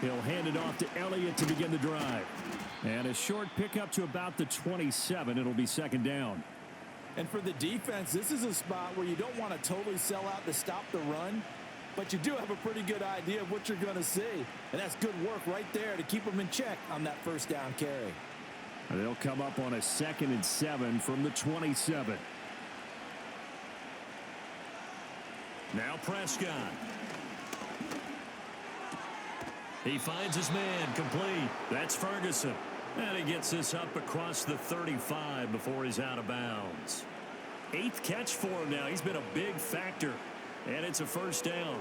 Speaker 2: He'll hand it off to Elliott to begin the drive. And a short pickup to about the 27. It'll be 2nd down.
Speaker 4: And for the defense, this is a spot where you don't want to totally sell out to stop the run, but you do have a pretty good idea of what you're going to see. And that's good work right there to keep them in check on that 1st down carry.
Speaker 2: And they'll come up on a 2nd and 7 from the 27. Now Prescott. He finds his man complete. That's Ferguson. And he gets this up across the 35 before he's out of bounds. 8th catch for him now. He's been a big factor. And it's a 1st down.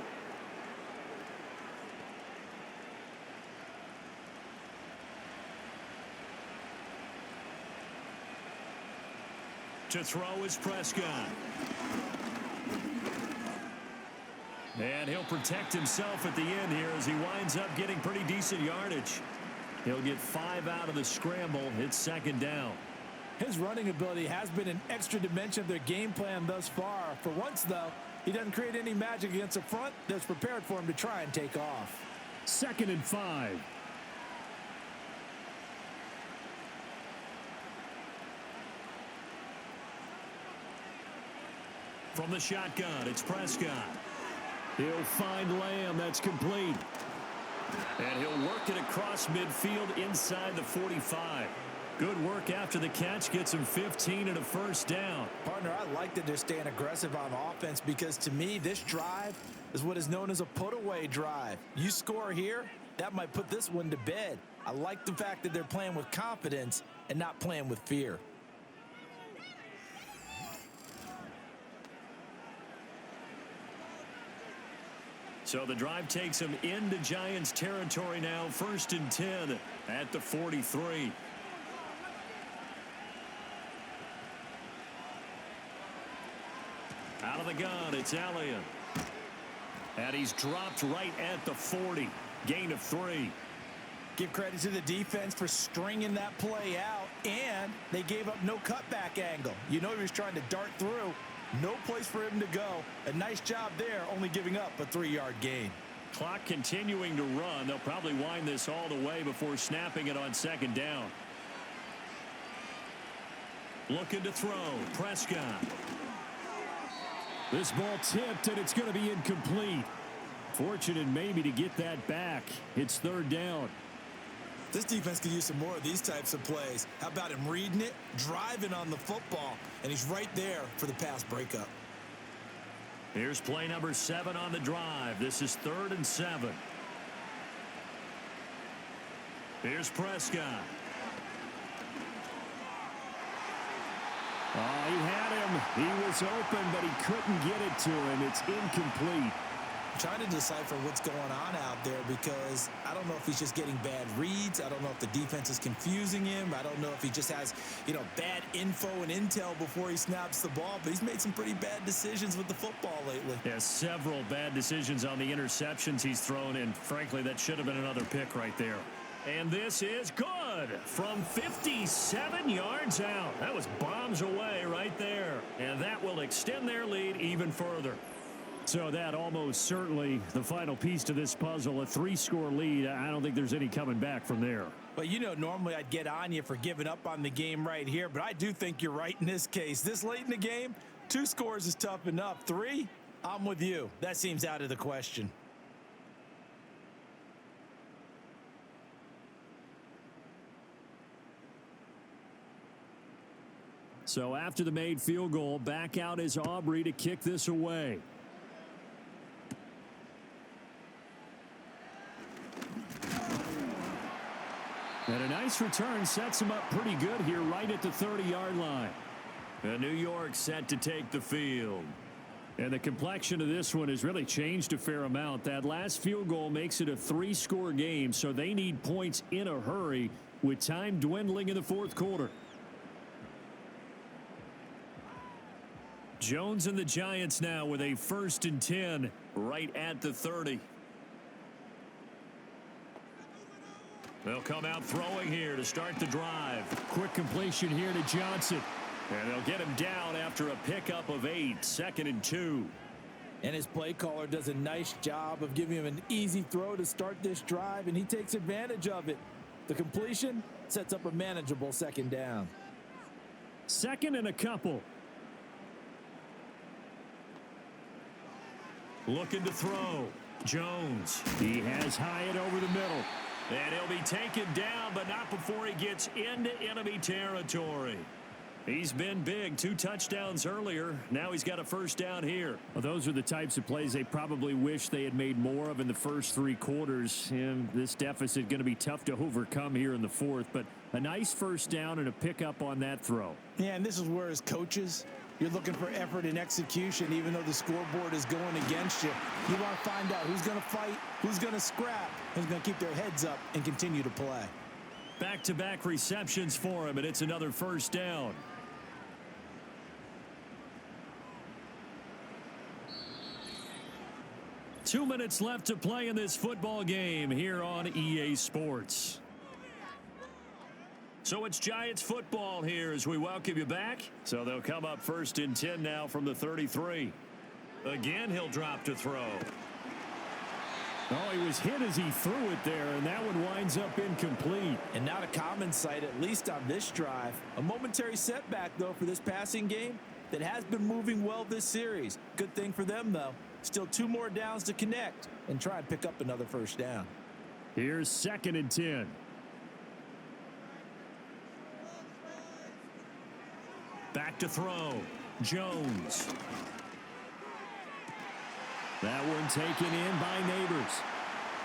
Speaker 2: To throw is Prescott. And he'll protect himself at the end here as he winds up getting pretty decent yardage. He'll get 5 out of the scramble. It's 2nd down.
Speaker 4: His running ability has been an extra dimension of their game plan thus far. For once, though, he doesn't create any magic against the front that's prepared for him to try and take off.
Speaker 2: 2nd and 5. From the shotgun, it's Prescott. He'll find Lamb. That's complete. And he'll work it across midfield inside the 45. Good work after the catch. Gets him 15 and a 1st down.
Speaker 4: Partner, I like that they're staying aggressive on offense because to me, this drive is what is known as a put-away drive. You score here, that might put this one to bed. I like the fact that they're playing with confidence and not playing with fear.
Speaker 2: So the drive takes him into Giants territory now. 1st and 10 at the 43. Out of the gun, it's Elliott. And he's dropped right at the 40. Gain of 3.
Speaker 4: Give credit to the defense for stringing that play out, and they gave up no cutback angle. You know he was trying to dart through. No place for him to go. A nice job there, only giving up a 3-yard gain.
Speaker 2: Clock continuing to run. They'll probably wind this all the way before snapping it on 2nd down. Looking to throw. Prescott. This ball tipped, and it's going to be incomplete. Fortunate maybe to get that back. It's 3rd down.
Speaker 3: This defense could use some more of these types of plays. How about him reading it, driving on the football, and he's right there for the pass breakup.
Speaker 2: Here's play number 7 on the drive. This is 3rd and 7. Here's Prescott. Oh, he had him. He was open, but he couldn't get it to him. It's incomplete.
Speaker 3: Trying to decipher what's going on out there because I don't know if he's just getting bad reads. I don't know if the defense is confusing him. I don't know if he just has, bad info and intel before he snaps the ball. But he's made some pretty bad decisions with the football lately.
Speaker 2: Yeah, several bad decisions on the interceptions he's thrown, and frankly, that should have been another pick right there. And this is good from 57 yards out. That was bombs away right there. And that will extend their lead even further. So that almost certainly the final piece to this puzzle, a 3-score lead. I don't think there's any coming back from there.
Speaker 4: But normally I'd get on you for giving up on the game right here, but I do think you're right in this case. This late in the game, 2 scores is tough enough. 3, I'm with you. That seems out of the question.
Speaker 2: So after the made field goal, back out is Aubrey to kick this away. And a nice return sets him up pretty good here right at the 30-yard line.
Speaker 5: And New York set to take the field.
Speaker 2: And the complexion of this one has really changed a fair amount. That last field goal makes it a 3-score game, so they need points in a hurry with time dwindling in the fourth quarter.
Speaker 5: Jones and the Giants now with a 1st and 10 right at the 30. They'll come out throwing here to start the drive.
Speaker 2: Quick completion here to Johnson.
Speaker 5: And they'll get him down after a pickup of 8, 2nd and 2.
Speaker 4: And his play caller does a nice job of giving him an easy throw to start this drive, and he takes advantage of it. The completion sets up a manageable 2nd down.
Speaker 2: 2nd and a couple.
Speaker 5: Looking to throw. Jones.
Speaker 2: He has Hyatt over the middle.
Speaker 5: And he'll be taken down, but not before he gets into enemy territory. He's been big. 2 touchdowns earlier. Now he's got a 1st down here.
Speaker 2: Well, those are the types of plays they probably wish they had made more of in the first 3 quarters. And this deficit going to be tough to overcome here in the 4th. But a nice 1st down and a pickup on that throw.
Speaker 4: Yeah, and this is where as coaches, you're looking for effort and execution, even though the scoreboard is going against you. You want to find out who's going to fight, who's going to scrap, who's going to keep their heads up and continue to play.
Speaker 5: Back-to-back receptions for him, and it's another 1st down. Two minutes left to play in this football game here on EA Sports. So it's Giants football here as we welcome you back. So they'll come up 1st and 10 now from the 33. Again, he'll drop to throw.
Speaker 2: Oh, he was hit as he threw it there, and that one winds up incomplete.
Speaker 4: And not a common sight, at least on this drive. A momentary setback, though, for this passing game that has been moving well this series. Good thing for them, though. Still 2 more downs to connect and try and pick up another 1st down.
Speaker 2: Here's 2nd and 10.
Speaker 5: Back to throw. Jones.
Speaker 2: That one taken in by Neighbors.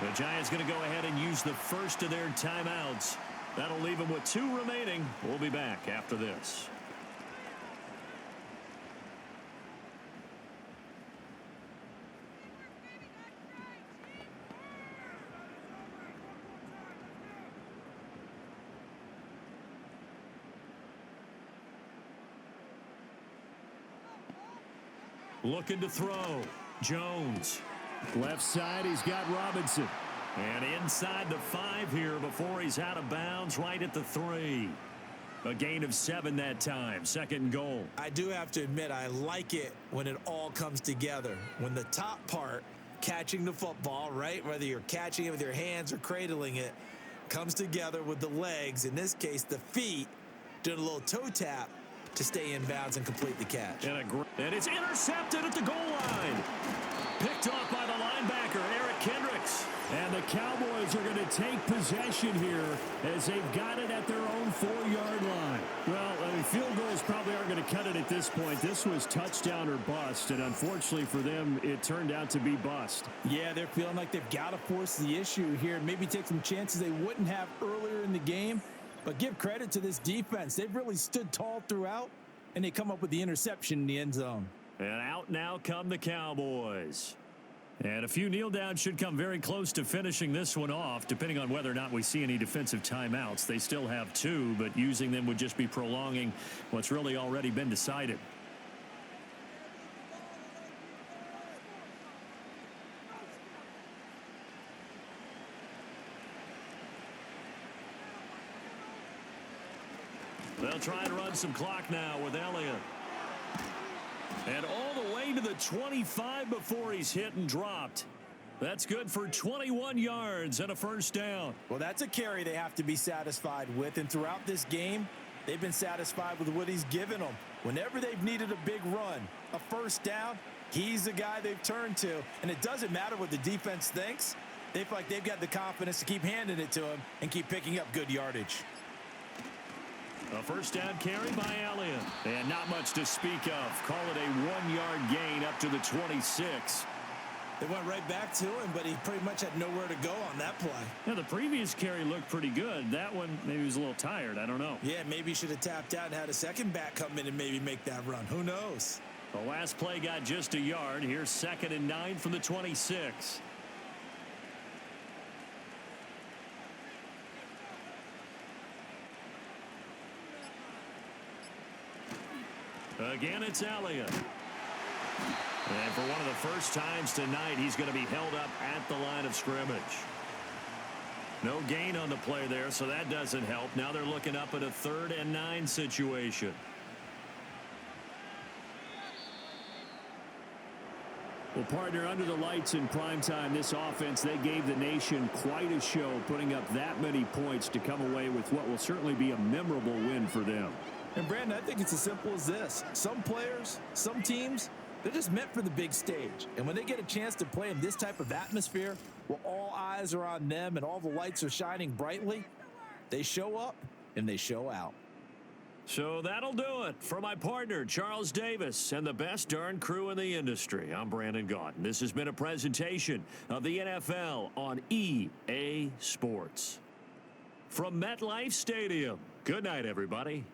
Speaker 5: The Giants going to go ahead and use the 1st of their timeouts. That'll leave them with 2 remaining. We'll be back after this. Looking to throw. Jones.
Speaker 2: Left side, he's got Robinson.
Speaker 5: And inside the 5 here before he's out of bounds right at the 3. A gain of 7 that time. 2nd and goal.
Speaker 3: I do have to admit, I like it when it all comes together. When the top part, catching the football, right, whether you're catching it with your hands or cradling it, comes together with the legs, in this case the feet, doing a little toe tap to stay in bounds and complete the catch.
Speaker 5: And it's intercepted at the goal line. Picked off by the linebacker, Eric Kendricks.
Speaker 2: And the Cowboys are going to take possession here as they've got it at their own 4-yard line. Well, I mean, field goals probably aren't going to cut it at this point. This was touchdown or bust, and unfortunately for them, it turned out to be bust.
Speaker 4: Yeah, they're feeling like they've got to force the issue here and maybe take some chances they wouldn't have earlier in the game. But give credit to this defense. They've really stood tall throughout, and they come up with the interception in the end zone.
Speaker 5: And out now come the Cowboys. And a few kneel downs should come very close to finishing this one off, depending on whether or not we see any defensive timeouts. They still have 2, but using them would just be prolonging what's really already been decided. They'll try and run some clock now with Elliott. And all the way to the 25 before he's hit and dropped. That's good for 21 yards and a 1st down.
Speaker 4: Well, that's a carry they have to be satisfied with. And throughout this game, they've been satisfied with what he's given them. Whenever they've needed a big run, a 1st down, he's the guy they've turned to. And it doesn't matter what the defense thinks. They feel like they've got the confidence to keep handing it to him and keep picking up good yardage.
Speaker 5: A 1st down carry by Elliott. And not much to speak of. Call it a 1-yard gain up to the 26.
Speaker 3: They went right back to him, but he pretty much had nowhere to go on that play.
Speaker 5: Now, the previous carry looked pretty good. That one, maybe he was a little tired. I don't know.
Speaker 3: Yeah, maybe he should have tapped out and had a second back come in and maybe make that run. Who knows?
Speaker 5: The last play got just a yard. Here's 2nd and 9 from the 26. Again, it's Elliott. And for one of the first times tonight, he's going to be held up at the line of scrimmage. No gain on the play there, so that doesn't help. Now they're looking up at a 3rd and 9 situation.
Speaker 2: Well, partner, under the lights in primetime, this offense, they gave the nation quite a show, putting up that many points to come away with what will certainly be a memorable win for them.
Speaker 4: And, Brandon, I think it's as simple as this. Some players, some teams, they're just meant for the big stage. And when they get a chance to play in this type of atmosphere where all eyes are on them and all the lights are shining brightly, they show up and they show out.
Speaker 5: So that'll do it for my partner, Charles Davis, and the best darn crew in the industry. I'm Brandon Gaudin. This has been a presentation of the NFL on EA Sports. From MetLife Stadium, good night, everybody.